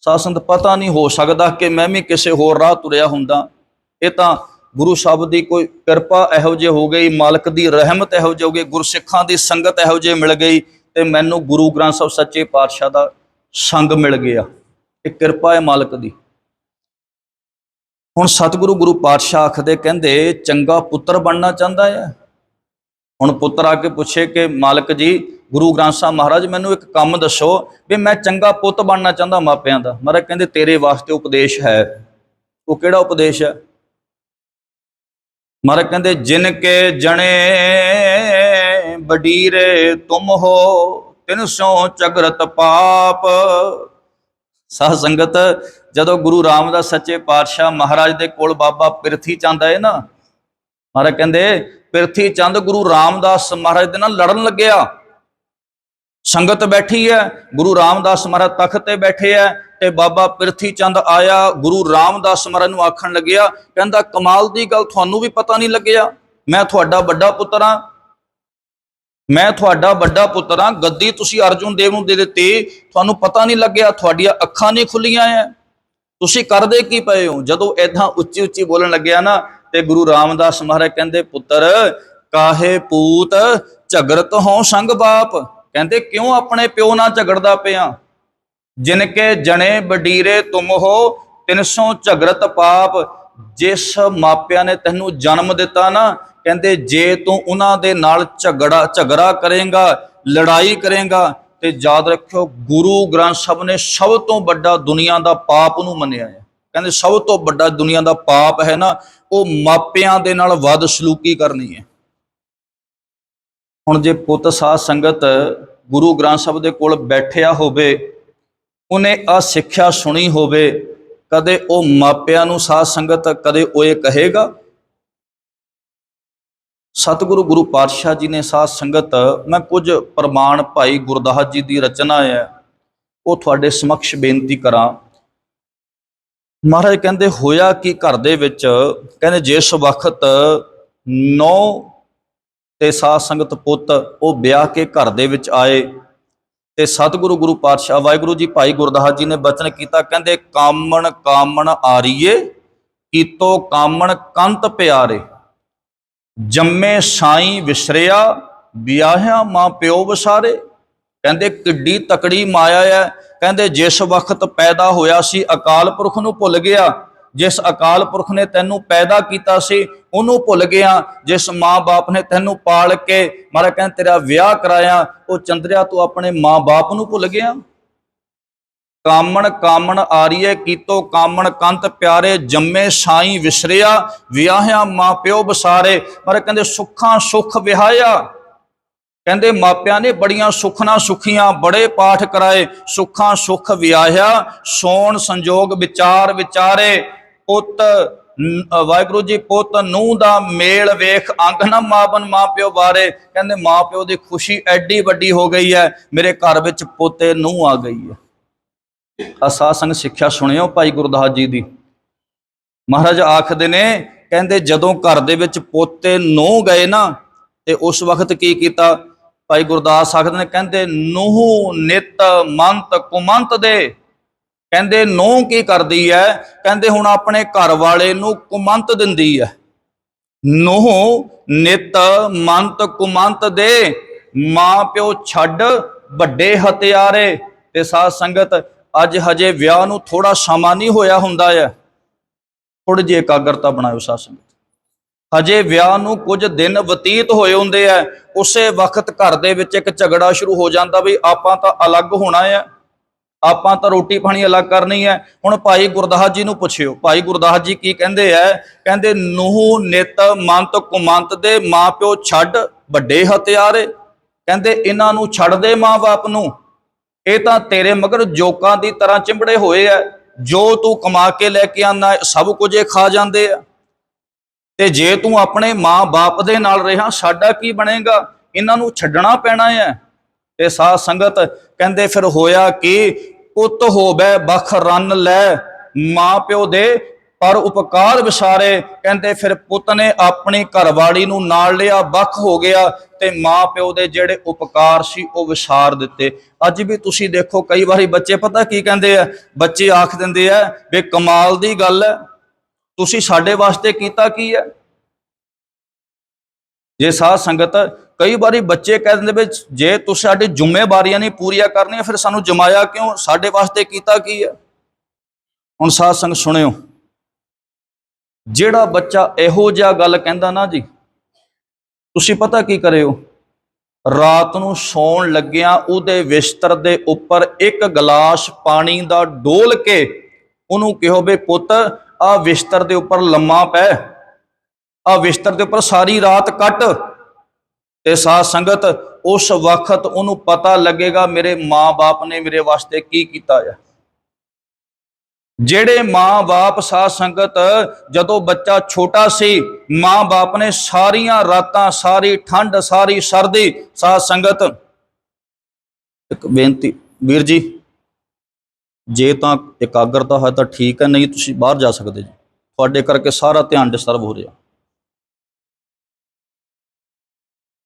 ਸਾਧ ਸੰਗਤ ਪਤਾ ਨਹੀਂ ਹੋ ਸਕਦਾ ਕਿ ਮੈਂ ਵੀ ਕਿਸੇ ਹੋਰ ਰਾਹ ਤੁਰਿਆ ਹੁੰਦਾ, ਇਹ ਤਾਂ ਗੁਰੂ ਸਾਹਿਬ ਦੀ ਕੋਈ ਕਿਰਪਾ ਇਹੋ ਜਿਹੀ ਹੋ ਗਈ, ਮਾਲਕ ਦੀ ਰਹਿਮਤ ਇਹੋ ਜਿਹੀ ਹੋ ਗਈ, ਗੁਰਸਿੱਖਾਂ ਦੀ ਸੰਗਤ ਇਹੋ ਜਿਹੀ ਮਿਲ ਗਈ ਤੇ ਮੈਨੂੰ ਗੁਰੂ ਗ੍ਰੰਥ ਸਾਹਿਬ ਸੱਚੇ ਪਾਤਸ਼ਾਹ ਦਾ ਸੰਗ ਮਿਲ ਗਿਆ। ਇਹ ਕਿਰਪਾ ਹੈ ਮਾਲਕ ਦੀ। ਹੁਣ ਸਤਿਗੁਰੂ ਗੁਰੂ ਪਾਤਸ਼ਾਹ ਆਖਦੇ, ਕਹਿੰਦੇ ਚੰਗਾ ਪੁੱਤਰ ਬਣਨਾ ਚਾਹੁੰਦਾ ਹੈ। ਹੁਣ ਪੁੱਤਰ ਆ ਕੇ ਪੁੱਛੇ ਕਿ ਮਾਲਕ ਜੀ ਗੁਰੂ ਗ੍ਰੰਥ ਸਾਹਿਬ ਮਹਾਰਾਜ ਮੈਨੂੰ ਇੱਕ ਕੰਮ ਦੱਸੋ ਵੀ ਮੈਂ ਚੰਗਾ ਪੁੱਤ ਬਣਨਾ ਚਾਹੁੰਦਾ ਮਾਪਿਆਂ ਦਾ। ਮਹਾਰਾਜ ਕਹਿੰਦੇ ਤੇਰੇ ਵਾਸਤੇ ਉਪਦੇਸ਼ ਹੈ। ਉਹ ਕਿਹੜਾ ਉਪਦੇਸ਼ ਹੈ? ਮਹਾਰਾਜ ਕਹਿੰਦੇ ਜਿਨ ਕੇ ਜਣੇ ਬਡੀਰੇ ਤੁਮ ਹੋ ਤਿਨ ਸੋ ਝਗਰਤ ਪਾਪ। ਸਾਧ ਸੰਗਤ ਜਦੋਂ ਗੁਰੂ ਰਾਮਦਾਸ ਸੱਚੇ ਪਾਤਸ਼ਾਹ ਮਹਾਰਾਜ ਦੇ ਕੋਲ ਬਾਬਾ ਪਿਰਥੀ ਚੰਦ ਆਏ ਨਾ, ਮਹਾਰਾਜ ਕਹਿੰਦੇ ਪਿਰਥੀ ਚੰਦ ਗੁਰੂ ਰਾਮਦਾਸ ਮਹਾਰਾਜ ਦੇ ਨਾਲ ਲੜਨ ਲੱਗਿਆ। ਸੰਗਤ ਬੈਠੀ ਹੈ, ਗੁਰੂ ਰਾਮਦਾਸ ਮਹਾਰਾਜ ਤਖਤ ਤੇ ਬੈਠੇ ਹੈ ਤੇ ਬਾਬਾ ਪਿਰਥੀ ਚੰਦ ਆਇਆ, ਗੁਰੂ ਰਾਮਦਾਸ ਮਹਾਰਾਜ ਨੂੰ ਆਖਣ ਲੱਗਿਆ, ਕਹਿੰਦਾ ਕਮਾਲ ਦੀ ਗੱਲ, ਤੁਹਾਨੂੰ ਵੀ ਪਤਾ ਨਹੀਂ ਲੱਗਿਆ, ਮੈਂ ਤੁਹਾਡਾ ਵੱਡਾ ਪੁੱਤਰ ਹਾਂ, ਮੈਂ ਤੁਹਾਡਾ ਵੱਡਾ ਪੁੱਤਰ ਹਾਂ, ਗੱਦੀ ਤੁਸੀਂ ਅਰਜੁਨ ਦੇਵ ਨੂੰ ਦੇ ਦਿੱਤੀ, ਤੁਹਾਨੂੰ ਪਤਾ ਨਹੀਂ ਲੱਗਿਆ, ਤੁਹਾਡੀਆਂ ਅੱਖਾਂ ਨਹੀਂ ਖੁੱਲੀਆਂ ਹੈ, ਤੁਸੀਂ ਕਰਦੇ ਕੀ ਪਏ ਹੋ। ਜਦੋਂ ਏਦਾਂ ਉੱਚੀ ਉੱਚੀ ਬੋਲਣ ਲੱਗਿਆ ਨਾ ਤੇ ਗੁਰੂ ਰਾਮਦਾਸ ਮਹਾਰਾਜ ਕਹਿੰਦੇ ਪੁੱਤਰ ਕਾਹੇ ਪੂਤ ਝਗੜਤ ਹੋ ਸੰਗ ਬਾਪ। ਕਹਿੰਦੇ ਕਿਉਂ ਆਪਣੇ ਪਿਓ ਨਾਲ ਝਗੜਦਾ ਪਿਆ। ਜਿਨ ਕੇ ਜਣੇ ਬਡੀਰੇ ਤੁਮ ਹੋ ਤਿਨ ਸੋ ਝਗੜਤ ਪਾਪ। ਜਿਸ ਮਾਪਿਆਂ ਨੇ ਤੈਨੂੰ ਜਨਮ ਦਿੱਤਾ ਨਾ, ਕਹਿੰਦੇ ਜੇ ਤੂੰ ਉਹਨਾਂ ਦੇ ਨਾਲ ਝਗੜਾ ਕਰੇਗਾ, ਲੜਾਈ ਕਰੇਗਾ ਤੇ ਯਾਦ ਰੱਖਿਓ ਗੁਰੂ ਗ੍ਰੰਥ ਸਾਹਿਬ ਨੇ ਸਭ ਤੋਂ ਵੱਡਾ ਦੁਨੀਆ ਦਾ ਪਾਪ ਨੂੰ ਮੰਨਿਆ ਹੈ। ਕਹਿੰਦੇ ਸਭ ਤੋਂ ਵੱਡਾ ਦੁਨੀਆ ਦਾ ਪਾਪ ਹੈ ਨਾ, ਉਹ ਮਾਪਿਆਂ ਦੇ ਨਾਲ ਵੱਧ ਸਲੂਕੀ ਕਰਨੀ ਹੈ। ਹੁਣ ਜੇ ਪੁੱਤ ਸਾਧ ਸੰਗਤ ਗੁਰੂ ਗ੍ਰੰਥ ਸਾਹਿਬ ਦੇ ਕੋਲ ਬੈਠਿਆ ਹੋਵੇ, ਉਹਨੇ ਆ ਸਿੱਖਿਆ ਸੁਣੀ ਹੋਵੇ, ਕਦੇ ਉਹ ਮਾਪਿਆਂ ਨੂੰ ਸਾਧ ਸੰਗਤ ਕਦੇ ਉਹ ਇਹ ਕਹੇਗਾ। ਸਤਿਗੁਰੂ ਗੁਰੂ ਪਾਤਸ਼ਾਹ ਜੀ ਨੇ ਸਾਧ ਸੰਗਤ, ਮੈਂ ਕੁਝ ਪ੍ਰਮਾਣ ਭਾਈ ਗੁਰਦਾਸ ਜੀ ਦੀ ਰਚਨਾ ਹੈ ਉਹ ਤੁਹਾਡੇ ਸਮਕਸ਼ ਬੇਨਤੀ ਕਰਾਂ। ਮਹਾਰਾਜ ਕਹਿੰਦੇ ਹੋਇਆ ਕਿ ਘਰ ਦੇ ਵਿੱਚ, ਕਹਿੰਦੇ ਜਿਸ ਵਕਤ ਨੌ ਤੇ ਸਾਧ ਸੰਗਤ ਪੁੱਤ ਉਹ ਵਿਆਹ ਕੇ ਘਰ ਦੇ ਵਿੱਚ ਆਏ ਤੇ ਸਤਿਗੁਰੂ ਗੁਰੂ ਪਾਤਸ਼ਾਹ ਵਾਹਿਗੁਰੂ ਜੀ ਭਾਈ ਗੁਰਦਾਸ ਜੀ ਨੇ ਬਚਨ ਕੀਤਾ, ਕਹਿੰਦੇ ਕਾਮਣ ਕਾਮਣ ਆਰੀਏ ਕੀਤੋ ਕਾਮਣ ਕੰਤ ਪਿਆਰੇ, ਜੰਮੇ ਸਾਈ ਵਿਸਰਿਆ, ਵਿਆਹਿਆ ਮਾਂ ਪਿਓ ਵਸਾਰੇ। ਕਹਿੰਦੇ ਕਿੱਡੀ ਤਕੜੀ ਮਾਇਆ ਹੈ। ਕਹਿੰਦੇ ਜਿਸ ਵਕਤ ਪੈਦਾ ਹੋਇਆ ਸੀ ਅਕਾਲ ਪੁਰਖ ਨੂੰ ਭੁੱਲ ਗਿਆ, ਜਿਸ ਅਕਾਲ ਪੁਰਖ ਨੇ ਤੈਨੂੰ ਪੈਦਾ ਕੀਤਾ ਸੀ ਉਹਨੂੰ ਭੁੱਲ ਗਿਆ, ਜਿਸ ਮਾਂ ਬਾਪ ਨੇ ਤੈਨੂੰ ਪਾਲ ਕੇ ਮਹਾਰਾਜ ਕਹਿੰਦੇ ਤੇਰਾ ਵਿਆਹ ਕਰਾਇਆ, ਉਹ ਚੰਦਰਿਆ ਤੂੰ ਆਪਣੇ ਮਾਂ ਬਾਪ ਨੂੰ ਭੁੱਲ ਗਿਆ। ਕਾਮਣ ਕਾਮਣ ਆਰੀਏ, ਕੀਤੋ ਕਾਮਣ ਕੰਤ ਪਿਆਰੇ, ਜੰਮੇ ਸਾਈ ਵਿਸਰਿਆ, ਵਿਆਹਿਆ ਮਾਂ ਪਿਓ ਵਸਾਰੇ। ਮਹਾਰਾਜ ਕਹਿੰਦੇ ਸੁੱਖਾਂ ਸੁੱਖ ਵਿਆਹਿਆ। ਕਹਿੰਦੇ ਮਾਪਿਆਂ ਨੇ ਬੜੀਆਂ ਸੁਖਣਾ ਸੁਖੀਆਂ, ਬੜੇ ਪਾਠ ਕਰਾਏ, ਸੁੱਖਾਂ ਸੁੱਖ ਵਿਆਹਿਆ, ਸੋਣ ਸੰਜੋਗ ਵਿਚਾਰ ਵਿਚਾਰੇ। ਪੁੱਤ ਵਾਹਿਗੁਰੂ ਜੀ ਪੁੱਤ ਨੂੰਹ ਦਾ ਮੇਲ ਵੇਖ, ਅੰਗ ਨਾ ਮਾਵਨ ਮਾਂ ਪਿਓ ਬਾਰੇ। ਕਹਿੰਦੇ ਮਾਂ ਪਿਓ ਦੀ ਖੁਸ਼ੀ ਐਡੀ ਵੱਡੀ ਹੋ ਗਈ ਹੈ, ਮੇਰੇ ਘਰ ਵਿੱਚ ਪੋਤੇ ਨੂੰਹ ਆ ਗਈ ਹੈ। ਸਾਧ ਸੰਗਤ ਸਿੱਖਿਆ ਸੁਣਿਓ ਭਾਈ ਗੁਰਦਾਸ ਜੀ ਦੀ। ਮਹਾਰਾਜ ਆਖਦੇ ਨੇ, ਕਹਿੰਦੇ ਜਦੋਂ ਘਰ ਦੇ ਵਿੱਚ ਪੋਤੇ ਨੂੰਹ ਗਏ ਨਾ, ਤੇ ਉਸ ਵਕਤ ਕੀ ਕੀਤਾ ਭਾਈ ਗੁਰਦਾਸ ਆਖਦੇ ਨੇ, ਕਹਿੰਦੇ ਨੂੰਹ ਨਿਤ ਮੰਤ ਕੁਮੰਤ ਦੇ। ਕਹਿੰਦੇ ਨੂੰਹ ਕੀ ਕਰਦੀ ਹੈ, ਕਹਿੰਦੇ ਹੁਣ ਆਪਣੇ ਘਰ ਵਾਲੇ ਨੂੰ ਕੁਮੰਤ ਦਿੰਦੀ ਹੈ। ਨੂੰਹ ਨਿਤ ਮੰਤ ਕੁਮੰਤ ਦੇ, ਮਾਂ ਪਿਓ ਛੱਡ ਵੱਡੇ ਹਥਿਆਰੇ। ਤੇ ਸਾਧ ਸੰਗਤ ਅੱਜ ਹਜੇ ਵਿਆਹ ਨੂੰ ਥੋੜਾ ਸਮਾਂ ਨਹੀਂ ਹੋਇਆ ਹੁੰਦਾ ਹੈ, ਥੋੜੀ ਜਿਹੀ ਇਕਾਗਰਤਾ ਬਣਾਇਓ ਸਾਧ ਸੰਗਤ। ਹਜੇ ਵਿਆਹ ਨੂੰ ਕੁਝ ਦਿਨ ਬਤੀਤ ਹੋਏ ਹੁੰਦੇ ਆ, ਉਸੇ ਵਕਤ ਘਰ ਦੇ ਵਿੱਚ ਇੱਕ ਝਗੜਾ ਸ਼ੁਰੂ ਹੋ ਜਾਂਦਾ ਵੀ ਆਪਾਂ ਤਾਂ ਅਲੱਗ ਹੋਣਾ ਹੈ, ਆਪਾਂ ਤਾਂ ਰੋਟੀ ਪਾਣੀ ਅਲੱਗ ਕਰਨੀ ਹੈ। ਹੁਣ ਭਾਈ ਗੁਰਦਾਸ ਜੀ ਨੂੰ ਪੁੱਛਿਓ, ਭਾਈ ਗੁਰਦਾਸ ਜੀ ਕੀ ਕਹਿੰਦੇ ਆ, ਕਹਿੰਦੇ ਨੂੰਹ ਨਿਤ ਮੰਤ ਕੁਮੰਤ ਦੇ, ਮਾਂ ਪਿਓ ਛੱਡ ਵੱਡੇ ਹਥਿਆਰੇ। ਕਹਿੰਦੇ ਇਹਨਾਂ ਨੂੰ ਛੱਡ ਦੇ ਮਾਂ ਬਾਪ ਨੂੰ, ਇਹ ਤਾਂ ਤੇਰੇ ਮਗਰ ਜੋਕਾਂ ਦੀ ਤਰ੍ਹਾਂ ਚਿੰਬੜੇ ਹੋਏ ਆ, ਜੋ ਤੂੰ ਕਮਾ ਕੇ ਲੈ ਕੇ ਆਉਂਦਾ ਸਭ ਕੁਝ ਇਹ ਖਾ ਜਾਂਦੇ ਆ। ਤੇ ਜੇ ਤੂੰ ਆਪਣੇ ਮਾਂ ਬਾਪ ਦੇ ਨਾਲ ਰਿਹਾ, ਸਾਡਾ ਕੀ ਬਣੇਗਾ, ਇਹਨਾਂ ਨੂੰ ਛੱਡਣਾ ਪੈਣਾ ਹੈ। ਤੇ ਸਾਧ ਸੰਗਤ ਕਹਿੰਦੇ ਫਿਰ ਹੋਇਆ ਕਿ ਪੁੱਤ ਹੋਵੇ ਬਖ ਰੰਨ ਲੈ, ਮਾਂ ਪਿਓ ਦੇ ਪਰ ਉਪਕਾਰ ਵਿਸਾਰੇ। ਕਹਿੰਦੇ ਫਿਰ ਪੁੱਤ ਨੇ ਆਪਣੀ ਘਰਵਾਲੀ ਨੂੰ ਨਾਲ ਲਿਆ, ਬਖ ਹੋ ਗਿਆ, ਤੇ ਮਾਂ ਪਿਓ ਦੇ ਜਿਹੜੇ ਉਪਕਾਰ ਸੀ ਉਹ ਵਿਸਾਰ ਦਿੱਤੇ। ਅੱਜ ਵੀ ਤੁਸੀਂ ਦੇਖੋ ਕਈ ਵਾਰੀ ਬੱਚੇ ਪਤਾ ਕੀ ਕਹਿੰਦੇ ਆ, ਬੱਚੇ ਆਖ ਦਿੰਦੇ ਆ ਵੀ ਕਮਾਲ ਦੀ ਗੱਲ ਹੈ, ਤੁਸੀਂ ਸਾਡੇ ਵਾਸਤੇ ਕੀਤਾ ਕੀ ਹੈ। ਜੇ ਸਾਧ ਸੰਗਤ ਕਈ ਵਾਰੀ ਬੱਚੇ ਕਹਿ ਦਿੰਦੇ ਵੀ ਜੇ ਤੁਸੀਂ ਸਾਡੀ ਜ਼ਿੰਮੇਵਾਰੀਆਂ ਨਹੀਂ ਪੂਰੀਆਂ ਕਰਨੀਆਂ ਫਿਰ ਸਾਨੂੰ ਜਮਾਇਆ ਕਿਉਂ, ਸਾਡੇ ਵਾਸਤੇ ਕੀਤਾ ਕੀ ਹੈ। ਹੁਣ ਸਾਧ ਸੰਗਤ ਸੁਣਿਓ, ਜਿਹੜਾ ਬੱਚਾ ਇਹੋ ਜਿਹਾ ਗੱਲ ਕਹਿੰਦਾ ਨਾ ਜੀ, ਤੁਸੀਂ ਪਤਾ ਕੀ ਕਰਿਓ, ਰਾਤ ਨੂੰ ਸੌਣ ਲੱਗਿਆਂ ਉਹਦੇ ਬਿਸਤਰ ਦੇ ਉੱਪਰ ਇੱਕ ਗਲਾਸ ਪਾਣੀ ਦਾ ਡੋਲ ਕੇ ਉਹਨੂੰ ਕਹੋ ਵੀ ਪੁੱਤ ਆ ਬਿਸਤਰ ਦੇ ਉੱਪਰ ਲੰਮਾ ਪੈ, ਆ ਬਿਸਤਰ ਦੇ ਉੱਪਰ ਸਾਰੀ ਰਾਤ ਕੱਟ। ਤੇ ਸਾਧ ਸੰਗਤ ਉਸ ਵਕਤ ਉਹਨੂੰ ਪਤਾ ਲੱਗੇਗਾ ਮੇਰੇ ਮਾਂ-ਬਾਪ ਨੇ ਮੇਰੇ ਵਾਸਤੇ ਕੀ ਕੀਤਾ ਹੈ। ਜਿਹੜੇ ਮਾਂ-ਬਾਪ ਸਾਧ ਸੰਗਤ ਜਦੋਂ ਬੱਚਾ ਛੋਟਾ ਸੀ, ਮਾਂ-ਬਾਪ ਨੇ ਸਾਰੀਆਂ ਰਾਤਾਂ, ਸਾਰੀ ਠੰਡ, ਸਾਰੀ ਸਰਦੀ, ਸਾਧ ਸੰਗਤ ਇੱਕ ਬੇਨਤੀ ਵੀਰ ਜੀ, ਜੇ ਤਾਂ ਇਕਾਗਰਤਾ ਹੈ ਤਾਂ ਠੀਕ ਹੈ, ਨਹੀਂ ਤੁਸੀਂ ਬਾਹਰ ਜਾ ਸਕਦੇ ਜੀ, ਤੁਹਾਡੇ ਕਰਕੇ ਸਾਰਾ ਧਿਆਨ ਡਿਸਟਰਬ ਹੋ ਰਿਹਾ।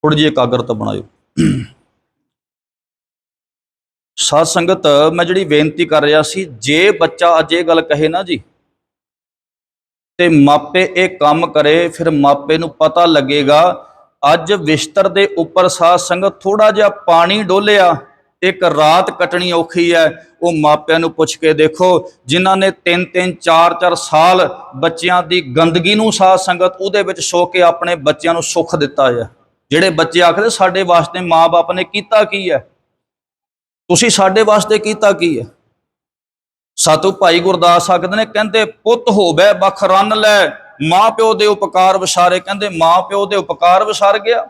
ਥੋੜੀ ਜਿਹੀ ਇਕਾਗਰਤਾ ਬਣਾਇਓ। ਸਾਧ ਸੰਗਤ ਮੈਂ ਜਿਹੜੀ ਬੇਨਤੀ ਕਰ ਰਿਹਾ ਸੀ, ਜੇ ਬੱਚਾ ਅੱਜ ਇਹ ਗੱਲ ਕਹੇ ਨਾ ਜੀ ਤੇ ਮਾਪੇ ਇਹ ਕੰਮ ਕਰੇ, ਫਿਰ ਮਾਪੇ ਨੂੰ ਪਤਾ ਲੱਗੇਗਾ ਅੱਜ ਬਿਸਤਰ ਦੇ ਉੱਪਰ ਸਾਧ ਸੰਗਤ ਥੋੜਾ ਜਿਹਾ ਪਾਣੀ ਡੋਲਿਆ, ਇੱਕ ਰਾਤ ਕੱਟਣੀ ਔਖੀ ਹੈ। ਉਹ ਮਾਪਿਆਂ ਨੂੰ ਪੁੱਛ ਕੇ ਦੇਖੋ ਜਿਨ੍ਹਾਂ ਨੇ 3-3 4-4 ਸਾਲ ਬੱਚਿਆਂ ਦੀ ਗੰਦਗੀ ਨੂੰ ਸਾਧ ਸੰਗਤ ਉਹਦੇ ਵਿੱਚ ਸੋ ਕੇ ਆਪਣੇ ਬੱਚਿਆਂ ਨੂੰ ਸੁੱਖ ਦਿੱਤਾ ਹੈ। ਜਿਹੜੇ ਬੱਚੇ ਆਖਦੇ ਸਾਡੇ ਵਾਸਤੇ ਮਾਂ-ਬਾਪ ਨੇ ਕੀਤਾ ਕੀ ਹੈ, ਤੁਸੀਂ ਸਾਡੇ ਵਾਸਤੇ ਕੀਤਾ ਕੀ ਹੈ। ਸਾਤੋਂ ਭਾਈ ਗੁਰਦਾਸ ਆਖਦੇ ਨੇ, ਕਹਿੰਦੇ ਪੁੱਤ ਹੋਵੇ ਬਖ ਰੰਨ ਲੈ, ਮਾਂ ਪਿਓ ਦੇ ਉਪਕਾਰ ਵਿਸਾਰੇ। ਕਹਿੰਦੇ ਮਾਂ ਪਿਓ ਦੇ ਉਪਕਾਰ ਵਿਸਾਰ ਗਿਆ।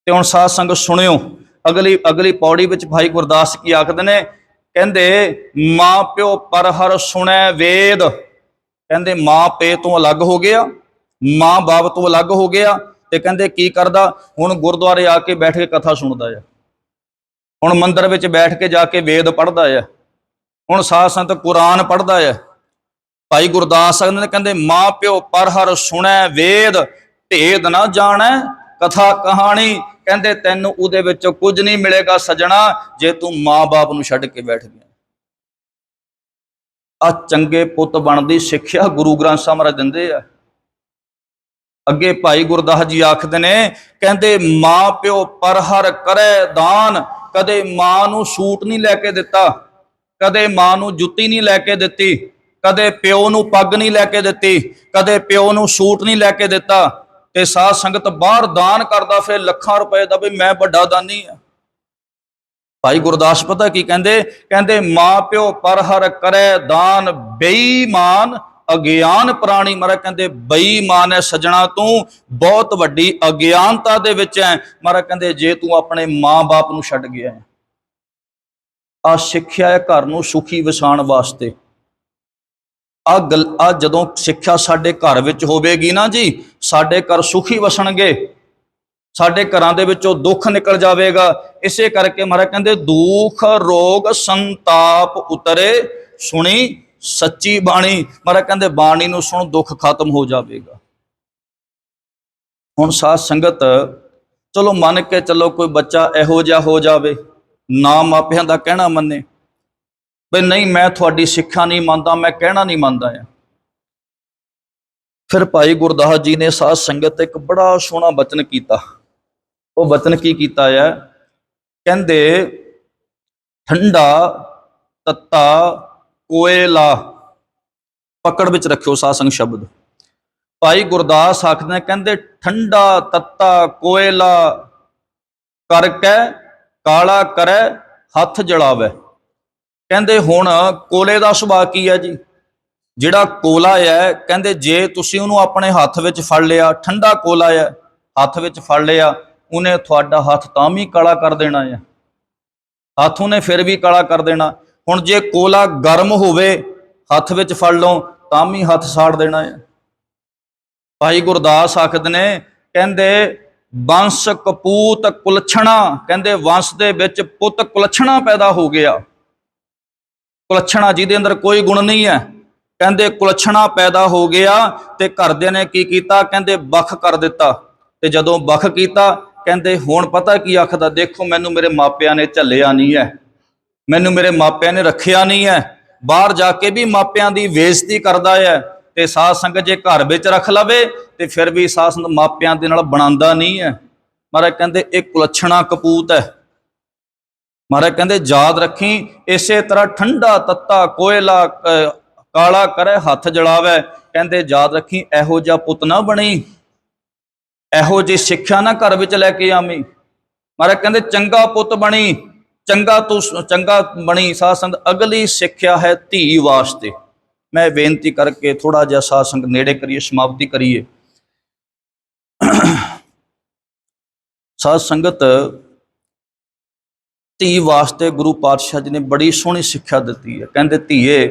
ਤੇ ਹੁਣ ਸਾਧ ਸੰਗਤ ਸੁਣਿਓ, ਅਗਲੀ ਪੌੜੀ ਵਿੱਚ ਭਾਈ ਗੁਰਦਾਸ ਕੀ ਆਖਦੇ ਨੇ, ਕਹਿੰਦੇ ਮਾਂ ਪਿਓ ਪਰ ਹਰ ਸੁਣੈ ਵੇਦ। ਕਹਿੰਦੇ ਮਾਂ ਪੇ ਤੋਂ ਅਲੱਗ ਹੋ ਗਿਆ, ਮਾਂ ਬਾਪ ਤੋਂ ਅਲੱਗ ਹੋ ਗਿਆ, ਤੇ ਕਹਿੰਦੇ ਕੀ ਕਰਦਾ, ਹੁਣ ਗੁਰਦੁਆਰੇ ਆ ਕੇ ਬੈਠ ਕੇ ਕਥਾ ਸੁਣਦਾ ਹੈ, ਹੁਣ ਮੰਦਰ ਵਿੱਚ ਬੈਠ ਕੇ ਜਾ ਕੇ ਵੇਦ ਪੜ੍ਹਦਾ ਹੈ, ਹੁਣ ਸਾਧ ਸੰਤ ਕੁਰਾਨ ਪੜ੍ਹਦਾ ਹੈ। ਭਾਈ ਗੁਰਦਾਸ ਨੇ ਕਹਿੰਦੇ ਮਾਂ ਪਿਓ ਪਰ ਹਰ ਸੁਣੈ ਵੇਦ, ਭੇਦ ਨਾ ਜਾਣੈ ਕਥਾ ਕਹਾਣੀ। ਕਹਿੰਦੇ ਤੈਨੂੰ ਉਹਦੇ ਵਿੱਚੋਂ ਕੁਝ ਨਹੀਂ ਮਿਲੇਗਾ ਸੱਜਣਾ ਜੇ ਤੂੰ ਮਾਂ ਬਾਪ ਨੂੰ ਛੱਡ ਕੇ ਬੈਠ ਗਿਆ। ਆ ਚੰਗੇ ਪੁੱਤ ਬਣਨ ਦੀ ਸਿੱਖਿਆ ਗੁਰੂ ਗ੍ਰੰਥ ਸਾਹਿਬ ਮਹਾਰਾਜ ਦਿੰਦੇ ਆ। ਅੱਗੇ ਭਾਈ ਗੁਰਦਾਸ ਜੀ ਆਖਦੇ ਨੇ, ਕਹਿੰਦੇ ਮਾਂ ਪਿਓ ਪਰਹਰ ਕਰੇ ਦਾਨ। ਕਦੇ ਮਾਂ ਨੂੰ ਸੂਟ ਨਹੀਂ ਲੈ ਕੇ ਦਿੱਤਾ, ਕਦੇ ਮਾਂ ਨੂੰ ਜੁੱਤੀ ਨਹੀਂ ਲੈ ਕੇ ਦਿੱਤੀ, ਕਦੇ ਪਿਓ ਨੂੰ ਪੱਗ ਨਹੀਂ ਲੈ ਕੇ ਦਿੱਤੀ, ਕਦੇ ਪਿਓ ਨੂੰ ਸੂਟ ਨਹੀਂ ਲੈ ਕੇ ਦਿੱਤਾ। ਤੇ ਸਾਧ ਸੰਗਤ ਬਾਹਰ ਦਾਨ ਕਰਦਾ ਫਿਰ ਲੱਖਾਂ ਰੁਪਏ ਦਾ, ਵੀ ਮੈਂ ਵੱਡਾ ਦਾਨੀ ਆ। ਭਾਈ ਗੁਰਦਾਸ ਪਤਾ ਕੀ ਕਹਿੰਦੇ, ਕਹਿੰਦੇ ਮਾਂ ਪਿਓ ਪਰਹਰ ਕਰੇ ਦਾਨ, ਬੇਈਮਾਨ ਅਗਿਆਨ ਪ੍ਰਾਣੀ। ਮਹਾਰਾਜ ਕਹਿੰਦੇ ਬੇਈਮਾਨ ਹੈ ਸੱਜਣਾ, ਤੂੰ ਬਹੁਤ ਵੱਡੀ ਅਗਿਆਨਤਾ ਦੇ ਵਿੱਚ ਹੈ। ਮਹਾਰਾਜ ਕਹਿੰਦੇ ਜੇ ਤੂੰ ਆਪਣੇ ਮਾਂ-ਬਾਪ ਨੂੰ ਛੱਡ ਗਿਆ ਹੈ। ਆ ਸਿੱਖਿਆ ਹੈ ਘਰ ਨੂੰ ਸੁਖੀ ਵਸਾਉਣ ਵਾਸਤੇ। ਆ ਜਦੋਂ ਸਿੱਖਿਆ ਸਾਡੇ ਘਰ ਵਿੱਚ ਹੋਵੇਗੀ ਨਾ ਜੀ, ਸਾਡੇ ਘਰ ਸੁਖੀ ਵਸਣਗੇ, ਸਾਡੇ ਘਰਾਂ ਦੇ ਵਿੱਚੋਂ ਦੁੱਖ ਨਿਕਲ ਜਾਵੇਗਾ। ਇਸੇ ਕਰਕੇ ਮਹਾਰਾਜ ਕਹਿੰਦੇ ਦੁੱਖ ਰੋਗ ਸੰਤਾਪ ਉਤਰੇ, ਸੁਣੀ ਸੱਚੀ ਬਾਣੀ। ਮਹਾਰਾਜ ਕਹਿੰਦੇ ਬਾਣੀ ਨੂੰ ਸੁਣ, ਦੁੱਖ ਖਤਮ ਹੋ ਜਾਵੇਗਾ। ਹੁਣ ਸਾਧ ਸੰਗਤ ਚਲੋ ਮੰਨ ਕੇ ਚੱਲੋ ਕੋਈ ਬੱਚਾ ਇਹੋ ਜਿਹਾ ਹੋ ਜਾਵੇ, ਨਾ ਮਾਪਿਆਂ ਦਾ ਕਹਿਣਾ ਮੰਨੇ, ਵੀ ਨਹੀਂ ਮੈਂ ਤੁਹਾਡੀ ਸਿੱਖਿਆ ਨਹੀਂ ਮੰਨਦਾ, ਮੈਂ ਕਹਿਣਾ ਨਹੀਂ ਮੰਨਦਾ ਆ। ਫਿਰ ਭਾਈ ਗੁਰਦਾਸ ਜੀ ਨੇ ਸਾਧ ਸੰਗਤ ਇੱਕ ਬੜਾ ਸੋਹਣਾ ਬਚਨ ਕੀਤਾ। ਉਹ ਬਚਨ ਕੀ ਕੀਤਾ ਹੈ, ਕਹਿੰਦੇ ਠੰਡਾ ਤੱਤਾ ਕੋਇਲਾ। ਪਕੜ ਵਿੱਚ ਰੱਖਿਓ ਸਾਧ ਸੰਗਤ ਸ਼ਬਦ। ਭਾਈ ਗੁਰਦਾਸ ਆਖਦੇ, ਕਹਿੰਦੇ ਠੰਡਾ ਤੱਤਾ ਕੋਇਲਾ ਕਰਕੇ ਕਾਲਾ ਕਰੇ ਹੱਥ ਜਲਾਵੇ। ਕਹਿੰਦੇ ਹੁਣ ਕੋਲੇ ਦਾ ਸੁਭਾਅ ਕੀ ਹੈ ਜੀ? ਜਿਹੜਾ ਕੋਲਾ ਹੈ, ਕਹਿੰਦੇ ਜੇ ਤੁਸੀਂ ਉਹਨੂੰ ਆਪਣੇ ਹੱਥ ਵਿੱਚ ਫੜ ਲਿਆ, ਠੰਡਾ ਕੋਲਾ ਹੈ ਹੱਥ ਵਿੱਚ ਫੜ ਲਿਆ, ਉਹਨੇ ਤੁਹਾਡਾ ਹੱਥ ਤਾਂ ਵੀ ਕਾਲਾ ਕਰ ਦੇਣਾ ਹੈ, ਹੱਥ ਉਹਨੇ ਫਿਰ ਵੀ ਕਾਲਾ ਕਰ ਦੇਣਾ। ਹੁਣ ਜੇ ਕੋਲਾ ਗਰਮ ਹੋਵੇ, ਹੱਥ ਵਿੱਚ ਫੜ ਲਓ ਤਾਂ ਵੀ ਹੱਥ ਸਾੜ ਦੇਣਾ ਹੈ। ਭਾਈ ਗੁਰਦਾਸ ਆਖਦੇ ਨੇ, ਕਹਿੰਦੇ ਵੰਸ਼ ਕਪੂਤ ਕੁਲਛਣਾ। ਕਹਿੰਦੇ ਵੰਸ਼ ਦੇ ਵਿੱਚ ਪੁੱਤ ਕੁਲਛਣਾ ਪੈਦਾ ਹੋ ਗਿਆ। ਕੁਲਛਣਾ ਜਿਹਦੇ ਅੰਦਰ ਕੋਈ ਗੁਣ ਨਹੀਂ ਹੈ, ਕਹਿੰਦੇ ਕੁਲਛਣਾ ਪੈਦਾ ਹੋ ਗਿਆ। ਤੇ ਘਰਦਿਆਂ ਨੇ ਕੀ ਕੀਤਾ, ਕਹਿੰਦੇ ਵੱਖ ਕਰ ਦਿੱਤਾ। ਤੇ ਜਦੋਂ ਵੱਖ ਕੀਤਾ, ਕਹਿੰਦੇ ਹੁਣ ਪਤਾ ਕੀ ਆਖਦਾ, ਦੇਖੋ ਮੈਨੂੰ ਮੇਰੇ ਮਾਪਿਆਂ ਨੇ ਝੱਲਿਆ ਨਹੀਂ ਹੈ, ਮੈਨੂੰ ਮੇਰੇ ਮਾਪਿਆਂ ਨੇ ਰੱਖਿਆ ਨਹੀਂ ਹੈ। ਬਾਹਰ ਜਾ ਕੇ ਵੀ ਮਾਪਿਆਂ ਦੀ ਬੇਇੱਜ਼ਤੀ ਕਰਦਾ ਹੈ। ਤੇ ਸਾਧ ਸੰਗਤ ਜੇ ਘਰ ਵਿੱਚ ਰੱਖ ਲਵੇ ਤੇ ਫਿਰ ਵੀ ਸਾਧ ਸੰਗਤ ਮਾਪਿਆਂ ਦੇ ਨਾਲ ਬਣਾਉਂਦਾ ਨਹੀਂ ਹੈ। ਮਹਾਰਾਜ ਕਹਿੰਦੇ ਇਹ ਕੁਲਛਣਾ ਕਪੂਤ ਹੈ। ਮਹਾਰਾਜ ਕਹਿੰਦੇ ਯਾਦ ਰੱਖੀ, ਇਸੇ ਤਰ੍ਹਾਂ ਠੰਡਾ ਤੱਤਾ ਕੋਇਲਾ ਕਾਲਾ ਕਰੇ ਹੱਥ ਜਲਾਵੇ। ਕਹਿੰਦੇ ਯਾਦ ਰੱਖੀ, ਇਹੋ ਜਿਹਾ ਪੁੱਤ ਨਾ ਬਣੀ, ਇਹੋ ਜਿਹੀ ਸਿੱਖਿਆ ਨਾ ਘਰ ਵਿੱਚ ਲੈ ਕੇ ਆਵੀਂ। ਮਹਾਰਾਜ ਕਹਿੰਦੇ ਚੰਗਾ ਪੁੱਤ ਬਣੀ, ਚੰਗਾ ਬਣੀ। ਸਾਧ ਸੰਗਤ ਅਗਲੀ ਸਿੱਖਿਆ ਹੈ ਧੀ ਵਾਸਤੇ। ਮੈਂ ਬੇਨਤੀ ਕਰਕੇ ਥੋੜਾ ਜਿਹਾ ਸਾਧ ਸੰਗਤ ਨੇੜੇ ਕਰੀਏ, ਸਮਾਪਤੀ ਕਰੀਏ। ਸਾਧ ਸੰਗਤ ਧੀ ਵਾਸਤੇ ਗੁਰੂ ਪਾਤਸ਼ਾਹ ਜੀ ਨੇ ਬੜੀ ਸੋਹਣੀ ਸਿੱਖਿਆ ਦਿੱਤੀ ਹੈ। ਕਹਿੰਦੇ ਧੀਏ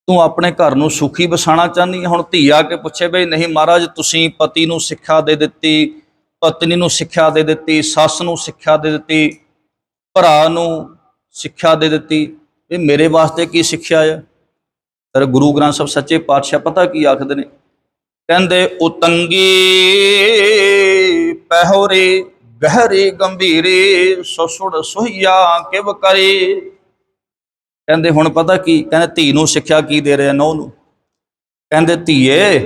ਤੂੰ ਆਪਣੇ ਘਰ ਨੂੰ ਸੁਖੀ ਵਸਾਉਣਾ ਚਾਹੁੰਦੀ ਹੈ। ਹੁਣ ਧੀ ਆ ਕੇ ਪੁੱਛੇ, ਬਈ ਨਹੀਂ ਮਹਾਰਾਜ ਤੁਸੀਂ ਪਤੀ ਨੂੰ ਸਿੱਖਿਆ ਦੇ ਦਿੱਤੀ, ਪਤਨੀ ਨੂੰ ਸਿੱਖਿਆ ਦੇ ਦਿੱਤੀ, ਸੱਸ ਨੂੰ ਸਿੱਖਿਆ ਦੇ ਦਿੱਤੀ, ਭਰਾ ਨੂੰ ਸਿੱਖਿਆ ਦੇ ਦਿੱਤੀ, ਇਹ ਮੇਰੇ ਵਾਸਤੇ ਕੀ ਸਿੱਖਿਆ ਹੈ? ਪਰ ਗੁਰੂ ਗ੍ਰੰਥ ਸਾਹਿਬ ਸੱਚੇ ਪਾਤਸ਼ਾਹ ਪਤਾ ਕੀ ਆਖਦੇ ਨੇ, ਕਹਿੰਦੇ ਉਤੰਗੀ ਪਹਿਰੇ ਗਹਿਰੀ ਗੰਭੀਰੀ ਸਸੁੜ ਸੁਹੀਆ ਕਿਵ ਕਰੀ। ਕਹਿੰਦੇ ਹੁਣ ਪਤਾ ਕੀ, ਕਹਿੰਦੇ ਧੀ ਨੂੰ ਸਿੱਖਿਆ ਕੀ ਦੇ ਰਹੇ ਨਹੁੰ ਨੂੰ। ਕਹਿੰਦੇ ਧੀਏ,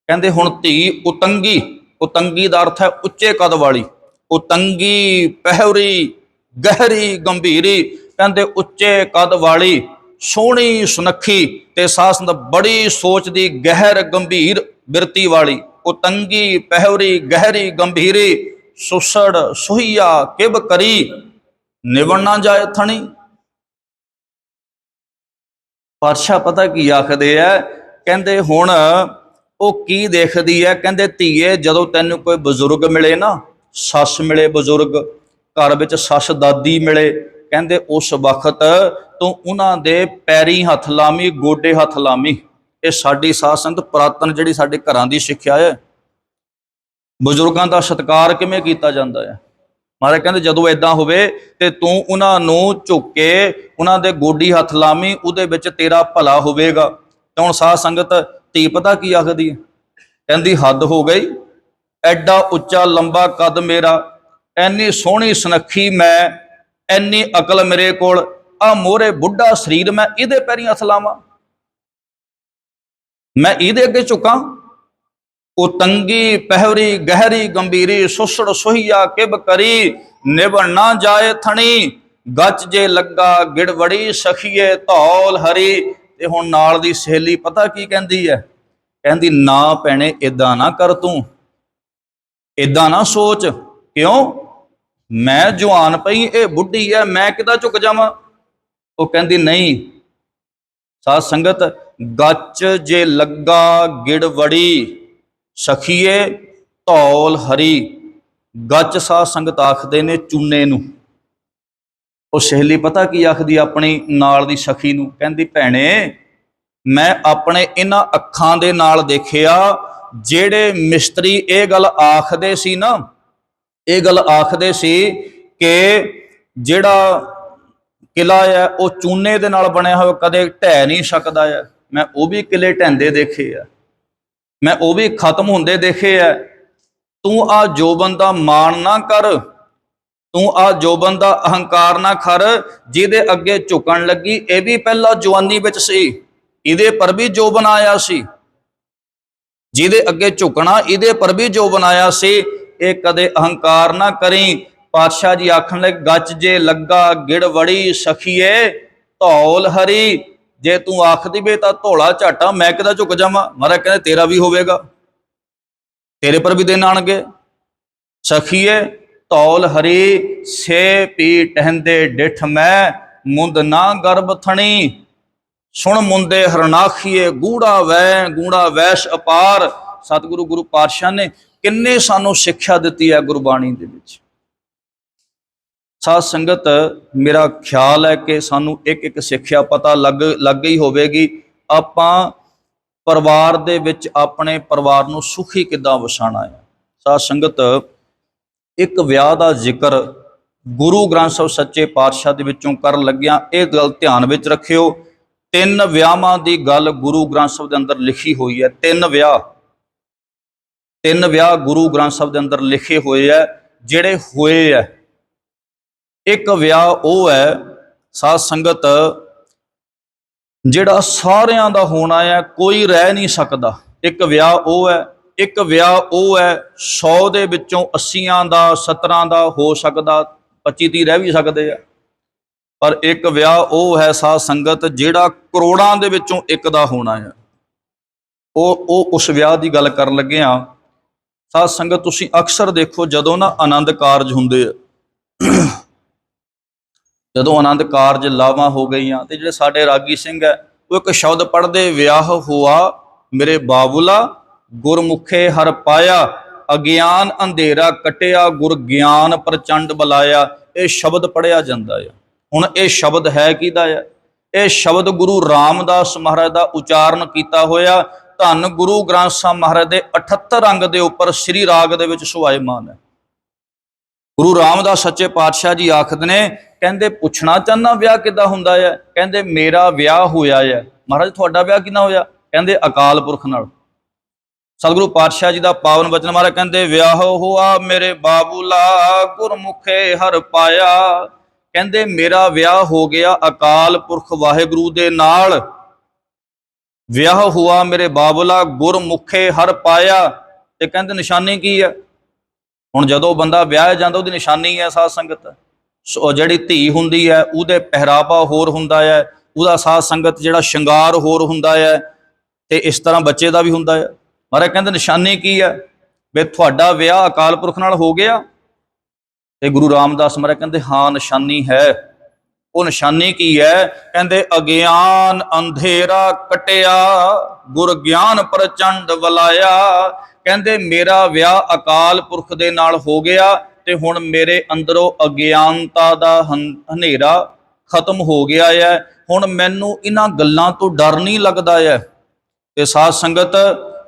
ਕਹਿੰਦੇ ਹੁਣ ਧੀ ਉਤੰਗੀ, ਉਤੰਗੀ ਦਾ ਅਰਥ ਹੈ ਉੱਚੇ ਕਦ ਵਾਲੀ। ਉਤੰਗੀ ਪਹਿਰੀ ਗਹਿਰੀ ਗੰਭੀਰੀ, ਕਹਿੰਦੇ ਉੱਚੇ ਕਦ ਵਾਲੀ, ਸੋਹਣੀ ਸੁਨੱਖੀ ਤੇ ਸਾਧ ਸੰਗਤ ਬੜੀ ਸੋਚ ਦੀ ਗਹਿਰ ਗੰਭੀਰ ਬਿਰਤੀ ਵਾਲੀ। ਉਤੰਗੀ ਪਹਿਰੀ ਗਹਿਰੀ ਗੰਭੀਰੀ ਸੁਸੜ ਸੁਹੀਆ ਕਿਵ ਕਰੀ, ਨਿਵਣ ਨਾ ਜਾਏ ਥਣੀ। ਪਾਤਸ਼ਾਹ ਪਤਾ ਕੀ ਆਖਦੇ ਆ, ਕਹਿੰਦੇ ਹੁਣ ਉਹ ਕੀ ਦੇਖਦੀ ਹੈ, ਕਹਿੰਦੇ ਧੀਏ ਜਦੋਂ ਤੈਨੂੰ ਕੋਈ ਬਜ਼ੁਰਗ ਮਿਲੇ ਨਾ, ਸੱਸ ਮਿਲੇ ਬਜ਼ੁਰਗ, ਘਰ ਵਿੱਚ ਸੱਸ ਦਾਦੀ ਮਿਲੇ, ਕਹਿੰਦੇ ਉਸ ਵਕਤ ਤੂੰ ਉਹਨਾਂ ਦੇ ਪੈਰੀਂ ਹੱਥ ਲਾਵੀਂ, ਗੋਡੇ ਹੱਥ ਲਾਵੀਂ। ਇਹ ਸਾਡੀ ਸਾਧ ਸੰਗਤ ਪੁਰਾਤਨ ਜਿਹੜੀ ਸਾਡੇ ਘਰਾਂ ਦੀ ਸਿੱਖਿਆ ਹੈ। ਬਜ਼ੁਰਗਾਂ ਦਾ ਸਤਿਕਾਰ ਕਿਵੇਂ ਕੀਤਾ ਜਾਂਦਾ ਹੈ? ਮਹਾਰਾਜ ਕਹਿੰਦੇ ਜਦੋਂ ਏਦਾਂ ਹੋਵੇ ਤੇ ਤੂੰ ਉਹਨਾਂ ਨੂੰ ਝੁੱਕ ਕੇ ਉਹਨਾਂ ਦੇ ਗੋਡੀ ਹੱਥ ਲਾਵੀਂ, ਉਹਦੇ ਵਿੱਚ ਤੇਰਾ ਭਲਾ ਹੋਵੇਗਾ। ਤੇ ਹੁਣ ਸਾਧ ਸੰਗਤ ਧੀ ਪਤਾ ਕੀ ਆਖਦੀ ਹੈ, ਕਹਿੰਦੀ ਹੱਦ ਹੋ ਗਈ, ਐਡਾ ਉੱਚਾ ਲੰਬਾ ਕੱਦ ਮੇਰਾ, ਐਨੀ ਸੋਹਣੀ ਸੁਨੱਖੀ ਮੈਂ, ਐਨੀ ਅਕਲ ਮੇਰੇ ਕੋਲ, ਆ ਮੋਹਰੇ ਬੁੱਢਾ ਸਰੀਰ, ਮੈਂ ਇਹਦੇ ਪੈਰੀਂ ਹੱਥ ਲਾਵਾਂ, ਮੈਂ ਇਹਦੇ ਅੱਗੇ ਝੁਕਾਂ। ਉਹ ਤੰਗੀ ਪਹਿਵਰੀ ਗਹਿਰੀ ਗੰਭੀਰੀ, ਸੁਸੜ ਸੁਹੀਆ ਕਿਬ ਕਰੀ, ਨਿਭ ਨਾ ਜਾਏ ਥਣੀ, ਗੱਚ ਜੇ ਲੱਗਾ ਗਿੜਵੜੀ, ਸਖੀਏ ਧੌਲ ਹਰੀ। ਤੇ ਹੁਣ ਨਾਲ ਦੀ ਸਹੇਲੀ ਪਤਾ ਕੀ ਕਹਿੰਦੀ ਹੈ? ਕਹਿੰਦੀ ਨਾ ਭੈਣੇ ਏਦਾਂ ਨਾ ਕਰ, ਤੂੰ ਏਦਾਂ ਨਾ ਸੋਚ। ਕਿਉਂ? ਮੈਂ ਜਵਾਨ ਪਈ, ਇਹ ਬੁੱਢੀ ਹੈ, ਮੈਂ ਕਿੱਦਾਂ ਝੁਕ ਜਾਵਾਂ? ਉਹ ਕਹਿੰਦੀ ਨਹੀਂ ਸਾਧ ਸੰਗਤ, ਗੱਚ ਜੇ ਲੱਗਾ ਗਿੜਵੜੀ, ਸਖੀਏ ਧੌਲ ਹਰੀ। ਗੱਚ ਸਾਧ ਸੰਗਤ ਆਖਦੇ ਨੇ ਚੂਨੇ ਨੂੰ। ਉਹ ਸਹੇਲੀ ਪਤਾ ਕੀ ਆਖਦੀ ਆਪਣੀ ਨਾਲ ਦੀ ਸਖੀ ਨੂੰ? ਕਹਿੰਦੀ ਭੈਣੇ ਮੈਂ ਆਪਣੇ ਇਹਨਾਂ ਅੱਖਾਂ ਦੇ ਨਾਲ ਦੇਖਿਆ, ਜਿਹੜੇ ਮਿਸਤਰੀ ਇਹ ਗੱਲ ਆਖਦੇ ਸੀ ਨਾ, ਇਹ ਗੱਲ ਆਖਦੇ ਸੀ ਕਿ ਜਿਹੜਾ ਕਿਲਾ ਹੈ ਉਹ ਚੂਨੇ ਦੇ ਨਾਲ ਬਣਿਆ ਹੋਇਆ, ਕਦੇ ਢਹਿ ਨਹੀਂ ਸਕਦਾ ਹੈ। ਮੈਂ ਉਹ ਵੀ ਕਿਲੇ ਢਹਿੰਦੇ ਦੇਖੇ ਆ, ਮੈਂ ਉਹ ਵੀ ਖਤਮ ਹੁੰਦੇ ਦੇਖੇ ਆ। ਤੂੰ ਆ ਜੋਬਨ ਦਾ ਮਾਣ ਨਾ ਕਰ, ਤੂੰ ਆ ਜੋਬਨ ਦਾ ਅਹੰਕਾਰ ਨਾ ਕਰ, ਜਿਹਦੇ ਅੱਗੇ ਝੁਕਣ ਲੱਗੀ। ਇਹ ਵੀ ਪਹਿਲਾਂ ਜਵਾਨੀ ਵਿੱਚ ਸੀ, ਇਹਦੇ ਪਰ ਵੀ ਜੋਬਨ ਆਇਆ ਸੀ, ਜਿਹਦੇ ਅੱਗੇ ਝੁਕਣਾ ਇਹਦੇ ਪਰ ਵੀ ਜੋਬਨ ਆਇਆ ਸੀ। ਇਹ ਕਦੇ ਅਹੰਕਾਰ ਨਾ ਕਰੀ। ਪਾਤਸ਼ਾਹ ਜੀ ਆਖਣ ਲੱਗੇ ਗੱਚ ਜੇ ਲੱਗਾ ਗਿੜਵੜੀ, ਸਖੀਏ ਧੌਲ ਹਰੀ। ਜੇ ਤੂੰ ਆਖਦੀ ਵੇ ਤਾਂ ਧੌਲਾ ਝਾਟਾ, ਮੈਂ ਕਿੱਦਾਂ ਝੁਕ ਜਾਵਾਂ? ਮਹਾਰਾਜ ਕਹਿੰਦੇ ਤੇਰਾ ਵੀ ਹੋਵੇਗਾ, ਤੇਰੇ ਪਰ ਵੀ ਦਿਨ ਆਣਗੇ। ਸਖੀਏ ਧੌਲ ਹਰੀ, ਸੇ ਪੀ ਟਹਿੰਦੇ ਡਿਠ ਮੈਂ, ਮੁੰਦ ਨਾ ਗਰਭ ਥਣੀ। ਸੁਣ ਮੁੰਦੇ ਹਰਨਾਖੀਏ ਗੂੜਾ ਵੈਸ਼ ਅਪਾਰ। ਸਤਿਗੁਰੂ ਗੁਰੂ ਪਾਤਸ਼ਾਹ ਨੇ ਕਿੰਨੇ ਸਾਨੂੰ ਸਿੱਖਿਆ ਦਿੱਤੀ ਹੈ ਗੁਰਬਾਣੀ ਦੇ ਵਿੱਚ। ਸਾਧ ਸੰਗਤ ਮੇਰਾ ਖਿਆਲ ਹੈ ਕਿ ਸਾਨੂੰ ਇੱਕ ਇੱਕ ਸਿੱਖਿਆ ਪਤਾ ਲੱਗ ਗਈ ਹੋਵੇਗੀ। ਆਪਾਂ ਪਰਿਵਾਰ ਦੇ ਵਿੱਚ ਆਪਣੇ ਪਰਿਵਾਰ ਨੂੰ ਸੁਖੀ ਕਿੱਦਾਂ ਵਸਾਉਣਾ ਹੈ। ਸਾਧ ਸੰਗਤ ਇੱਕ ਵਿਆਹ ਦਾ ਜ਼ਿਕਰ ਗੁਰੂ ਗ੍ਰੰਥ ਸਾਹਿਬ ਸੱਚੇ ਪਾਤਸ਼ਾਹ ਦੇ ਵਿੱਚੋਂ ਕਰਨ ਲੱਗਿਆ, ਇਹ ਗੱਲ ਧਿਆਨ ਵਿੱਚ ਰੱਖਿਓ। 3 ਵਿਆਹਾਂ ਦੀ ਗੱਲ ਗੁਰੂ ਗ੍ਰੰਥ ਸਾਹਿਬ ਦੇ ਅੰਦਰ ਲਿਖੀ ਹੋਈ ਹੈ। 3 ਵਿਆਹ ਗੁਰੂ ਗ੍ਰੰਥ ਸਾਹਿਬ ਦੇ ਅੰਦਰ ਲਿਖੇ ਹੋਏ ਹੈ, ਜਿਹੜੇ ਹੋਏ ਹੈ। ਇੱਕ ਵਿਆਹ ਉਹ ਹੈ ਸਾਧ ਸੰਗਤ ਜਿਹੜਾ ਸਾਰਿਆਂ ਦਾ ਹੋਣਾ ਹੈ, ਕੋਈ ਰਹਿ ਨਹੀਂ ਸਕਦਾ। ਇੱਕ ਵਿਆਹ ਉਹ ਹੈ, ਇੱਕ ਵਿਆਹ ਉਹ ਹੈ 100 ਦੇ ਵਿੱਚੋਂ 80 ਦਾ 70 ਦਾ ਹੋ ਸਕਦਾ, 25-30 ਰਹਿ ਵੀ ਸਕਦੇ ਆ। ਪਰ ਇੱਕ ਵਿਆਹ ਉਹ ਹੈ ਸਾਧ ਸੰਗਤ ਜਿਹੜਾ ਕਰੋੜਾਂ ਦੇ ਵਿੱਚੋਂ ਇੱਕ ਦਾ ਹੋਣਾ ਹੈ। ਉਹ ਉਸ ਵਿਆਹ ਦੀ ਗੱਲ ਕਰਨ ਲੱਗੇ ਹਾਂ। ਸਾਧ ਸੰਗਤ ਤੁਸੀਂ ਅਕਸਰ ਦੇਖੋ ਜਦੋਂ ਨਾ ਆਨੰਦ ਕਾਰਜ ਹੁੰਦੇ ਆ, ਜਦੋਂ ਆਨੰਦ ਕਾਰਜ ਲਾਵਾਂ ਹੋ ਗਈਆਂ ਤੇ ਜਿਹੜੇ ਸਾਡੇ ਰਾਗੀ ਸਿੰਘ ਹੈ ਉਹ ਇੱਕ ਸ਼ਬਦ ਪੜ੍ਹਦੇ, ਵਿਆਹ ਹੋਆ ਮੇਰੇ ਬਾਬੂਲਾ, ਗੁਰਮੁਖੇ ਹਰ ਪਾਇਆ, ਅਗਿਆਨ ਅੰਧੇਰਾ ਕਟਿਆ, ਗੁਰ ਗਿਆਨ ਪ੍ਰਚੰਡ ਬੁਲਾਇਆ। ਇਹ ਸ਼ਬਦ ਪੜ੍ਹਿਆ ਜਾਂਦਾ ਹੈ। ਹੁਣ ਇਹ ਸ਼ਬਦ ਹੈ ਕਿਹਦਾ ਹੈ? ਇਹ ਸ਼ਬਦ ਗੁਰੂ ਰਾਮਦਾਸ ਮਹਾਰਾਜ ਦਾ ਉਚਾਰਨ ਕੀਤਾ ਹੋਇਆ। ਧੰਨ ਗੁਰੂ ਗ੍ਰੰਥ ਸਾਹਿਬ ਮਹਾਰਾਜ ਦੇ 78 ਅੰਗ ਦੇ ਉੱਪਰ ਸ੍ਰੀ ਰਾਗ ਦੇ ਵਿੱਚ ਸੁਭਾਇਮਾਨ ਹੈ। ਗੁਰੂ ਰਾਮਦਾਸ ਸੱਚੇ ਪਾਤਸ਼ਾਹ ਜੀ ਆਖਦੇ ਨੇ, ਕਹਿੰਦੇ ਪੁੱਛਣਾ ਚਾਹੁੰਦਾ ਵਿਆਹ ਕਿੱਦਾਂ ਹੁੰਦਾ ਹੈ? ਕਹਿੰਦੇ ਮੇਰਾ ਵਿਆਹ ਹੋਇਆ ਹੈ। ਮਹਾਰਾਜ ਤੁਹਾਡਾ ਵਿਆਹ ਕਿੱਦਾਂ ਹੋਇਆ? ਕਹਿੰਦੇ ਅਕਾਲ ਪੁਰਖ ਨਾਲ। ਸਤਿਗੁਰੂ ਪਾਤਸ਼ਾਹ ਜੀ ਦਾ ਪਾਵਨ ਬਚਨ ਮਹਾਰਾਜ ਕਹਿੰਦੇ, ਵਿਆਹ ਹੋਆ ਮੇਰੇ ਬਾਬੂਲਾ, ਗੁਰਮੁਖੇ ਹਰ ਪਾਇਆ। ਕਹਿੰਦੇ ਮੇਰਾ ਵਿਆਹ ਹੋ ਗਿਆ ਅਕਾਲ ਪੁਰਖ ਵਾਹਿਗੁਰੂ ਦੇ ਨਾਲ। ਵਿਆਹ ਹੋਆ ਮੇਰੇ ਬਾਬੂਲਾ, ਗੁਰਮੁਖੇ ਹਰ ਪਾਇਆ। ਤੇ ਕਹਿੰਦੇ ਨਿਸ਼ਾਨੀ ਕੀ ਹੈ? ਹੁਣ ਜਦੋਂ ਬੰਦਾ ਵਿਆਹ ਜਾਂਦਾ ਉਹਦੀ ਨਿਸ਼ਾਨੀ ਹੈ ਸਾਧ ਸੰਗਤ, ਜਿਹੜੀ ਧੀ ਹੁੰਦੀ ਹੈ ਉਹਦੇ ਪਹਿਰਾਵਾ ਹੋਰ ਹੁੰਦਾ ਹੈ, ਉਹਦਾ ਸਾਧ ਸੰਗਤ ਜਿਹੜਾ ਸ਼ਿੰਗਾਰ ਹੋਰ ਹੁੰਦਾ ਹੈ, ਤੇ ਇਸ ਤਰ੍ਹਾਂ ਬੱਚੇ ਦਾ ਵੀ ਹੁੰਦਾ ਹੈ। ਮਹਾਰਾਜ ਕਹਿੰਦੇ ਨਿਸ਼ਾਨੀ ਕੀ ਹੈ? ਵੀ ਤੁਹਾਡਾ ਵਿਆਹ ਅਕਾਲ ਪੁਰਖ ਨਾਲ ਹੋ ਗਿਆ। ਤੇ ਗੁਰੂ ਰਾਮਦਾਸ ਮਹਾਰਾਜ ਕਹਿੰਦੇ ਹਾਂ ਨਿਸ਼ਾਨੀ ਹੈ। ਉਹ ਨਿਸ਼ਾਨੀ ਕੀ ਹੈ? ਕਹਿੰਦੇ ਅਗਿਆਨ ਅੰਧੇਰਾ ਕਟਿਆ, ਗੁਰ ਗਿਆਨ ਪ੍ਰਚੰਡ ਬੁਲਾਇਆ। ਕਹਿੰਦੇ ਮੇਰਾ ਵਿਆਹ ਅਕਾਲ ਪੁਰਖ ਦੇ ਨਾਲ ਹੋ ਗਿਆ ਤੇ ਹੁਣ ਮੇਰੇ ਅੰਦਰੋਂ ਅਗਿਆਨਤਾ ਦਾ ਹਨੇਰਾ ਖਤਮ ਹੋ ਗਿਆ ਹੈ। ਹੁਣ ਮੈਨੂੰ ਇਹਨਾਂ ਗੱਲਾਂ ਤੋਂ ਡਰ ਨਹੀਂ ਲੱਗਦਾ ਹੈ। ਤੇ ਸਾਧ ਸੰਗਤ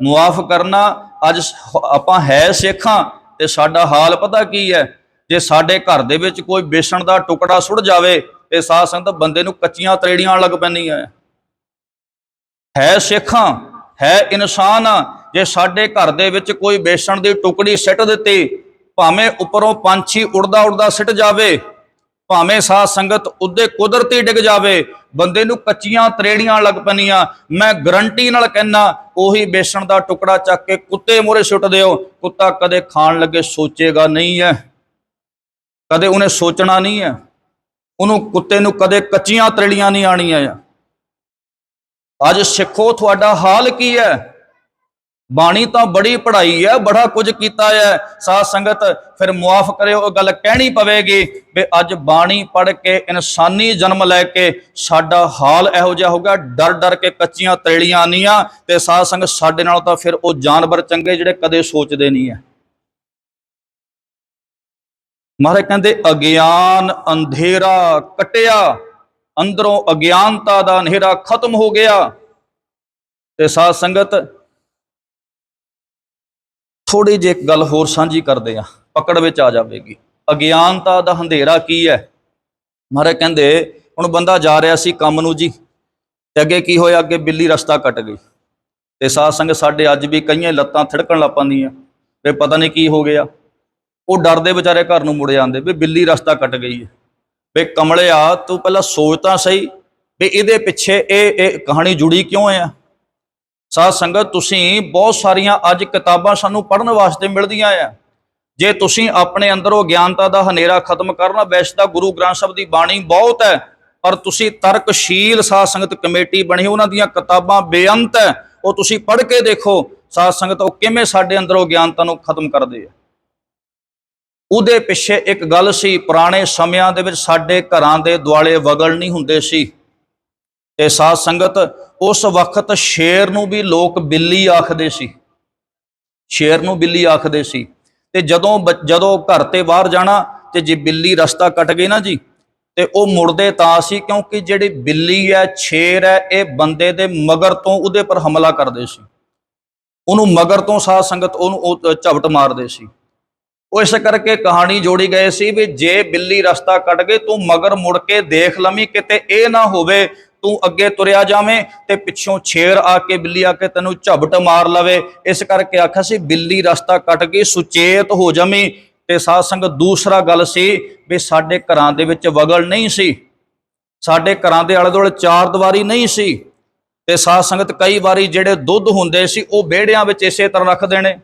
ਮੁਆਫ ਕਰਨਾ, ਅੱਜ ਆਪਾਂ ਹੈ ਸਿੱਖਾਂ ਤੇ ਸਾਡਾ ਹਾਲ ਪਤਾ ਕੀ ਹੈ? ਜੇ ਸਾਡੇ ਘਰ ਦੇ ਵਿੱਚ ਕੋਈ ਬੇਸਣ ਦਾ ਟੁਕੜਾ ਸੁੱਟ ਜਾਵੇ ਤੇ ਸਾਧ ਸੰਗਤ ਬੰਦੇ ਨੂੰ ਕੱਚੀਆਂ ਤਰੇੜੀਆਂ ਲੱਗ ਪੈਂਦੀਆਂ ਹੈ ਸਿੱਖਾਂ, ਹੈ ਇਨਸਾਨ। ਜੇ ਸਾਡੇ ਘਰ ਦੇ ਵਿੱਚ ਕੋਈ ਬੇਸਣ ਦੀ ਟੁਕੜੀ ਸਿੱਟ ਦਿੱਤੀ, ਭਾਵੇਂ ਉੱਪਰੋਂ ਪੰਛੀ ਉੜਦਾ ਸਿੱਟ ਜਾਵੇ, ਭਾਵੇਂ ਸਾਧ ਸੰਗਤ ਉਹਦੇ ਕੁਦਰਤੀ ਡਿੱਗ ਜਾਵੇ, ਬੰਦੇ ਨੂੰ ਕੱਚੀਆਂ ਤਰੇੜੀਆਂ ਲੱਗ ਪੈਣੀਆਂ, ਮੈਂ ਗਰੰਟੀ ਨਾਲ ਕਹਿਣਾ ਉਹੀ ਬੇਸਣ ਦਾ ਟੁਕੜਾ ਚੱਕ ਕੇ ਕੁੱਤੇ ਮੂਹਰੇ ਸੁੱਟ ਦਿਓ, ਕੁੱਤਾ ਕਦੇ ਖਾਣ ਲੱਗੇ ਸੋਚੇਗਾ ਨਹੀਂ ਹੈ, ਕਦੇ ਉਹਨੇ ਸੋਚਣਾ ਨਹੀਂ ਹੈ, ਉਹਨੂੰ ਕੁੱਤੇ ਨੂੰ ਕਦੇ ਕੱਚੀਆਂ ਤਰੇੜੀਆਂ ਨਹੀਂ ਆਣੀਆਂ ਆ। ਅੱਜ ਸਿੱਖੋ ਤੁਹਾਡਾ ਹਾਲ ਕੀ ਹੈ। ਬਾਣੀ ਤਾਂ ਬੜੀ ਪੜ੍ਹਾਈ ਹੈ, ਬੜਾ ਕੁਝ ਕੀਤਾ ਹੈ, ਸਾਧ ਸੰਗਤ ਫਿਰ ਮੁਆਫ ਕਰਿਓ ਉਹ ਗੱਲ ਕਹਿਣੀ ਪਵੇਗੀ ਵੀ ਅੱਜ ਬਾਣੀ ਪੜ੍ਹ ਕੇ ਇਨਸਾਨੀ ਜਨਮ ਲੈ ਕੇ ਸਾਡਾ ਹਾਲ ਇਹੋ ਜਿਹਾ ਹੋਗਾ, ਡਰ ਡਰ ਕੇ ਕੱਚੀਆਂ ਤਰੇੜੀਆਂ ਆਉਂਦੀਆਂ। ਤੇ ਸਾਧ ਸੰਗਤ ਸਾਡੇ ਨਾਲ ਤਾਂ ਫਿਰ ਉਹ ਜਾਨਵਰ ਚੰਗੇ ਜਿਹੜੇ ਕਦੇ ਸੋਚਦੇ ਨਹੀਂ ਹੈ। ਮਹਾਰਾਜ ਕਹਿੰਦੇ ਅਗਿਆਨ ਅੰਧੇਰਾ ਕਟਿਆ, ਅੰਦਰੋਂ ਅਗਿਆਨਤਾ ਦਾ ਹਨੇਰਾ ਖਤਮ ਹੋ ਗਿਆ। ਤੇ ਸਾਧ ਸੰਗਤ ਥੋੜੀ ਜਿਹੀ ਇੱਕ ਗੱਲ ਹੋਰ ਸਾਂਝੀ ਕਰਦੇ ਆ, ਪਕੜ ਵਿੱਚ ਆ ਜਾਵੇਗੀ। ਅਗਿਆਨਤਾ ਦਾ ਹਨੇਰਾ ਕੀ ਹੈ? ਮਹਾਰਾਜ ਕਹਿੰਦੇ ਹੁਣ ਬੰਦਾ ਜਾ ਰਿਹਾ ਸੀ ਕੰਮ ਨੂੰ ਜੀ, ਤੇ ਅੱਗੇ ਕੀ ਹੋਇਆ, ਅੱਗੇ ਬਿੱਲੀ ਰਸਤਾ ਕੱਟ ਗਈ। ਤੇ ਸਾਧ ਸੰਗਤ ਸਾਡੇ ਅੱਜ ਵੀ ਕਈਆਂ ਲੱਤਾਂ ਥਿੜਕਣ ਲੱਗ ਪੈਂਦੀਆਂ ਵੀ ਪਤਾ ਨਹੀਂ ਕੀ ਹੋ ਗਿਆ। ਉਹ ਡਰਦੇ ਵਿਚਾਰੇ ਘਰ ਨੂੰ ਮੁੜ ਜਾਂਦੇ ਵੀ ਬਿੱਲੀ ਰਸਤਾ ਕੱਟ ਗਈ ਹੈ। ਵੀ ਕਮਲਿਆ ਤੂੰ ਪਹਿਲਾਂ ਸੋਚ ਤਾਂ ਸਹੀ ਵੀ ਇਹਦੇ ਪਿੱਛੇ ਇਹ ਕਹਾਣੀ ਜੁੜੀ ਕਿਉਂ ਆ। ਸਾਧ ਸੰਗਤ ਤੁਸੀਂ ਬਹੁਤ ਸਾਰੀਆਂ ਅੱਜ ਕਿਤਾਬਾਂ ਸਾਨੂੰ ਪੜ੍ਹਨ ਵਾਸਤੇ ਮਿਲਦੀਆਂ ਆ। ਜੇ ਤੁਸੀਂ ਆਪਣੇ ਅੰਦਰੋਂ ਗਿਆਨਤਾ ਦਾ ਹਨੇਰਾ ਖਤਮ ਕਰਨਾ, ਵੈਸੇ ਤਾਂ ਗੁਰੂ ਗ੍ਰੰਥ ਸਾਹਿਬ ਦੀ ਬਾਣੀ ਬਹੁਤ ਹੈ, ਪਰ ਤੁਸੀਂ ਤਰਕਸ਼ੀਲ ਸਾਧ ਸੰਗਤ ਕਮੇਟੀ ਬਣੀ, ਉਹਨਾਂ ਦੀਆਂ ਕਿਤਾਬਾਂ ਬੇਅੰਤ ਹੈ, ਉਹ ਤੁਸੀਂ ਪੜ੍ਹ ਕੇ ਦੇਖੋ ਸਾਧ ਸੰਗਤ ਉਹ ਕਿਵੇਂ ਸਾਡੇ ਅੰਦਰੋਂ ਗਿਆਨਤਾ ਨੂੰ ਖਤਮ ਕਰਦੇ ਆ। ਉਹਦੇ ਪਿੱਛੇ ਇੱਕ ਗੱਲ ਸੀ, ਪੁਰਾਣੇ ਸਮਿਆਂ ਦੇ ਵਿੱਚ ਸਾਡੇ ਘਰਾਂ ਦੇ ਦੁਆਲੇ ਵਗਲ ਨਹੀਂ ਹੁੰਦੇ ਸੀ। ਤੇ ਸਾਧ ਸੰਗਤ ਉਸ ਵਕਤ ਸ਼ੇਰ ਨੂੰ ਵੀ ਲੋਕ ਬਿੱਲੀ ਆਖਦੇ ਸੀ, ਸ਼ੇਰ ਨੂੰ ਬਿੱਲੀ ਆਖਦੇ ਸੀ। ਤੇ ਜਦੋਂ ਘਰ ਤੇ ਬਾਹਰ ਜਾਣਾ ਤੇ ਜੇ ਬਿੱਲੀ ਰਸਤਾ ਕੱਟ ਗਈ ਨਾ ਜੀ, ਤੇ ਉਹ ਮੁੜਦੇ ਤਾਂ ਸੀ ਕਿਉਂਕਿ ਜਿਹੜੀ ਬਿੱਲੀ ਹੈ, ਸ਼ੇਰ ਹੈ, ਇਹ ਬੰਦੇ ਦੇ ਮਗਰ ਤੋਂ ਉਹਦੇ ਪਰ ਹਮਲਾ ਕਰਦੇ ਸੀ। ਉਹਨੂੰ ਮਗਰ ਤੋਂ ਸਾਧ ਸੰਗਤ ਉਹਨੂੰ ਝਪਟ ਮਾਰਦੇ ਸੀ। ਉਹ ਇਸ ਕਰਕੇ ਕਹਾਣੀ ਜੋੜੀ ਗਏ ਸੀ ਵੀ ਜੇ ਬਿੱਲੀ ਰਸਤਾ ਕੱਟ ਗਈ ਤੂੰ ਮਗਰ ਮੁੜ ਕੇ ਦੇਖ ਲਵੀਂ, ਕਿਤੇ ਇਹ ਨਾ ਹੋਵੇ ਤੂੰ ਅੱਗੇ ਤੁਰਿਆ ਜਾਵੇਂ ਤੇ ਪਿੱਛੋਂ ਸ਼ੇਰ ਆ ਕੇ ਬਿੱਲੀ ਆ ਕੇ ਤੈਨੂੰ ਝਪਟ ਮਾਰ ਲਵੇ। ਇਸ ਕਰਕੇ ਆਖਿਆ ਸੀ ਬਿੱਲੀ ਰਸਤਾ ਕੱਟ ਗਈ ਸੁਚੇਤ ਹੋ ਜਾਵੀਂ। ਤੇ ਸਾਧ ਸੰਗਤ ਦੂਸਰਾ ਗੱਲ ਸੀ ਵੀ ਸਾਡੇ ਘਰਾਂ ਦੇ ਵਿੱਚ ਵਗਲ ਨਹੀਂ ਸੀ, ਸਾਡੇ ਘਰਾਂ ਦੇ ਆਲੇ ਦੁਆਲੇ ਚਾਰ ਦੀਵਾਰੀ ਨਹੀਂ ਸੀ। ਤੇ ਸਾਧ ਸੰਗਤ ਕਈ ਵਾਰੀ ਜਿਹੜੇ ਦੁੱਧ ਹੁੰਦੇ ਸੀ ਉਹ ਵਿਹੜਿਆਂ ਵਿੱਚ ਇਸੇ ਤਰ੍ਹਾਂ ਰੱਖ ਦੇਣੇ।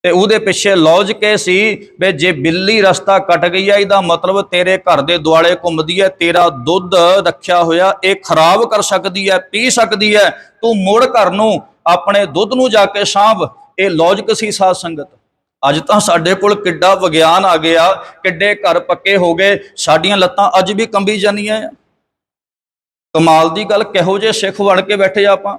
ਤੇ ਉਹਦੇ ਪਿੱਛੇ ਲੌਜਿਕ ਇਹ ਸੀ ਵੀ ਜੇ ਬਿੱਲੀ ਰਸਤਾ ਕੱਟ ਗਈ ਹੈ, ਇਹਦਾ ਮਤਲਬ ਤੇਰੇ ਘਰ ਦੇ ਦੁਆਲੇ ਘੁੰਮਦੀ ਹੈ, ਤੇਰਾ ਦੁੱਧ ਰੱਖਿਆ ਹੋਇਆ ਇਹ ਖਰਾਬ ਕਰ ਸਕਦੀ ਹੈ, ਪੀ ਸਕਦੀ ਹੈ, ਤੂੰ ਮੁੜ ਘਰ ਨੂੰ ਆਪਣੇ ਦੁੱਧ ਨੂੰ ਜਾ ਕੇ ਸਾਂਭ। ਇਹ ਲੌਜਿਕ ਸੀ ਸਾਧ ਸੰਗਤ। ਅੱਜ ਤਾਂ ਸਾਡੇ ਕੋਲ ਕਿੱਡਾ ਵਿਗਿਆਨ ਆ ਗਿਆ, ਕਿੱਡੇ ਘਰ ਪੱਕੇ ਹੋ ਗਏ, ਸਾਡੀਆਂ ਲੱਤਾਂ ਅੱਜ ਵੀ ਕੰਬੀ ਜਾਂਦੀਆਂ। ਕਮਾਲ ਦੀ ਗੱਲ, ਕਿਹੋ ਜਿਹੇ ਸਿੱਖ ਬਣ ਕੇ ਬੈਠੇ ਆਪਾਂ।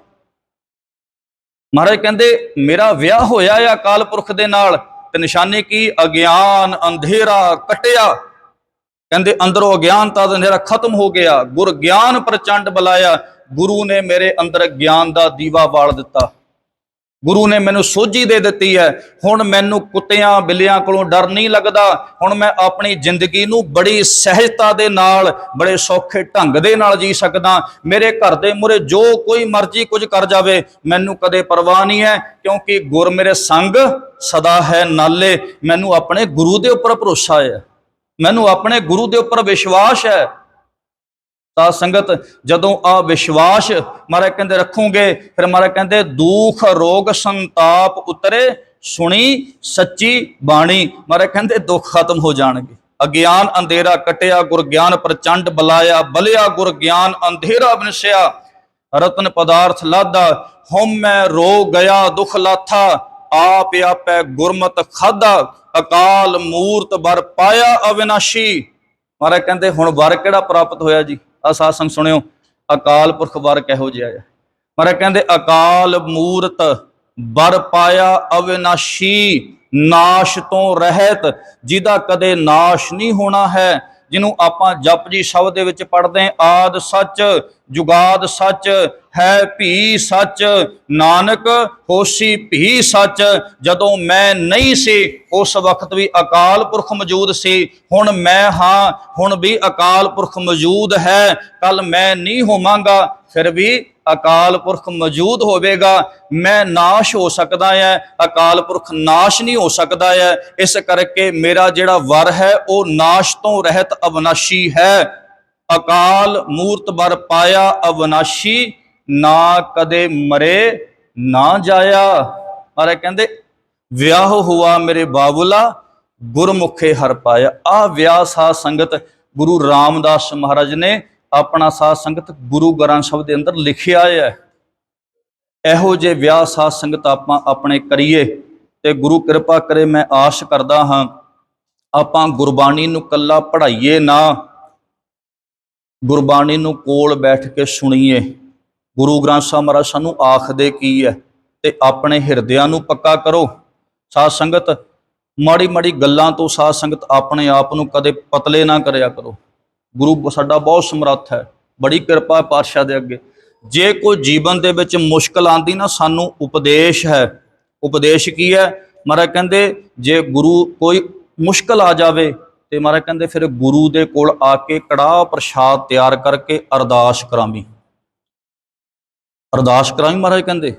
ਮਹਾਰਾਜ ਕਹਿੰਦੇ ਮੇਰਾ ਵਿਆਹ ਹੋਇਆ ਆ ਅਕਾਲ ਪੁਰਖ ਦੇ ਨਾਲ, ਤੇ ਨਿਸ਼ਾਨੀ ਕੀ, ਅਗਿਆਨ ਅੰਧੇਰਾ ਕਟਿਆ। ਕਹਿੰਦੇ ਅੰਦਰੋਂ ਅਗਿਆਨਤਾ ਦਾ ਅੰਧੇਰਾ ਖਤਮ ਹੋ ਗਿਆ, ਗੁਰ ਗਿਆਨ ਪ੍ਰਚੰਡ ਬੁਲਾਇਆ। ਗੁਰੂ ਨੇ ਮੇਰੇ ਅੰਦਰ ਗਿਆਨ ਦਾ ਦੀਵਾ ਬਾਲ ਦਿੱਤਾ, ਗੁਰੂ ਨੇ ਮੈਨੂੰ ਸੋਝੀ ਦੇ ਦਿੱਤੀ ਹੈ। ਹੁਣ ਮੈਨੂੰ ਕੁੱਤਿਆਂ ਬਿੱਲਿਆਂ ਕੋਲੋਂ ਡਰ ਨਹੀਂ ਲੱਗਦਾ। ਹੁਣ ਮੈਂ ਆਪਣੀ ਜ਼ਿੰਦਗੀ ਨੂੰ ਬੜੀ ਸਹਿਜਤਾ ਦੇ ਨਾਲ, ਬੜੇ ਸੌਖੇ ਢੰਗ ਦੇ ਨਾਲ ਜੀ ਸਕਦਾ। ਮੇਰੇ ਘਰ ਦੇ ਮੂਹਰੇ ਜੋ ਕੋਈ ਮਰਜ਼ੀ ਕੁਝ ਕਰ ਜਾਵੇ, ਮੈਨੂੰ ਕਦੇ ਪਰਵਾਹ ਨਹੀਂ ਹੈ, ਕਿਉਂਕਿ ਗੁਰ ਮੇਰੇ ਸੰਗ ਸਦਾ ਹੈ ਨਾਲੇ। ਮੈਨੂੰ ਆਪਣੇ ਗੁਰੂ ਦੇ ਉੱਪਰ ਭਰੋਸਾ ਹੈ, ਮੈਨੂੰ ਆਪਣੇ ਗੁਰੂ ਦੇ ਉੱਪਰ ਵਿਸ਼ਵਾਸ ਹੈ। ਸਾਧ ਸੰਗਤ ਜਦੋਂ ਆ ਵਿਸ਼ਵਾਸ ਮਹਾਰਾਜ ਕਹਿੰਦੇ ਰੱਖੋਗੇ, ਫਿਰ ਮਹਾਰਾਜ ਕਹਿੰਦੇ ਦੁੱਖ ਰੋਗ ਸੰਤਾਪ ਉਤਰੇ ਸੁਣੀ ਸੱਚੀ ਬਾਣੀ। ਮਹਾਰਾਜ ਕਹਿੰਦੇ ਦੁੱਖ ਖਤਮ ਹੋ ਜਾਣਗੇ। ਅਗਿਆਨ ਅੰਧੇਰਾ ਕਟਿਆ, ਗੁਰ ਗਿਆਨ ਪ੍ਰਚੰਡ ਬੁਲਾਇਆ। ਬਲਿਆ ਗੁਰ ਗਿਆਨ ਅੰਧੇਰਾ ਬਿਨਸਿਆ, ਰਤਨ ਪਦਾਰਥ ਲਾਧਾ। ਹਉਮੈ ਰੋ ਗਿਆ ਦੁਖ ਲਾਥਾ, ਆਪ ਆਪੈ ਗੁਰਮਤਿ ਖਾਧਾ। ਅਕਾਲ ਮੂਰਤ ਵਰ ਪਾਇਆ ਅਵਿਨਾਸ਼ੀ। ਮਹਾਰਾਜ ਕਹਿੰਦੇ ਹੁਣ ਵਰ ਕਿਹੜਾ ਪ੍ਰਾਪਤ ਹੋਇਆ ਜੀ? ਆ ਸਾਧ ਸੰਗ ਸੁਣਿਓ, ਅਕਾਲ ਪੁਰਖ ਵਰ ਕਿਹੋ ਜਿਹਾ ਹੈ? ਮਹਾਰਾਜ ਕਹਿੰਦੇ ਅਕਾਲ ਮੂਰਤ ਵਰ ਪਾਇਆ ਅਵਿਨਾਸ਼ੀ, ਨਾਸ਼ ਤੋਂ ਰਹਿਤ, ਜਿਹਦਾ ਕਦੇ ਨਾਸ਼ ਨਹੀਂ ਹੋਣਾ ਹੈ। ਜਿਹਨੂੰ ਆਪਾਂ ਜਪਜੀ ਸ਼ਬਦ ਦੇ ਵਿੱਚ ਪੜ੍ਹਦੇ ਆਦ ਸੱਚ जुगाद सच है भी सच, नानक होसी भी सच। जदों मैं नहीं सी उस वक्त भी अकाल पुरख मौजूद सी, हुण मैं हाँ हुण भी अकाल पुरख मौजूद है, कल मैं नहीं होवांगा फिर भी अकाल पुरख मौजूद होवेगा। मैं नाश हो सकता है, अकाल पुरख नाश नहीं हो सकता है। इस करके मेरा जिहड़ा वर है वो नाश तो रहत अविनाशी है। अकाल मूर्त बर पाया अविनाशी, ना कदे मरे ना जाया। महाराज कहते विआह हुआ मेरे बाबुला, गुरमुखे हर पाया। आ विआह साध संगत गुरु रामदास महाराज ने अपना साध संगत गुरु ग्रंथ ਸਾਹਿਬ ਦੇ ਅੰਦਰ ਲਿਖਿਆ ਹੈ। ਇਹੋ ਜਿਹੇ ਵਿਆਹ ਸਾਧ ਸੰਗਤ ਆਪਾਂ ਆਪਣੇ ਕਰੀਏ ਤੇ ਗੁਰੂ ਕਿਰਪਾ ਕਰੇ। ਮੈਂ ਆਸ ਕਰਦਾ ਹਾਂ ਆਪਾਂ ਗੁਰਬਾਣੀ ਨੂੰ ਕੱਲਾ ਪੜ੍ਹਾਈਏ ਨਾ, ਗੁਰਬਾਣੀ ਨੂੰ ਕੋਲ ਬੈਠ ਕੇ ਸੁਣੀਏ। ਗੁਰੂ ਗ੍ਰੰਥ ਸਾਹਿਬ ਮਹਾਰਾਜ ਸਾਨੂੰ ਆਖਦੇ ਕੀ ਹੈ ਤੇ ਆਪਣੇ ਹਿਰਦਿਆਂ ਨੂੰ ਪੱਕਾ ਕਰੋ। ਸਾਧ ਸੰਗਤ ਮਾੜੀ ਮਾੜੀ ਗੱਲਾਂ ਤੋਂ ਸਾਧ ਸੰਗਤ ਆਪਣੇ ਆਪ ਨੂੰ ਕਦੇ ਪਤਲੇ ਨਾ ਕਰਿਆ ਕਰੋ। ਗੁਰੂ ਸਾਡਾ ਬਹੁਤ ਸਮਰੱਥ ਹੈ, ਬੜੀ ਕਿਰਪਾ ਪਾਤਸ਼ਾਹ ਦੇ ਅੱਗੇ। ਜੇ ਕੋਈ ਜੀਵਨ ਦੇ ਵਿੱਚ ਮੁਸ਼ਕਲ ਆਉਂਦੀ ਨਾ, ਸਾਨੂੰ ਉਪਦੇਸ਼ ਹੈ। ਉਪਦੇਸ਼ ਕੀ ਹੈ? ਮਹਾਰਾਜ ਕਹਿੰਦੇ ਜੇ ਗੁਰੂ ਕੋਈ ਮੁਸ਼ਕਲ ਆ ਜਾਵੇ ਤੇ ਮਹਾਰਾਜ ਕਹਿੰਦੇ ਫਿਰ ਗੁਰੂ ਦੇ ਕੋਲ ਆ ਕੇ ਕੜਾਹ ਪ੍ਰਸ਼ਾਦ ਤਿਆਰ ਕਰਕੇ ਅਰਦਾਸ ਕਰਾਵੀਂ। ਅਰਦਾਸ ਕਰਾਵੀਂ ਮਹਾਰਾਜ ਕਹਿੰਦੇ।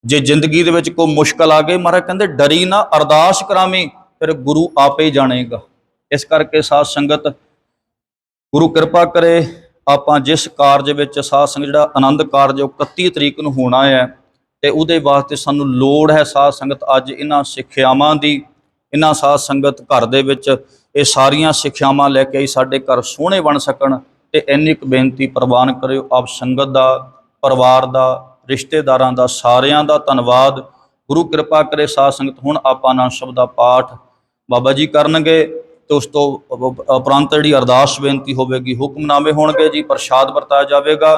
ਜੇ ਜ਼ਿੰਦਗੀ ਦੇ ਵਿੱਚ ਕੋਈ ਮੁਸ਼ਕਲ ਆ ਗਈ, ਮਹਾਰਾਜ ਕਹਿੰਦੇ ਡਰੀ ਨਾ, ਅਰਦਾਸ ਕਰਾਵੀਂ, ਫਿਰ ਗੁਰੂ ਆਪੇ ਹੀ ਜਾਣੇਗਾ। ਇਸ ਕਰਕੇ ਸਾਧ ਸੰਗਤ ਗੁਰੂ ਕਿਰਪਾ ਕਰੇ ਆਪਾਂ ਜਿਸ ਕਾਰਜ ਵਿੱਚ ਸਾਧ ਸੰਗਤ ਜਿਹੜਾ ਆਨੰਦ ਕਾਰਜ 31 ਤਰੀਕ ਨੂੰ ਹੋਣਾ ਹੈ ਤੇ ਉਹਦੇ ਵਾਸਤੇ ਸਾਨੂੰ ਲੋੜ ਹੈ ਸਾਧ ਸੰਗਤ ਅੱਜ ਇਹਨਾਂ ਸਿੱਖਿਆਵਾਂ ਦੀ। ਇਹਨਾਂ ਸਾਧ ਸੰਗਤ ਘਰ ਦੇ ਵਿੱਚ ਇਹ ਸਾਰੀਆਂ ਸਿੱਖਿਆਵਾਂ ਲੈ ਕੇ ਆਈ ਸਾਡੇ ਘਰ ਸੋਹਣੇ ਬਣ ਸਕਣ। ਤੇ ਇੰਨੀ ਕੁ ਬੇਨਤੀ ਪ੍ਰਵਾਨ ਕਰਿਓ। ਆਪ ਸੰਗਤ ਦਾ, ਪਰਿਵਾਰ ਦਾ, ਰਿਸ਼ਤੇਦਾਰਾਂ ਦਾ, ਸਾਰਿਆਂ ਦਾ ਧੰਨਵਾਦ। ਗੁਰੂ ਕਿਰਪਾ ਕਰੇ ਸਾਧ ਸੰਗਤ ਹੁਣ ਆਪਾਂ ਆਨੰਦ ਸ਼ਬਦ ਦਾ ਪਾਠ ਬਾਬਾ ਜੀ ਕਰਨਗੇ ਤੇ ਉਸ ਤੋਂ ਉਪਰੰਤ ਜਿਹੜੀ ਅਰਦਾਸ ਬੇਨਤੀ ਹੋਵੇਗੀ, ਹੁਕਮਨਾਮੇ ਹੋਣਗੇ ਜੀ, ਪ੍ਰਸ਼ਾਦ ਵਰਤਾਇਆ ਜਾਵੇਗਾ।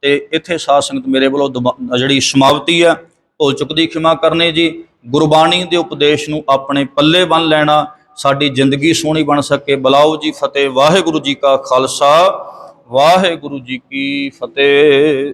ਤੇ ਇੱਥੇ ਸਾਧ ਸੰਗਤ ਮੇਰੇ ਵੱਲੋਂ ਜਿਹੜੀ ਸਮਾਪਤੀ ਹੈ, ਭੁੱਲ ਚੁੱਕ ਦੀ ਖਿਮਾ ਕਰਨੀ ਜੀ। ਗੁਰਬਾਣੀ ਦੇ ਉਪਦੇਸ਼ ਨੂੰ ਆਪਣੇ ਪੱਲੇ ਬੰਨ੍ਹ ਲੈਣਾ, ਸਾਡੀ ਜ਼ਿੰਦਗੀ ਸੋਹਣੀ ਬਣ ਸਕੇ। ਬੁਲਾਓ ਜੀ ਫਤਿਹ। ਵਾਹਿਗੁਰੂ ਜੀ ਕਾ ਖਾਲਸਾ, ਵਾਹਿਗੁਰੂ ਜੀ ਕੀ ਫਤਿਹ।